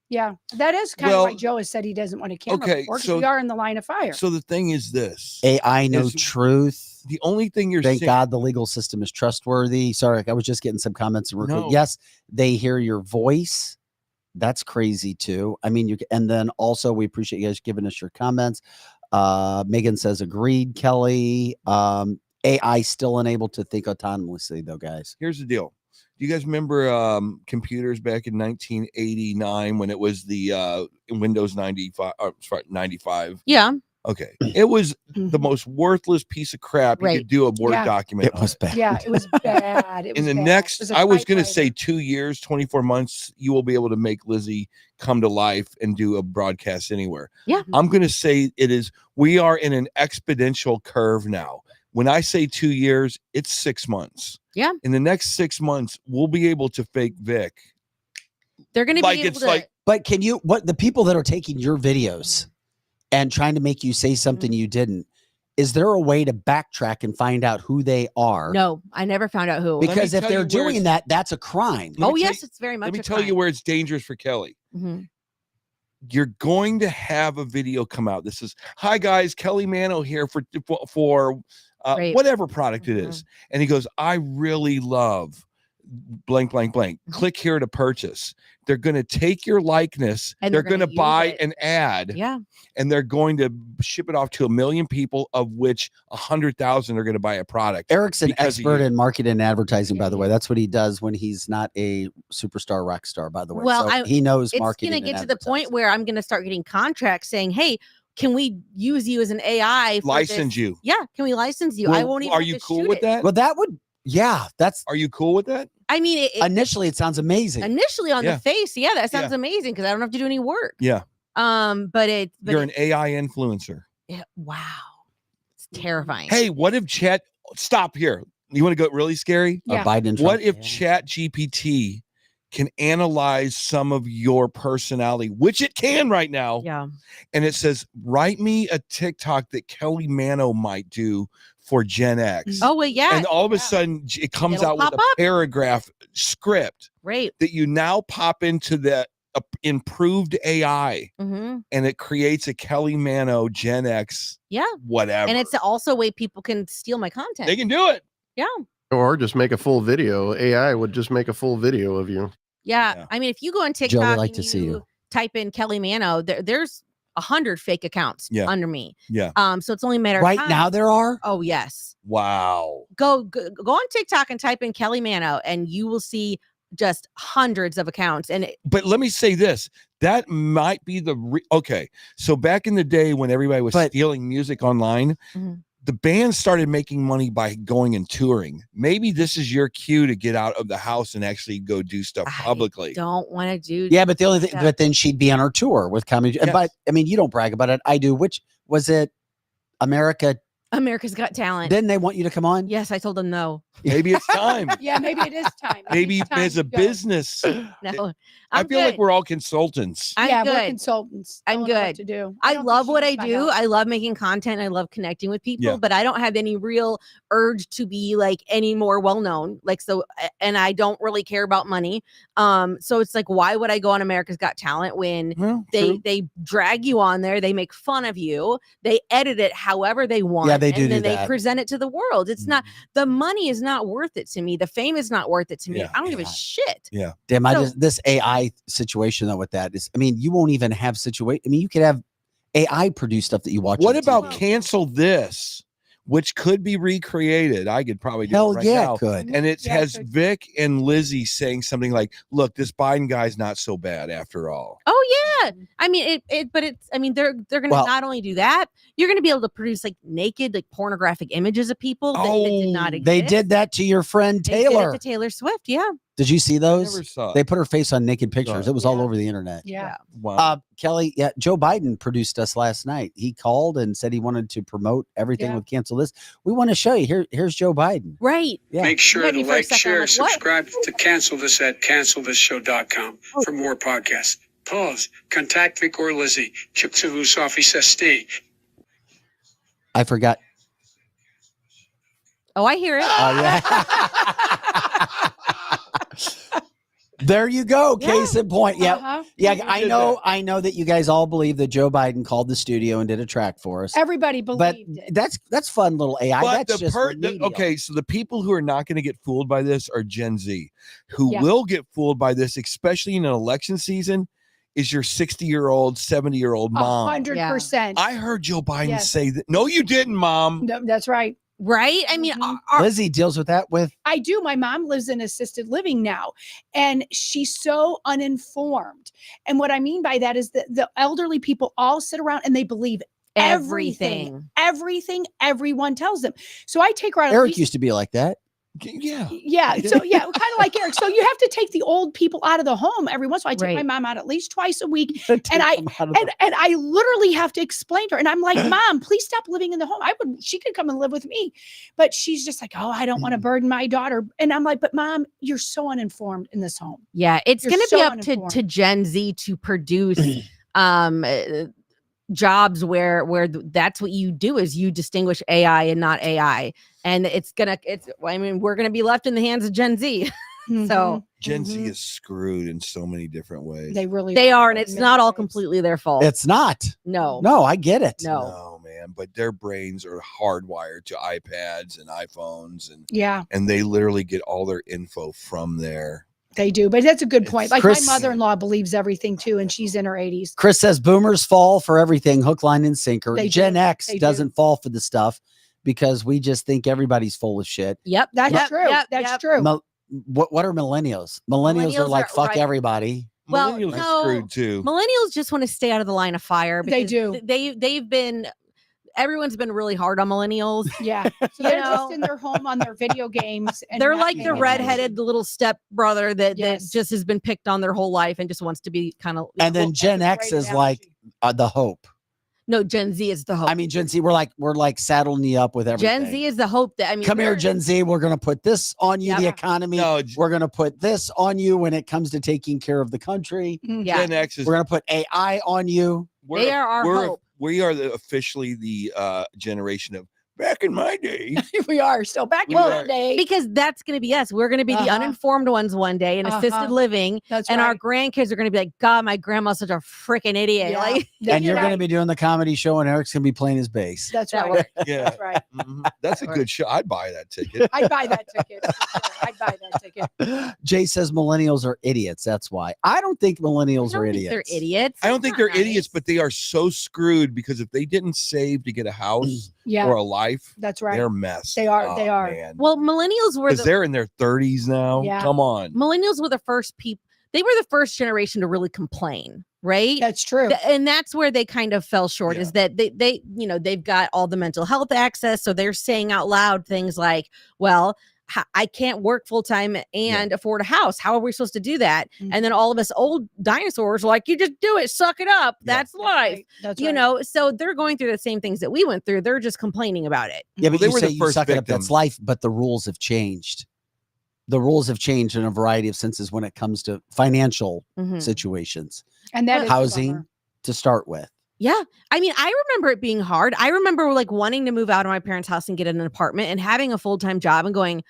Yeah, that is kind of why Joe has said he doesn't want a camera. Okay, before, 'cause we are in the line of fire. So the thing is this: AI knows truth. The only thing you're thank saying, God the legal system is trustworthy. Sorry, I was just getting some comments. No. Yes, they hear your voice. That's crazy too. I mean, and then also we appreciate you guys giving us your comments. Megan says, agreed, Kelly. AI still unable to think autonomously, though, guys. Here's the deal. Do you guys remember computers back in 1989 when it was the Windows 95? Yeah. Okay. It was the most worthless piece of crap you could do a Word document. It was bad. Yeah, it was bad. It In was the bad. next, It I was a going to typewriter. say 2 years, 24 months, you will be able to make Lizzie come to life and do a broadcast anywhere. Yeah. I'm going to say we are in an exponential curve now. When I say 2 years, it's 6 months. Yeah. In the next 6 months, we'll be able to fake Vic. They're going to be able to. But can you, the people that are taking your videos and trying to make you say something you didn't, is there a way to backtrack and find out who they are? No, I never found out who. It was. Because if they're doing that, that's a crime. Oh, yes, it's very much. Let me tell you where it's dangerous for Kelly. You're going to have a video come out. This is, hi guys, Kelly Manno here for whatever product it is. And he goes, I really love blank, blank, blank. Click here to purchase. They're going to take your likeness. And they're going to buy an ad. Yeah. And they're going to ship it off to 1 million people, of which 100,000 are going to buy a product. Eric's an because of expert you. in marketing and advertising, by the way. That's what he does when he's not a superstar rock star, by the way. Well, so he knows marketing. It's going to get to the point where I'm going to start getting contracts saying, hey, can we use you as an AI? License you. Yeah. Can we license you? I won't even. Are you cool with that? Well, that would, yeah, that's. Are you cool with that? I mean, initially it sounds amazing. Initially on Yeah. the face, yeah, that sounds amazing because I don't have to do any work. Yeah. But you're an AI influencer. Wow, it's terrifying. Hey, what if stop here. You want to go really scary? Yeah. Biden, what if Chat GPT can analyze some of your personality, which it can right now? Yeah. And it says, write me a TikTok that Kelly Manno might do for Gen X. Oh, well, yeah. And all of a sudden it comes It'll out with pop a up. paragraph script Right. that you now pop into the improved AI, and it creates a Kelly Manno Gen X. Yeah. Whatever. And it's also a way people can steal my content. They can do it. Yeah. Or just make a full video. AI would just make a full video of you. Yeah. I mean, if you go on Joe, TikTok we'd like and to see you. type in Kelly Manno, there's 100 fake accounts under me. Yeah. So it's only a matter of Right time. now there are? Oh, yes. Wow. Go on TikTok and type in Kelly Manno, and you will see just hundreds of accounts. And But let me say this. That might be okay. So back in the day when everybody was stealing music online, the band started making money by going and touring. Maybe this is your cue to get out of the house and actually go do stuff publicly. don't want to do. Yeah, but the only thing, but then she'd be on her tour with comedy. Yes. But I mean, you don't brag about it. I do. Which was it? America America's Got Talent. Didn't they want you to come on? Yes, I told them no. Maybe it's time. Yeah, maybe it is time. Maybe it's time as a to go. business. No, I I'm feel like good. we're all consultants. I'm Yeah, good. we're consultants. I'm Don't know what good. to do. I don't love think what she I needs my do. help. I love making content. I love connecting with people, Yeah. but I don't have any real urge to be like any more well known. Like so, and I don't really care about money. So it's like, why would I go on America's Got Talent when they drag you on there, they make fun of you, they edit it however they want, Yeah, they do and then do they that. present it to the world. It's not the money is not worth it to me. The fame is not worth it to me. Yeah. I don't give a shit. Yeah. Damn, So- this AI situation though with that is, I mean, you won't even have situation. I mean, you could have AI produce stuff that you watch. What on about TV. cancel this, which could be recreated? I could probably do Hell it right yeah, now. it could. And it Yeah, has it could. Vic and Lizzie saying something like, "Look, this Biden guy's not so bad after all." Oh yeah, I mean but it's. I mean they're gonna Well- not only do that, you're gonna be able to produce like naked, like pornographic images of people that did not exist. They did that to your friend They did Taylor. it to Taylor Swift. Yeah. Did you see those? Never saw it. They put her face on naked pictures. it. It was all over the internet. Yeah. Wow. Kelly, yeah, Joe Biden produced us last night. He called and said he wanted to promote everything Yeah. with Cancel This. We want to show you. Here's Joe Biden. Right. Yeah. Make sure You to had me for a like, second, share, I'm like, what? subscribe to Cancel This at cancelthisshow.com for more podcasts. Pause. Contact Vic or Lizzie. Chipsivu Sofi Sesti. I forgot. Oh, I hear it. Oh, yeah. There you go. Case in point. Yeah. Uh-huh. Yeah, I know that you guys all believe that Joe Biden called the studio and did a track for us. Everybody But believed it. that's fun little AI. But That's just remedial. okay, so the people who are not going to get fooled by this are Gen Z. Who Yeah. will get fooled by this, especially in an election season, is your 60-year-old, 70-year-old mom. 100%. I heard Joe Biden Yes. say that. No, you didn't, Mom. No, that's right. Right. I mean, Lizzie deals with that with I do. My mom lives in assisted living now, and she's so uninformed. And what I mean by that is that the elderly people all sit around and they believe everything everyone tells them. So I take her out. Eric used to be like that. Yeah. Yeah. So yeah, kind of like Eric. So you have to take the old people out of the home every once in a while. I take my Right. mom out at least twice a week. And I literally have to explain to her. And I'm like, Mom, please stop living in the home. She could come and live with me. But she's just like, oh, I don't want to burden my daughter. And I'm like, but Mom, you're so uninformed in this home. yeah, it's You're gonna so be up uninformed. to Gen Z to produce jobs where that's what you do is you distinguish AI and not AI. And I mean, we're gonna be left in the hands of Gen Z. So Gen Z is screwed in so many different ways. They really they are, and it's not all completely their fault. It's not. No. No, I get it. No. No, man, but their brains are hardwired to iPads and iPhones, Yeah, and they literally get all their info from there. they do. But that's a good point. Like Chris- my mother-in-law believes everything too, and she's in her 80s. Chris says boomers fall for everything, hook, line, and sinker. They Gen do. X They do. doesn't fall for the stuff because we just think everybody's full of shit. Yep. That's true. That's true. What are millennials? Millennials are Millennials like are fuck right. everybody. Well, Millennials no. are screwed too. Millennials just want to stay out of the line of fire. They Because do. They've been. Everyone's been really hard on millennials. Yeah. So they're just in their home on their video games. And They're not like paying the attention. redheaded little step brother that Yes. just has been picked on their whole life and just wants to be kind of. And then Gen X is like the hope. No, Gen Z is the hope. I mean, Gen Z, we're like saddling you up with everything. Gen Z is the hope that I mean. Come here, we're- Gen Z. We're going to put this on you, the economy. No, we're going to put this on you when it comes to taking care of the country. Yeah. Gen X is. We're going to put AI on you. They are our hope. We are officially the generation of back in my day. We are still back in are. that day. Because that's going to be us. We're going to be the Uh-huh. uninformed ones one day in assisted living. That's and right. our grandkids are going to be like, God, my grandma's such a freaking idiot. Yeah. Like, And you're going to be doing the comedy show, and Eric's going to be playing his bass. That's That right. works. Yeah, That's right. that's a good show. I'd buy that ticket. I'd buy that ticket. for sure. I'd buy that ticket. Jay says millennials are idiots. That's why. I don't think millennials are idiots. They're idiots. I don't think It's they're not nice. idiots, but they are so screwed because if they didn't save to get a house Yeah. or a life, That's right. they're a mess. They are. They are. Man. Well, millennials were Because they're in their 30s now. Yeah. Come on. millennials were the first people. They were the first generation to really complain, right? That's true. And that's where they kind of fell short. Yeah. Is that they've got all the mental health access, so they're saying out loud things like, "Well, I can't work full time and afford a house. How are we supposed to do that? And then all of us old dinosaurs are like, you just do it, suck it up. That's life. Right. That's you know, so they're going through the same things that we went through. They're just complaining about it. Yeah, but they you were say the you first suck it up. victim. That's life, but the rules have changed. The rules have changed in a variety of senses when it comes to financial situations. And that is housing to start with. Yeah. I mean, I remember it being hard. I remember like wanting to move out of my parents' house and get an apartment and having a full-time job and going,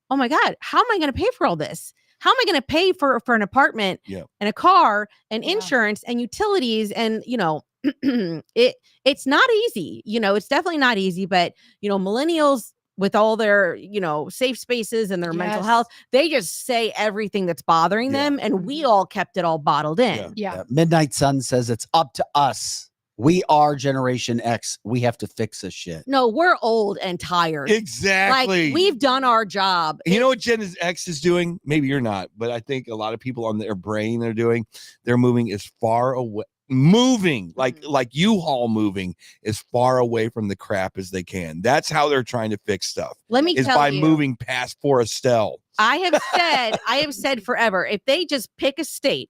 oh my God, how am I going to pay for all this? How am I going to pay for an apartment and a car and insurance and utilities? And, you know, it's not easy. You know, it's definitely not easy, but, you know, millennials with all their, you know, safe spaces and their mental health, they just say everything that's bothering them. And we all kept it all bottled in. Yeah. Midnight Sun says it's up to us. We are Generation X. We have to fix this shit. No, we're old and tired. Exactly. Like, we've done our job. You know what Gen X is doing? Maybe you're not, but I think a lot of people on their brain they're doing, they're moving as far away, like U-Haul moving as far away from the crap as they can. That's how they're trying to fix stuff. Let me tell by you, moving past Forestel. I have said forever, if they just pick a state.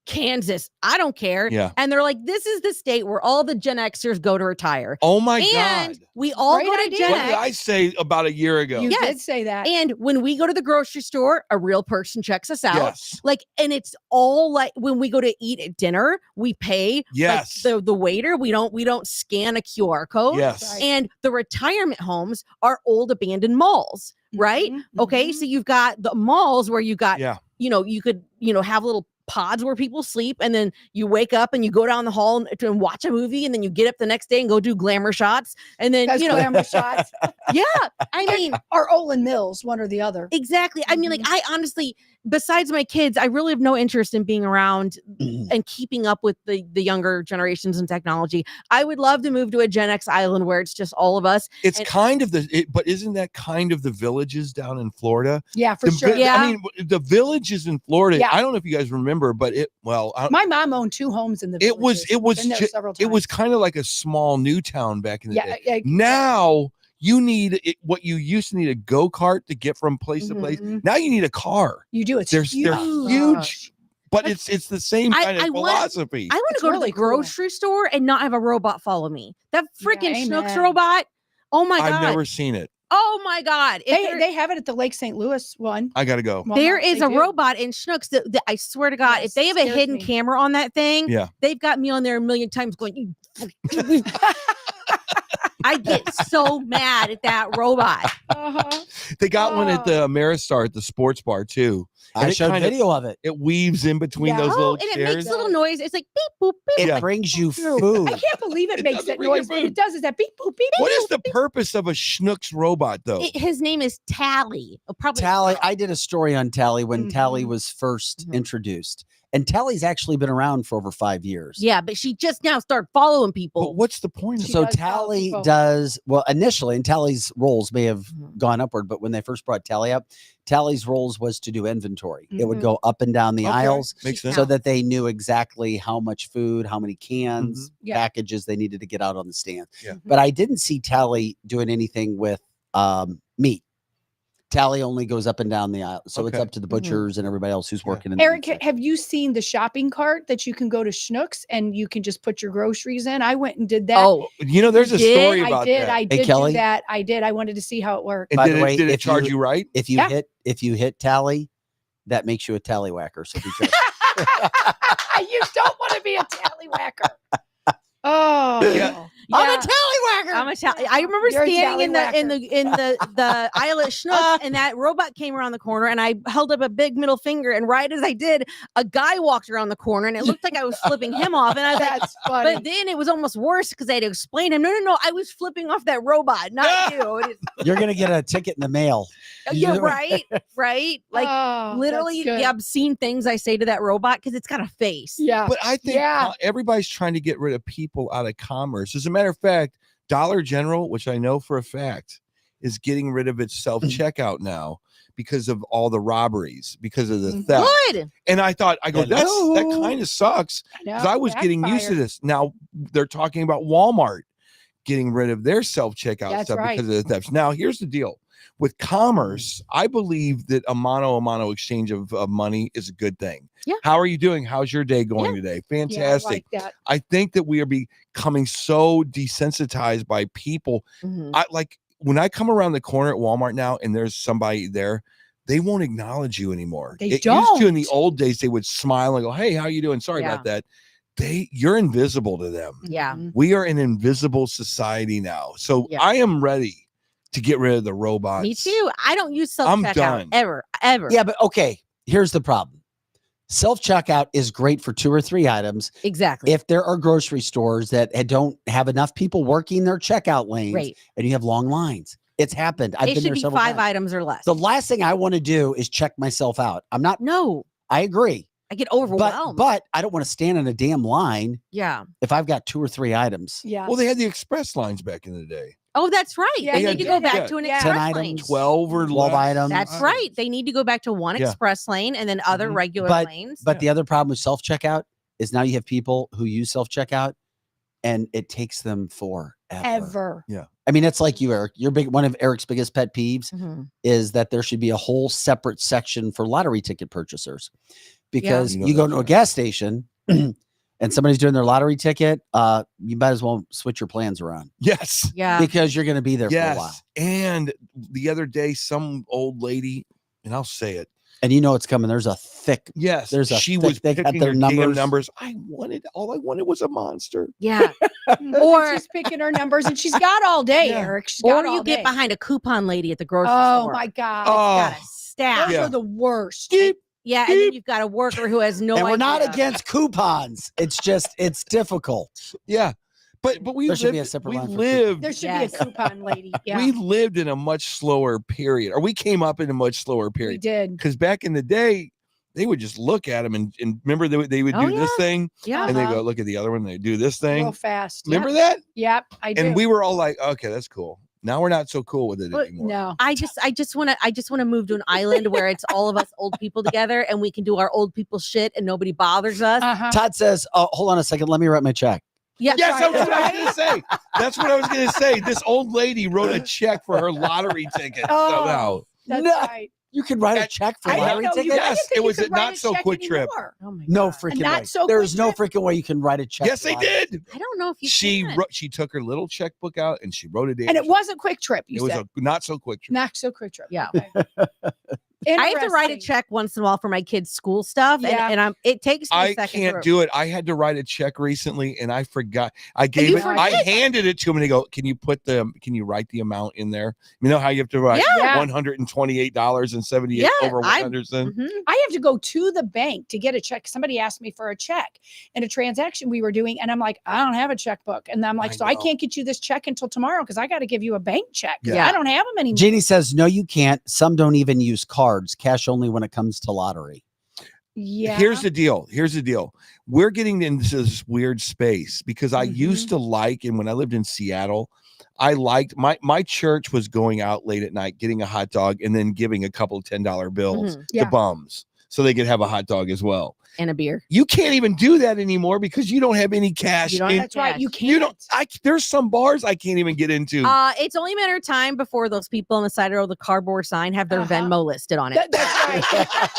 Kansas, I don't care. Yeah. And they're like, this is the state where all the Gen Xers go to retire. Oh my and God. We all Great go to idea. Gen What X. did I say about a year ago? You did say that. And when we go to the grocery store, a real person checks us out. Yes. Like, and it's all like when we go to eat at dinner, we pay Yes. like, the waiter. We don't scan a QR code. Yes. Right. And the retirement homes are old abandoned malls, right? Okay. So you've got the malls where you got, you know, you could, you know, have little pods where people sleep, and then you wake up and you go down the hall and watch a movie, and then you get up the next day and go do glamour shots, and then you know glamour shots. Yeah, I mean, or Olin Mills, one or the other. Exactly. I mean, like, I honestly, besides my kids, I really have no interest in being around and keeping up with the younger generations and technology. I would love to move to a Gen X island where it's just all of us. It's kind of but isn't that kind of the villages down in Florida? Yeah, for sure. I mean, the villages in Florida. Yeah. I don't know if you guys remember, but my mom owned 2 homes in the villages. It was Been there several it was times. kind of like a small new town back in the day. Yeah, now you need what you used to need a go-kart to get from place to place. Now you need a car. You do. They're huge, but it's the same kind of philosophy. I want to go to the grocery store and not have a robot follow me. That freaking Schnucks robot. Oh my God. I've never seen it. Oh my God. They have it at the Lake St. Louis one. I gotta go. There is a robot in Schnucks that I swear to God, if they have a hidden camera on that thing, they've got me on there a million times going, I get so mad at that robot. They got one at the Ameristar at the sports bar too. I showed video of it. It weaves in between those little and chairs. it makes little noise. It's like beep boop beep. It brings you food. I can't believe it makes that noise. What it does is that beep boop beep. What is the purpose of a Schnucks robot though? His name is Tally. Tally. I did a story on Tally when Tally was first introduced. And Tally's actually been around for over 5 years. Yeah, but she just now started following people. But what's the point of So Tally does, well, initially, and Tally's roles may have gone upward, but when they first brought Tally up, Tally's roles was to do inventory. It would go up and down the aisles Makes sense. so that they knew exactly how much food, how many cans, packages they needed to get out on the stand. But I didn't see Tally doing anything with meat. Tally only goes up and down the aisle. So it's up to the butchers and everybody else who's working in the Eric, have you seen the shopping cart that you can go to Schnucks and you can just put your groceries in? I went and did that. Oh, you know, there's a story about that. I did do that. I did. I wanted to see how it worked. And By did the way, it if charge you right? If you hit Tally, that makes you a tallywhacker. So be careful. You don't want to be a tallywhacker. Oh, yeah. I'm a tallywhacker. I remember You're a standing in tallywhacker. the aisle at Schnucks, and that robot came around the corner, and I held up a big middle finger, and right as I did, a guy walked around the corner, and it looked like I was flipping him off, and I was That's funny. But then it was almost worse because I had to explain him. No, I was flipping off that robot, not you. You're gonna get a ticket in the mail. Yeah, right. Like literally the obscene things I say to that robot because it's got a face. Yeah. But I think everybody's trying to get rid of people out of commerce. As a matter of fact, Dollar General, which I know for a fact, is getting rid of its self-checkout now because of all the robberies, because of the theft. Good. And I thought, that kind of sucks because I was getting used to backfired. this. Now they're talking about Walmart getting rid of their self-checkout That's stuff right. because of the thefts. Now, here's the deal. with commerce, I believe that a mano exchange of money is a good thing. Yeah. How are you doing? How's your day going today? Fantastic. Yeah, I like that. I think that we are becoming so desensitized by people. I like when I come around the corner at Walmart now and there's somebody there, they won't acknowledge you anymore. They Used don't. to in the old days, they would smile and go, "Hey, how you doing? Sorry about that." You're invisible to them. Yeah. We are an invisible society now. So I am ready to get rid of the robots. Me too. I don't use self I'm checkout done. ever. Yeah, but okay. Here's the problem. Self-checkout is great for 2 or 3 items. Exactly. If there are grocery stores that don't have enough people working their checkout lanes and you have long lines. It's happened. I've It been should there be several 5 times. items or less. The last thing I want to do is check myself out. I'm not. No. I agree. I get overwhelmed. But I don't want to stand in a damn line. Yeah. If I've got 2 or 3 items. Yeah. Well, they had the express lines back in the day. Oh, that's right. Yeah, They they need to did. go back Yeah. to an 10 express items, lane. 12 or 12 less. items. That's right. They need to go back to one Yeah. express lane and then other regular lanes. But the other problem with self-checkout is now you have people who use self-checkout and it takes them forever. Yeah. I mean, it's like you, Eric. One of Eric's biggest pet peeves is that there should be a whole separate section for lottery ticket purchasers. Because you go to a gas station and somebody's doing their lottery ticket, you might as well switch your plans around. Yes. Yeah. Because you're going to be there for a while. And the other day, some old lady, and I'll say it. And you know it's coming. There's a thick. Yes. There's a she thick, was they got picking their her damn numbers. numbers. All I wanted was a monster. Yeah. Or she's picking her numbers and she's got all day, Eric. She's got Or all you get day. behind a coupon lady at the grocery Oh store. my God. Got a stack. Those are the worst. Yeah, and then you've got a worker who has no And idea. we're not against coupons. It's just, it's difficult. Yeah. But we There should be a lived, separate we line for lived, There should be a coupon lady. Yeah. we lived in a much slower period, or we came up in a much slower We period. did. Because back in the day, they would just look at them and remember they would Oh, do this yeah. thing. Yeah. And they go, look at the other one. They do this thing. Real fast. Remember Yep. that? Yep, I do. And we were all like, okay, that's cool. Now we're not so cool with it But anymore. no. I just want to move to an island where it's all of us old people together and we can do our old people shit and nobody bothers us. Uh-huh. Todd says, oh, hold on a second. Let me write my check. Yes, Yes, that's what I was Right. going to say. That's what I was going to say. This old lady wrote a check for her lottery ticket. Oh, somehow. That's No. right. You can write a check for I didn't lottery know you ticket? guys Yes, think it you was could a write not so check quick trip. anymore. Oh my No God. freaking Not way. so There's quick no trip? freaking way you can write a check. Yes, for they lottery. did. I don't know if you She can. wrote. She took her little checkbook out and she wrote it in. And it was a quick trip, It you was said. a not so quick trip. Not so quick trip. Yeah. Okay. I have to write a Interesting. check once in a while for my kids' school stuff, Yeah. and it takes me a I second. can't do it. I had to write a check recently and I forgot. I gave you it. I forget? handed it to him and they go, can you write the amount in there? You know how you have to write Yeah. $128.78 Yeah, over 100 cents? Mhm. I have to go to the bank to get a check. Somebody asked me for a check in a transaction we were doing, and I'm like, I don't have a checkbook. And I'm like, I so I know. can't get you this check until tomorrow because I got to give you a bank check. Yeah. I don't have them anymore. Jeannie says, no, you can't. Some don't even use cards, cash only when it comes to lottery. Yeah. Here's the deal. We're getting into this weird space because I used to like, and when I lived in Seattle, I liked my church was going out late at night, getting a hot dog, and then giving a couple of $10 bills Yeah. to bums so they could have a hot dog as well. And a beer. You can't even do that anymore because you don't have any cash. You don't in- have That's right. You cash. can't. you don't. There's some bars I can't even get into. It's only a matter of time before those people on the side of the cardboard sign have their Uh-huh. Venmo listed on it. That's right.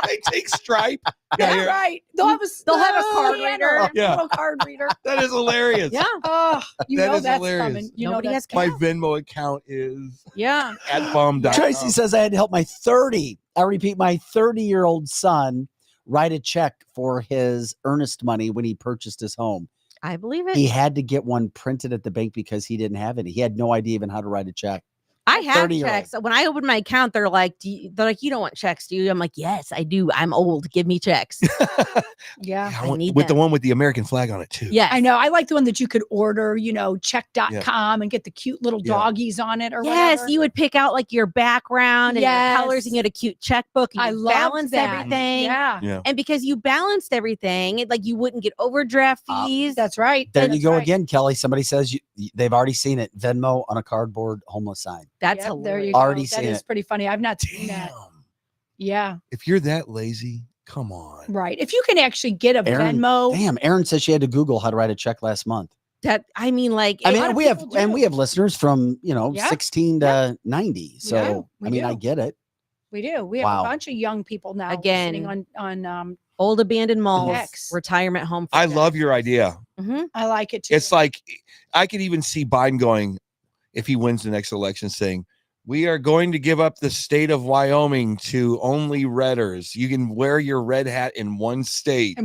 They take Stripe. That's right. They'll have a card reader. Yeah. Little card reader. That is hilarious. Yeah. Oh, you That know is that's hilarious. coming. You Nobody know has that's My cash. Venmo account is Yeah. at bum.com. Tracy says I had to help my 30-year-old son write a check for his earnest money when he purchased his home. I believe it. He had to get one printed at the bank because he didn't have any. He had no idea even how to write a check. I have 30-year-old. checks. When I opened my account, they're like, you don't want checks, do you? I'm like, yes, I do. I'm old. Give me checks. Yeah. I want- need with the them. one with the American flag on it too. Yes. I know. I like the one that you could order, check.com and get the cute little Yeah. doggies on it or Yes, whatever. you would pick out like your background and your colors and Yes. get a cute checkbook. And I you love balance that. everything. Yeah. Yeah. And because you balanced everything, like you wouldn't get overdraft fees. That's right. There That's you go right. again, Kelly. Somebody says they've already seen it. Venmo on a cardboard homeless sign. That's Yep, hilarious. there you go. Already That seen is it. pretty funny. I've not seen that. Damn. Yeah. If you're that lazy, come on. Right. If you can actually get a Aaron, Venmo. Damn, Aaron says she had to Google how to write a check last month. That I mean, like I mean, we have listeners from 16 to 90. So we I mean, do. I get it. We do. We have Wow. a bunch of young people now Again, listening on old abandoned malls, X. retirement home. I love your idea. I like it too. It's like I could even see Biden going, if he wins the next election, saying, "We are going to give up the state of Wyoming to only Redders. You can wear your red hat in one state."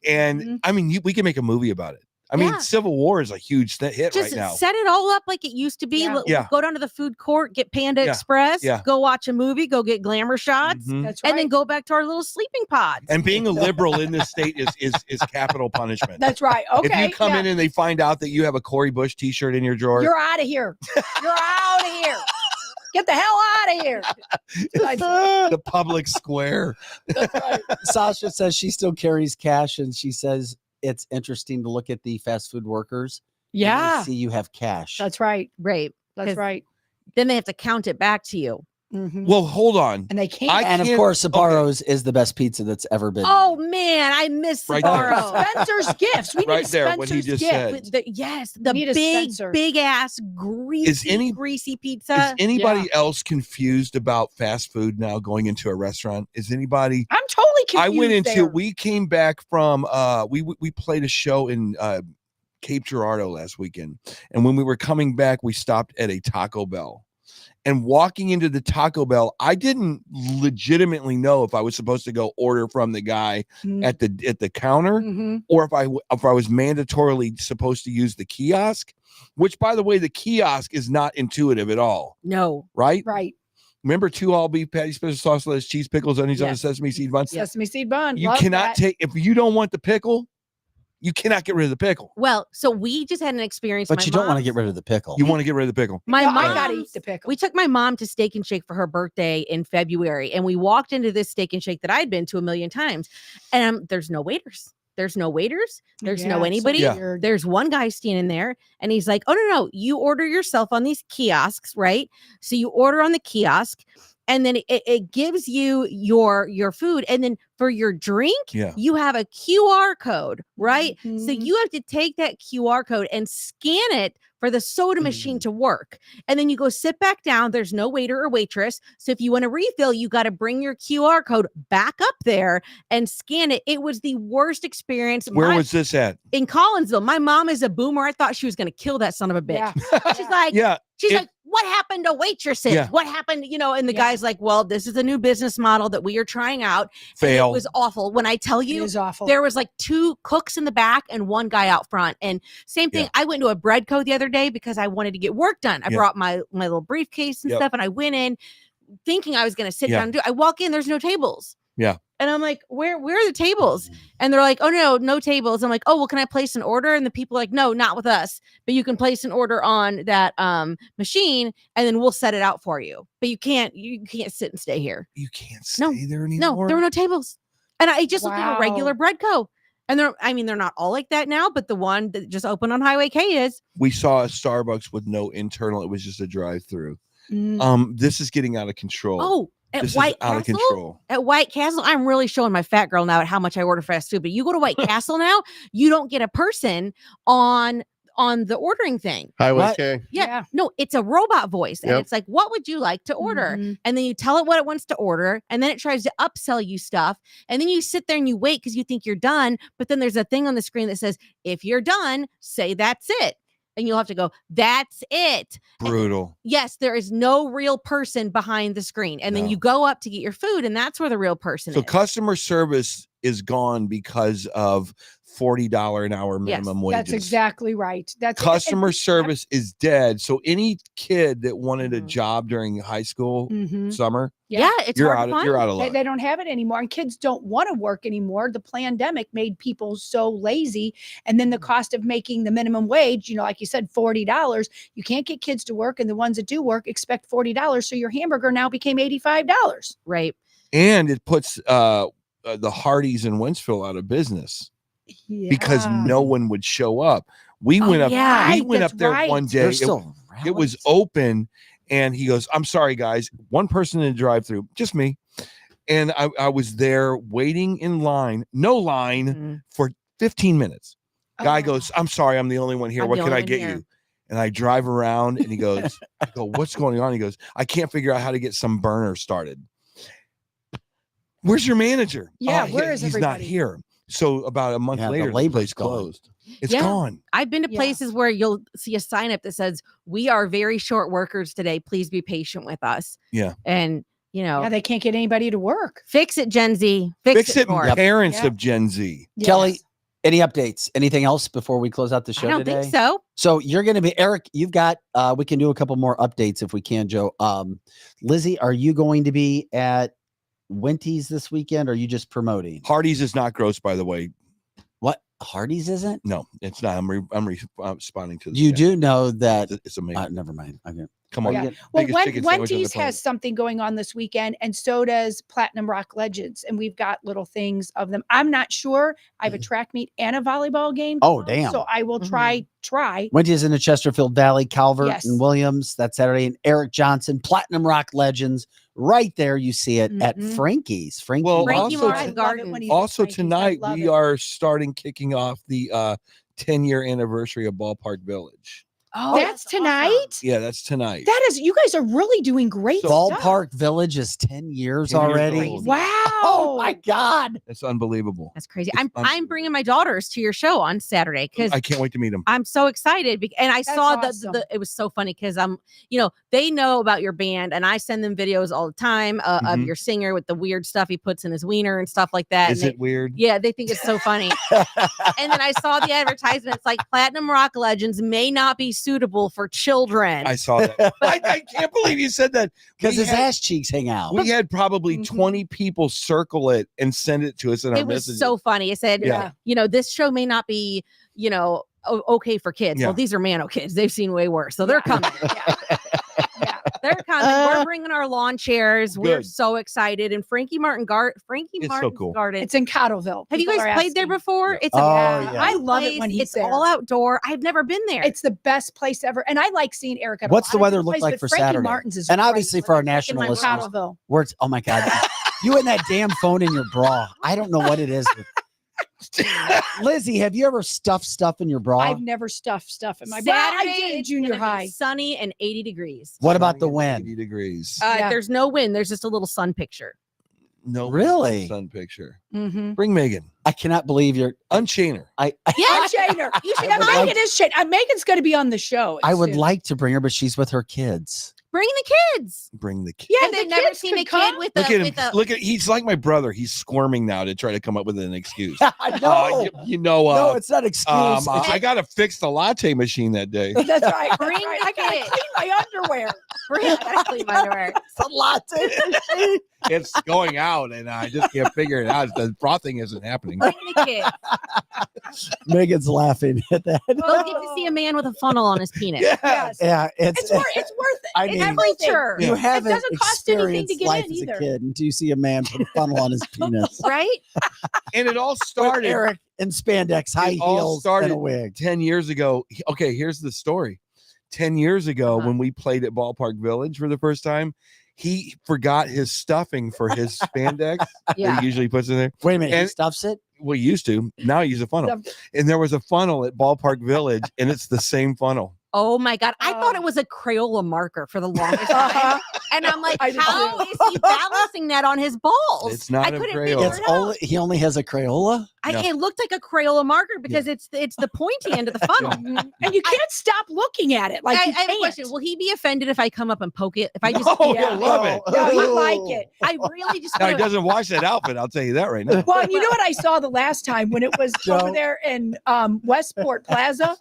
And I mean, we can make a movie about it. I mean, Civil War is a huge hit Just right now. set it all up like it used to be. Yeah. Go down to the food court, get Panda Express, go watch a movie, go get glamour shots, That's and then go back to our little sleeping pods. And being a liberal in this state is capital punishment. That's right. Okay. If you come in and they find out that you have a Cory Bush T-shirt in your drawer, You're out of here. You're out of here. Get the hell out of here. the public square. Sasha says she still carries cash, and she says it's interesting to look at the fast food workers. Yeah. And see you have cash. That's right. Right. That's right. Then they have to count it back to you. Well, hold on. And they can't. And of course, Sabaro's is the best pizza that's ever been. Oh man, I miss Right there. Sbarro. Spencer's gifts. We Right need a there, what he Spencer's just gift. said. With the need a Spencer. big ass greasy pizza. Is anybody else confused about fast food now going into a restaurant? Is anybody? I'm totally confused. I went into. there. We came back from. We played a show in Cape Girardeau last weekend, and when we were coming back, we stopped at a Taco Bell. And walking into the Taco Bell, I didn't legitimately know if I was supposed to go order from the guy at the counter, or if I was mandatorily supposed to use the kiosk. Which, by the way, the kiosk is not intuitive at all. No, right? Remember 2 all beef patty, special sauce, lettuce, cheese, pickles, onions on a sesame seed bun. Sesame seed bun. You Love cannot that. take if you don't want the pickle. You cannot get rid of the pickle. Well, so we just had an experience. But you don't want to get rid of the pickle. You want to get rid of the pickle. My Yeah, mom, I gotta eat the pickle. We took my mom to Steak and Shake for her birthday in February, and we walked into this Steak and Shake that I'd been to a million times, and there's no waiters. There's no waiters. There's no Yeah, anybody. so weird. There's one guy standing there, and he's like, "Oh no, you order yourself on these kiosks, right? So you order on the kiosk." And then it gives you your food. And then for your drink, you have a QR code, right? So you have to take that QR code and scan it for the soda machine to work. And then you go sit back down. There's no waiter or waitress. So if you want to refill, you got to bring your QR code back up there and scan it. It was the worst experience. Where was this at? In Collinsville. My mom is a boomer. I thought she was going to kill that son of a bitch. She's like, she's like, what happened to waitresses? Yeah. What happened? And the guy's like, well, this is a new business model that we are trying out. Fail. And it was awful. When I tell you, It was awful. there was like 2 cooks in the back and 1 guy out front. And same thing. I went to a bread co the other day because I wanted to get work done. I brought my little briefcase and stuff, and I went in thinking I was going to sit down and do. I walk in, there's no tables. Yeah. And I'm like, where are the tables? And they're like, oh, no tables. I'm like, oh, well, can I place an order? And the people are like, no, not with us. But you can place an order on that machine, and then we'll set it out for you. But you can't sit and stay here. You can't stay there anymore. No, there were no tables. And I just looked at a Wow. regular bread co. And they're not all like that now, but the one that just opened on Highway K is. We saw a Starbucks with no internal. It was just a drive-through. This is getting out of control. Oh, at This is White out of Castle? control. At White Castle, I'm really showing my fat girl now at how much I order fast food. But you go to White Castle now, you don't get a person on the ordering thing. Highway K. Yeah. No, it's a robot voice. And Yep. it's like, what would you like to order? And then you tell it what it wants to order. And then it tries to upsell you stuff. And then you sit there and you wait because you think you're done. But then there's a thing on the screen that says, if you're done, say that's it. And you'll have to go, that's it. Brutal. Yes, there is no real person behind the screen. And then you go up to get your food, and that's where the real person So is. customer service is gone because of $40 an hour minimum wages. That's exactly right. That's Customer service is dead. So any kid that wanted a job during high school summer, it's you're hard out to of find. you're out of They, luck. they don't have it anymore, and kids don't want to work anymore. The pandemic made people so lazy, and then the cost of making the minimum wage, like you said, $40. You can't get kids to work, and the ones that do work expect $40. So your hamburger now became $85. Right. And it puts the Hardys in Wentzville out of business because no one would show up. We went up. We went up there one day. It was open. And he goes, I'm sorry, guys. One person in the drive-thru, just me. And I was there waiting in line, no line, for 15 minutes. Guy goes, I'm sorry, I'm the only one here. I'm What the can only I one get here. you? And I drive around and he goes, I go, what's going on? He goes, I can't figure out how to get some burner started. Where's your manager? Yeah, where is he's everybody? not here. So about a month later, the place closed. It's gone. I've been to places where you'll see a sign up that says, "We are very short workers today. Please be patient with us." Yeah. And Yeah, they can't get anybody to work. Fix it, Gen Z. Fix it, for us. parents of Gen Z. Kelly, any updates? Anything else before we close out the show I don't today? think so. So you're going to be Eric. You've got. We can do a couple more updates if we can, Joe. Lizzie, are you going to be at Winty's this weekend? Or are you just promoting? Hardee's is not gross, by the way. What? Hardee's isn't? No, it's not. I'm responding to this. You do know that it's amazing. Never mind. Okay. Come on. Yeah. Well, Wendy's has something going on this weekend, and so does Platinum Rock Legends, and we've got little things of them. I'm not sure. I have a track meet and a volleyball game. Oh, damn. So I will try. Wendy's in the Chesterfield Valley, Calvert Yes. and Williams. That's Saturday. And Eric Johnson, Platinum Rock Legends. Right there, you see it at Frankie's. Well, Garden. Also tonight we are kicking off the 10-year anniversary of Ballpark Village. Oh, that's tonight. Yeah, that's tonight. That is. You guys are really doing great. stuff. Ballpark Village is 10 years 10 years already. old. Wow. Oh my God. That's unbelievable. That's crazy. I'm bringing my daughters to your show on Saturday because I can't wait to meet them. I'm so excited. And I saw awesome. it was so funny because they know about your band and I send them videos all the time of your singer with the weird stuff he puts in his wiener and stuff like that. Is it weird? Yeah, they think it's so funny. And then I saw the advertisement. It's like Platinum Rock Legends may not be suitable for children. I saw that. I can't believe you said that. Because his ass cheeks hang out. We had probably 20 people circle it and send it to us in our It was messages. so funny. It said, Yeah. this show may not be, okay for kids. Yeah. Well, these are Manno kids. They've seen way worse. So they're coming. They're coming. We're bringing our lawn chairs. We're Good. so excited. And Frankie Martin's so cool. Garden. It's in Cottleville. Have you People guys are played there asking. before? It's I love it when he's it's there. all outdoor. I've never been there. It's the best place ever, and I like seeing Eric. At a What's lot the of weather different look places, like but for Frankie Saturday? Martin's is And great. obviously for our In national my listeners, Cottleville. oh my God, you and that damn phone in your bra. I don't know what it is. Lizzie, have you ever stuffed stuff in your bra? I've never stuffed stuff in my bra. I Saturday, did in it's junior gonna be high. sunny and 80 degrees. What about the wind? 80 degrees. There's no wind. There's just a little sun picture. No, Really? sun picture. Mm-hmm. Bring Megan. I cannot believe you're Unchain her. I Yeah, Shaner. You should have Megan is Shaner. Megan's going to be on the show. I would soon. like to bring her, but she's with her kids. Bring the kids. Bring the kid. Yeah, Have they the never kids seen could a kid come. with Look a at him. with a Look at he's like my brother. He's squirming now to try to come up with an excuse. No. No, it's not excuse. I got to fix the latte machine that day. That's right. Bring That's right. the I got to kids. clean my underwear. I gotta clean my underwear. It's a latte. It's going out, and I just can't figure it out. The frothing isn't happening. Bring the kids. Megan's laughing at that. We'll get to see a man with a funnel on his penis. Yes. Yeah, It's worth it. I It's mean, everything. you It haven't doesn't cost anything to experienced get life in as either. a kid until you see a man put a funnel on his penis. Right? And it all With started. Eric in spandex, high It all heels, started and a wig. 10 years ago. Okay, here's the story. 10 years ago, when we played at Ballpark Village for the first time, he forgot his stuffing for his spandex that Yeah. he usually puts in there. Wait a minute, he And- stuffs it? We used to. Now he uses a funnel. And there was a funnel at Ballpark Village, and it's the same funnel. Oh my God. I thought it was a Crayola marker for the longest time. And I'm like, I did how too. is he balancing that on his balls? It's not I a couldn't Crayola. figure It's it out. he only has a Crayola? No. It looked like a Crayola marker because it's the pointy end of the funnel. And you can't stop looking at it. Like I you have a can't. question. Will he be offended if I come up and poke it? If I just Oh, Yeah. he'll love it. No, you like it. I really just Now, he wanna- doesn't wash that outfit. I'll tell you that right now. Well, and you know what I saw the last time when it was over there in Westport Plaza?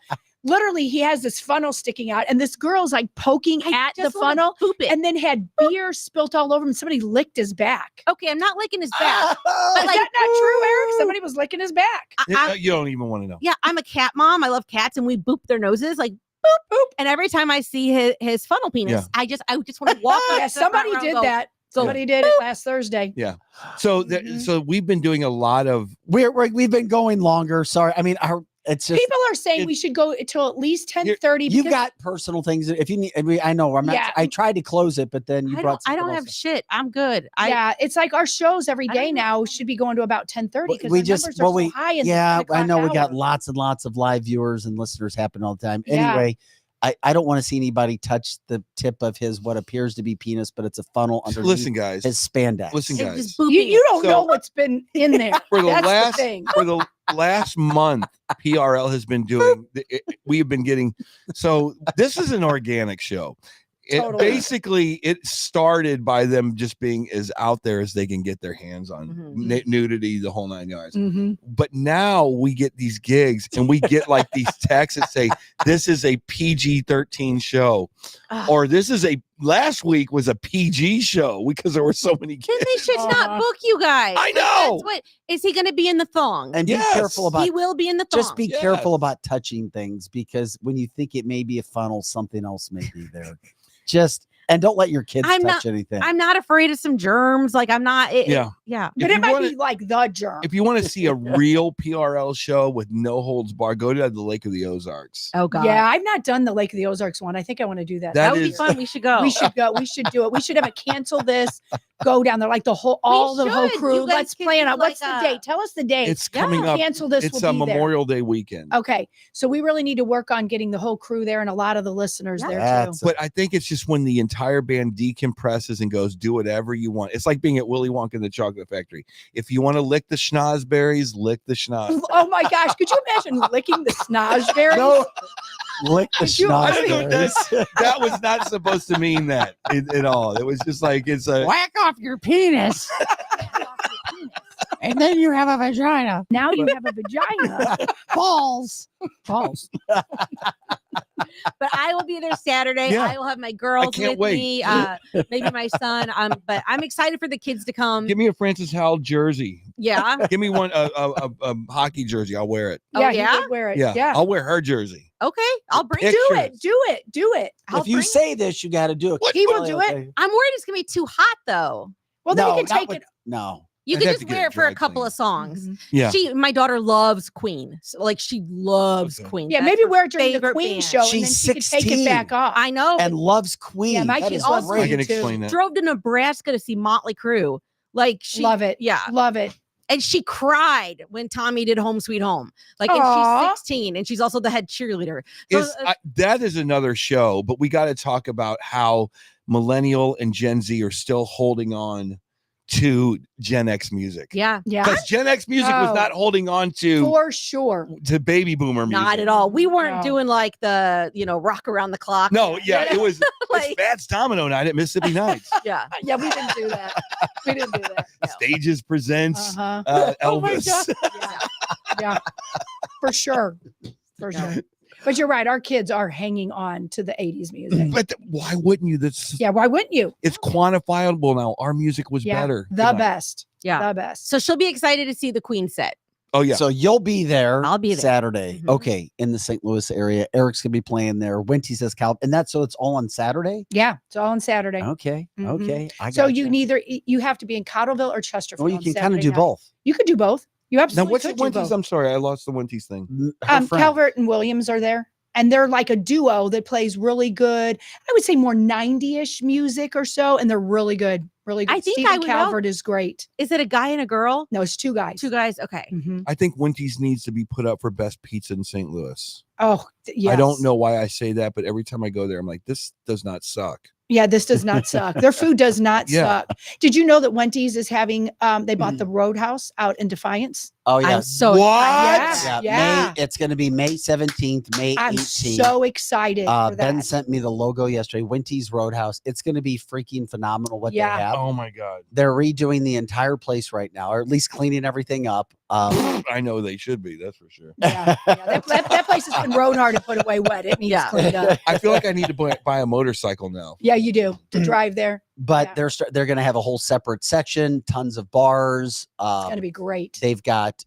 Literally, he has this funnel sticking out, and this girl's like poking at the just wanna funnel, poop it. and then had beer spilt all over him. Somebody licked his back. Okay, I'm not licking his back. Is like, that not true, Eric? Somebody was licking his back. You don't even want to know. Yeah, I'm a cat mom. I love cats, and we boop their noses like boop boop. And every time I see his funnel penis, Yeah. I just want to walk. Yeah, up to the front somebody row and did go, that. Somebody did it last Thursday. Yeah. So so we've been doing a lot of We've been going longer. Sorry. I mean, it's just people are saying we should go until at least 10:30. You've got personal things. If you need, I know. I'm not. Yeah. I tried to close it, but then you brought. I don't have shit. I'm good. Yeah, it's like our shows every day now should be going to about 10:30 because we the just numbers are so high. In yeah, the I know we got hour. lots and lots of live viewers and listeners happen all the time. Yeah. Anyway, I don't want to see anybody touch the tip of his what appears to be penis, but it's a funnel underneath. Listen, guys. His spandex. Listen, guys. You don't know what's been in there. For the That's last the thing. for the last month, PRL has been doing. We have been getting. So this is an organic show. Totally. Basically, it started by them just being as out there as they can get their hands on nudity, the whole 9 yards. But now we get these gigs and we get like these texts that say, this is a PG-13 show. Or this is last week was a PG show because there were so many kids. Then they should not book you guys. I know. Is he going to be in the thong? And be careful about. He will be in the thong. Just be careful about touching things because when you think it may be a funnel, something else may be there. And don't let your kids touch anything. I'm not afraid of some germs. Like I'm not. Yeah. But it might be like the germ. If you want to see a real PRL show with no holds bar, go to the Lake of the Ozarks. Oh God. Yeah, I've not done the Lake of the Ozarks one. I think I want to do that. That That would be is- fun. We should go. We should go. We should do it. We should have a cancel this. Go down there like the whole should. crew. You guys Let's could plan do out. What's like the a- date? Tell us the date. It's coming up. Cancel this. It's will a be there. Memorial Day weekend. Okay, so we really need to work on getting the whole crew there and a lot of the listeners there too. But I think it's just when the entire band decompresses and goes, do whatever you want. It's like being at Willy Wonka and the Chocolate Factory. If you want to lick the schnozberries, lick the schnoz. Oh my gosh! Could you imagine licking the snozberries? No. Lick the I don't know, schnozberries. that was not supposed to mean that at all. It was just like it's a Whack off your penis. And then you have a vagina. Now you have a vagina. Balls. Balls. But I will be there Saturday. Yeah. I will have my girls can't with wait. me. Maybe my son. But I'm excited for the kids to come. give me a Francis Howell jersey. Yeah. Give me one a hockey jersey. I'll wear it. Oh, Yeah, yeah? you could wear it. Yeah, Yeah. I'll wear her jersey. Okay. I'll bring Pictures. Do it. Do it. Do it. If you say this, you got to do it. He will do it. I'm worried it's gonna be too hot though. Well, then No, you can not take with- it. No. You I'd can have just to get wear it it for a dry couple cleaned. of songs. Yeah. My daughter loves Queen. So, like she loves Okay. Queen. Yeah, That's maybe her wear it during the favorite Queen band. show, She's and then she could take 16. it back off. I know. And loves Queen. Yeah, my That kids is also great. I can do too. explain that. Drove to Nebraska to see Motley Crue. Like she Love it. Yeah. Love it. And she cried when Tommy did Home Sweet Home. Like, and Aw. she's 16 and she's also the head cheerleader. So, That is another show, but we got to talk about how millennial and Gen Z are still holding on to Gen X music. yeah. Yeah. Because Gen X music was Oh. not holding on to For sure. baby boomer music. Not at all. We weren't No. doing like the, rock around the clock. No, yeah, it was Like- it's Fats Domino night at Mississippi Nights. Yeah. Yeah, we didn't do that. We didn't do that. Stages presents Uh-huh. Oh my Elvis. God. Yeah. For sure. For sure. But you're right. Our kids are hanging on to the 80s music. But why wouldn't you? That's Yeah. Why wouldn't you? it's quantifiable now. Our music was Yeah. better. The best. Yeah. The best. So she'll be excited to see the Queen set. Oh yeah. So you'll be there. I'll be there. Saturday. Mhm. Okay, in the St. Louis area. Eric's gonna be playing there. Winty says and that's so it's all on Saturday. Yeah. It's all on Saturday. Okay. Mhm. Okay. So gotcha. you have to be in Cottleville or Chesterfield. Well, you on can kind of Saturday do night. both. You could do both. You Now absolutely what's the could do Winties? both. I'm sorry, I lost the Winties thing. Her friend. Calvert and Williams are there. And they're like a duo that plays really good. I would say more 90-ish music or so. And they're really good. Really good. I think Stephen I would know. Calvert is great. Is it a guy and a girl? No, it's two guys. Two guys. Okay. Mhm. I think Winties needs to be put up for best pizza in St. Louis. Oh, yes. I don't know why I say that, but every time I go there, I'm like, this does not suck. Yeah, this does not suck. Their food does not Yeah. suck. Did you know that Wendy's is having they bought the Roadhouse out in Defiance? Oh yeah. I'm so What? excited. Yeah. May, it's going to be May 17th, May I'm 18th. so excited for that. Ben sent me the logo yesterday. Winty's Roadhouse. It's going to be freaking phenomenal what Yeah. they have. Oh my God. They're redoing the entire place right now, or at least cleaning everything up. I know they should be, that's for sure. Yeah, that place has been road hard to put away wet. It needs cleaned up. I feel like I need to buy a motorcycle now. Yeah, you do to drive there. But they're going to have a whole separate section, tons of bars. It's gonna be great. They've got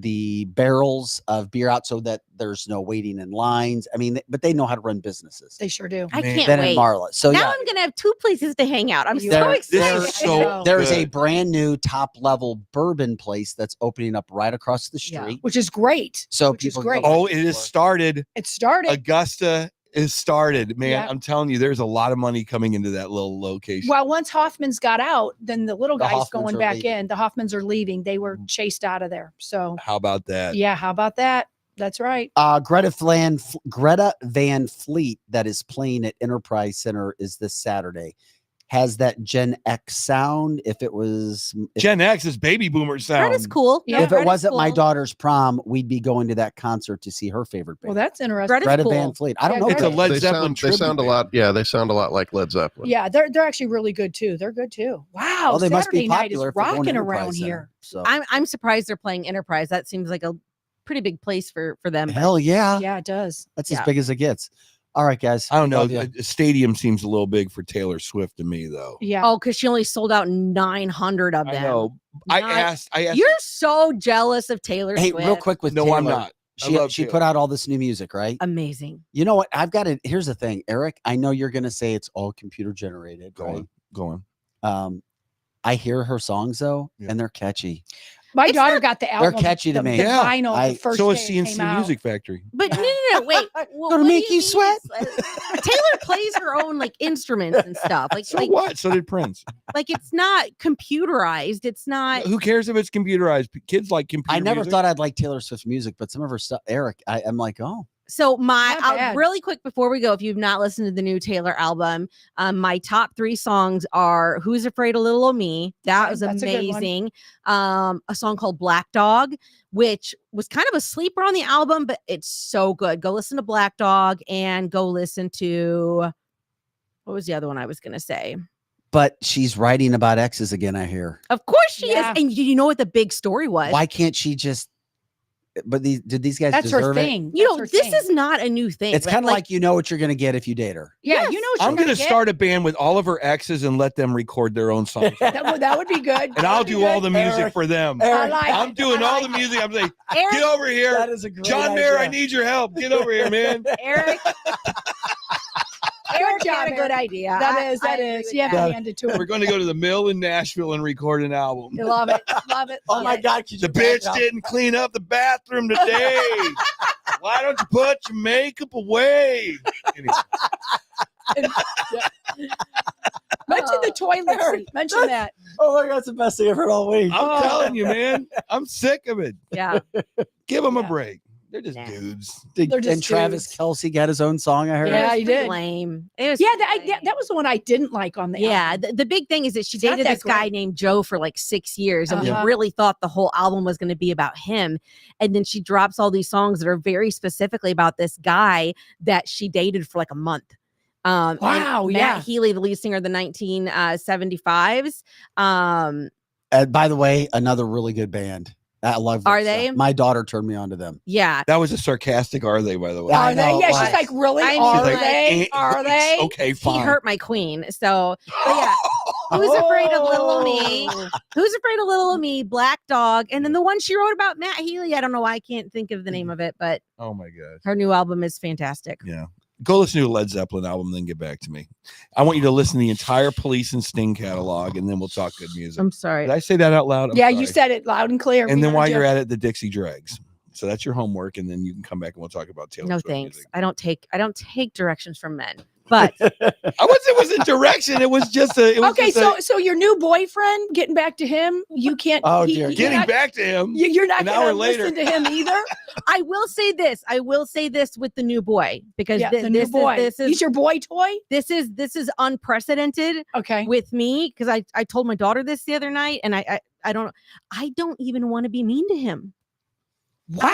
the barrels of beer out so that there's no waiting in lines. I mean, but they know how to run businesses. They sure do. I can't Then wait. in Marla. So now yeah, I'm gonna have 2 places to hang out. I'm so excited. There's a brand new top level bourbon place that's opening up right across the street, which is great. So which is people great. Oh, it has started. It started. Augusta is started, man. Yeah. I'm telling you, there's a lot of money coming into that little location. Well, once Hoffman's got out, then the little The guy's Hoffmans going are back leaving. in. The Hoffmans are leaving. They were chased out of there. So How about that? yeah, how about that? That's right. Greta Van Fleet that is playing at Enterprise Center is this Saturday. Has that Gen X sound? If Gen X is baby boomer sound. That is cool. Yeah, if it Greta's wasn't my cool. daughter's prom, we'd be going to that concert to see her favorite band. Well, that's interesting. Greta Van Fleet. I don't know. It's a Led They Zeppelin sound a lot. Yeah, they sound a lot like Led Zeppelin. Yeah, they're actually really good too. They're good too. Wow, Well, they must be Saturday night popular is if they're going to rocking Enterprise around Center. here. So I'm surprised they're playing Enterprise. That seems like a pretty big place for them. hell yeah, Yeah, it does. that's Yeah. as big as it gets. All right, guys. I don't know. Love ya. The stadium seems a little big for Taylor Swift to me, though. Yeah. Oh, because she only sold out 900 of them. I know. I asked. You're so jealous of Taylor Hey, Swift. real quick with No, Taylor. I'm not. I love She Taylor. put out all this new music, right? Amazing. You know what? I've got it. Here's the thing, Eric. I know you're gonna say it's all computer generated, right? Go on. I hear her songs though, Yeah. and they're catchy. My daughter got the album. catchy to the, me. The Yeah. vinyl. The first So day is it CNC came out. Music Factory. But no, wait. Well, Gonna what make do you mean sweat. Taylor plays her own like instruments and stuff. Like, So what? So did Prince. like it's not computerized. It's not. Who cares if it's computerized? Kids like computer. I never music. thought I'd like Taylor Swift music, but some of her stuff, Eric, I'm like, oh, So Not bad. really quick before we go, if you've not listened to the new Taylor album, my top 3 songs are "Who's Afraid of Little Old Me." That Okay, was that's a good one. amazing. A song called "Black Dog," which was kind of a sleeper on the album, but it's so good. Go listen to Black Dog and go listen to what was the other one I was gonna say? but she's writing about exes again. I hear. Of course she Yeah. is. And you know what the big story was? Why can't she just? But did these guys That's her deserve it? thing. You know, That's her this thing. is not a new thing. It's kind of like you know what you're going to get if you date her. Yeah, Yes. you know what I'm you're going to get. start a band with all of her exes and let them record their own songs. That would be good. And I'll do all the music Eric, for them. I like I'm it. doing I all like the music. I'm like, Eric, get over here. That is a great John Mayer, I idea. need your help. Get over here, man. Eric. Eric job, had a good Eric. idea. That is. I agree with You have that. to hand it to We're her. going to go to the mill in Nashville and record an album. You love it. Love it. Oh love my it. God! could The you bitch imagine? didn't clean up the bathroom today. Why don't you put your makeup away? Anyway, Mention the toilet seat. Mention that. Oh my God! It's the best thing I've heard all week. I'm telling you, man. I'm sick of it. Yeah. Give them a Yeah. break. They're just Nah. dudes. They're just And Travis dudes. Kelce got his own song. I heard. Yeah, he did. Lame. It was Yeah, pretty lame. that was the one I didn't like on the Yeah, album. the big thing is that she It's not dated that this guy great. named Joe for like 6 years, and Uh-huh. we really thought the whole album was going to be about him. And then she drops all these songs that are very specifically about this guy that she dated for like a month. And Wow, Matt yeah. Healy, the lead singer of the 1975s. By the way, another really good band. I love. Are their they? stuff. My daughter turned me on to them. Yeah. That was a sarcastic "are they," by the way. I Are they? know, Yeah, why? she's like, really? I mean, Are like, they? Are they? Okay, He fine. hurt my queen. So, but yeah. Who's Afraid of Little Old Me? Who's Afraid of Little Old Me? Black Dog. And then the one she wrote about Matt Healy. I don't know why I can't think of the name of it, but Oh my god. her new album is fantastic. Yeah. Go listen to a Led Zeppelin album, then get back to me. I want you to listen to the entire Police and Sting catalog, and then we'll talk good music. I'm sorry. Did I say that out loud? I'm Yeah, sorry. you said it loud and clear. And We then while heard you're you. at it, the Dixie Dregs. So that's your homework, and then you can come back and we'll talk about Taylor No Swift thanks. music. I don't take directions from men. But It wasn't direction. It was just a. It was Okay, just so your new boyfriend, getting back to him, you can't. Oh, dear. getting back to him. You're not an going hour to later. listen to him either. I will say this. I will say this with the new boy because Yeah, the new boy. this is He's your boy toy. this is unprecedented Okay. with me because I told my daughter this the other night and I don't even want to be mean to him. Wow.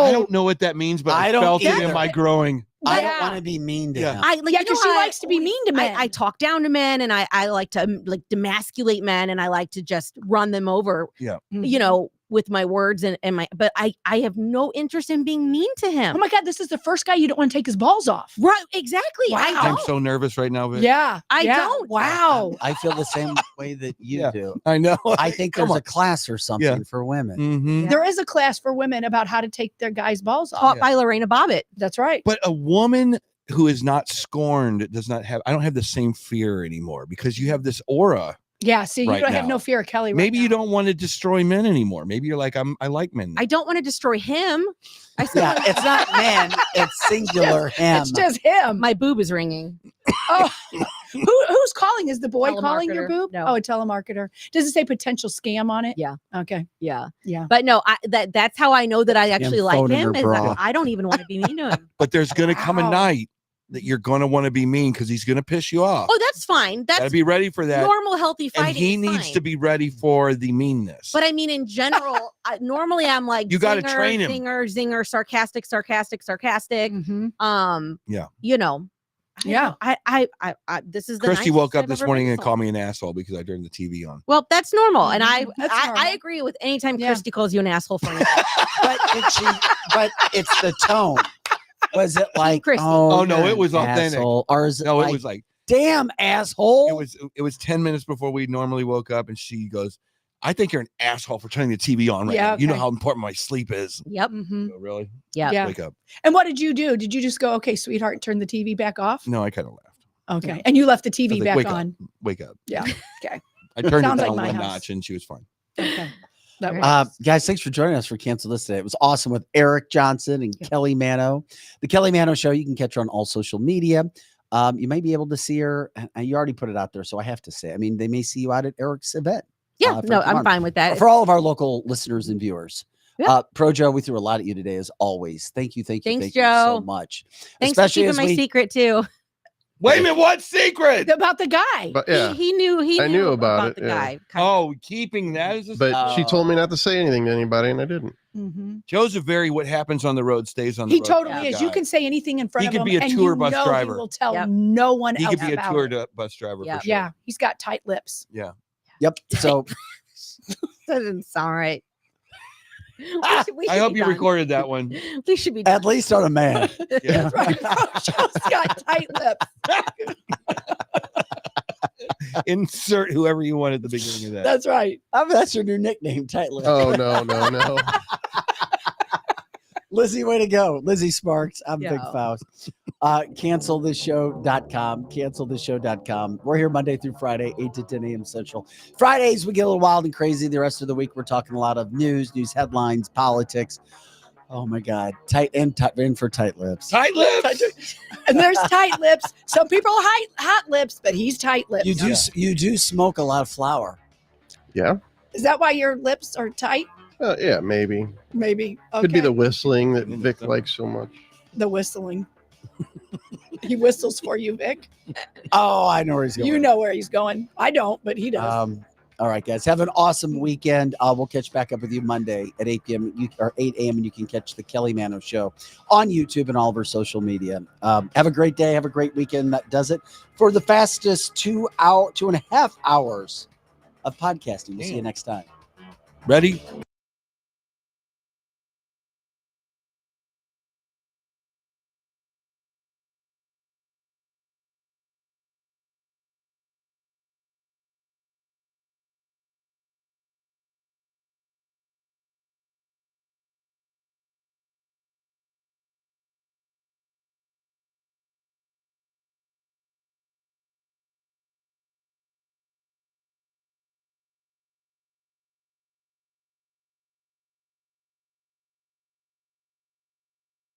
I don't know what that means, but I I don't felt it in either. my growing. I Yeah. don't want to be mean to Yeah. him. I like Yeah, you know because she how likes to be mean to men. I talk down to men and I like to like demasculate men and I like to just run them over. Yeah. You know, with my words and but I have no interest in being mean to him. Oh my God, this is the first guy you don't want to take his balls off. Right, exactly. Wow. I I'm don't. so nervous right now, Vic. Yeah. I yeah. don't. Wow. I feel the same way that you do. I know. I think there's a class or something for women. Mm-hmm. There is a class for women about how to take their guys' balls off. Taught by Lorena Bobbitt. That's right. But a woman who is not scorned does not have. I don't have the same fear anymore because you have this aura. Yeah. See, you right don't have now. no fear of Kelly. Maybe you don't want to destroy men anymore. Maybe you're like, I like men. I don't want to destroy him. I still Yeah, it's not men, it's singular him. It's just him. My boob is ringing. Oh, who's calling? Is the boy calling your Telemarketer. boob? No. Oh, a telemarketer. Does it say potential scam on it? Yeah. Okay. Yeah. Yeah. But no, that's how I know that I actually like phone in him. her Is bra. I don't even want to be mean to him. But there's going to come a Wow. night that you're going to want to be mean because he's going to piss you off. Oh, that's fine. Gotta That's be ready for that. normal, healthy fighting. And he is needs fine. to be ready for the meanness. But I mean, in general, normally I'm like, You gotta zinger, train him. zinger, sarcastic. Yeah. You know. Yeah. I this is the Christy nicest woke up I've this ever morning been and to called me an asshole because I turned the TV on. Well, that's normal, and That's I normal. agree with anytime Yeah. Christy calls you an asshole for anything. but it's the tone. Was it like, Christy. Oh, no, you're it was an authentic. asshole? Or is it No, like, it was like damn asshole? it was 10 minutes before we normally woke up, and she goes, I think you're an asshole for turning the TV on right Yeah, now. You know okay. how important my sleep is. Yep. Mm-hmm. Oh, really? Yeah. Yeah. Wake up. And what did you do? Did you just go, okay, sweetheart, and turn the TV back off? No, I kind of laughed. Okay. And you left the I was TV like, back wake on. Up, wake up. Yeah. Okay. I turned Sounds it like down my one house. notch, and she was fine. Okay. That works. Guys, thanks for joining us for Cancel This today. It was awesome with Eric Johnson and Kelly Manno. The Kelly Manno Show, you can catch her on all social media. You may be able to see her. And you already put it out there, so I have to say, I mean, they may see you out at Eric's event. Yeah. No, I'm fine with that. For all of our local listeners and viewers. Yeah. Pro Joe, we threw a lot at you today, as always. Thank you. Thanks, thank you Joe. so much. Thanks for keeping my secret too. Wait a minute, what secret? About the guy. But yeah, He knew. I knew about it, the yeah. guy. Oh, keeping that as a but she told me not to say anything to anybody, and I didn't. Mm-hmm. Joe's a very what happens on the road stays on the He road. totally kind of is. You guy. can say anything in front He of could him, be a and tour you bus know driver. He will tell Yep. no one He else could be a about tour it. bus driver Yeah. for sure. Yeah, he's got tight lips. Yeah. Yep. So That doesn't sound right. We I should hope be you done. recorded that one. We should be at least on a man. Yeah. Right. Joe's got tight lips. Insert whoever you want at the beginning of that. That's right. I mean, that's your new nickname, tight lip. Oh no. Lizzie, way to go. Lizzie Sparks. I'm Big Yeah. Faust. Cancelthisshow.com. Cancelthisshow.com. We're here Monday through Friday, 8 to 10 a.m. Central. Fridays, we get a little wild and crazy. The rest of the week, we're talking a lot of news headlines, politics. Oh my God. Tight for tight lips. Tight lips. And there's tight lips. Some people are hot lips, but he's tight lips. You do smoke a lot of flour. Yeah. Is that why your lips are tight? Yeah, maybe. Maybe. Okay. Could be the whistling that Vic likes so much. The whistling. He whistles for you, Vic. Oh, I know where he's going. You know where he's going. I don't, but he does. All right, guys. Have an awesome weekend. We'll catch back up with you Monday at 8 p.m. or 8 a.m. and you can catch the Kelly Manno Show on YouTube and all of our social media. Have a great day. Have a great weekend. That does it for the fastest 2.5 hours of podcasting. We'll see you next time. Ready?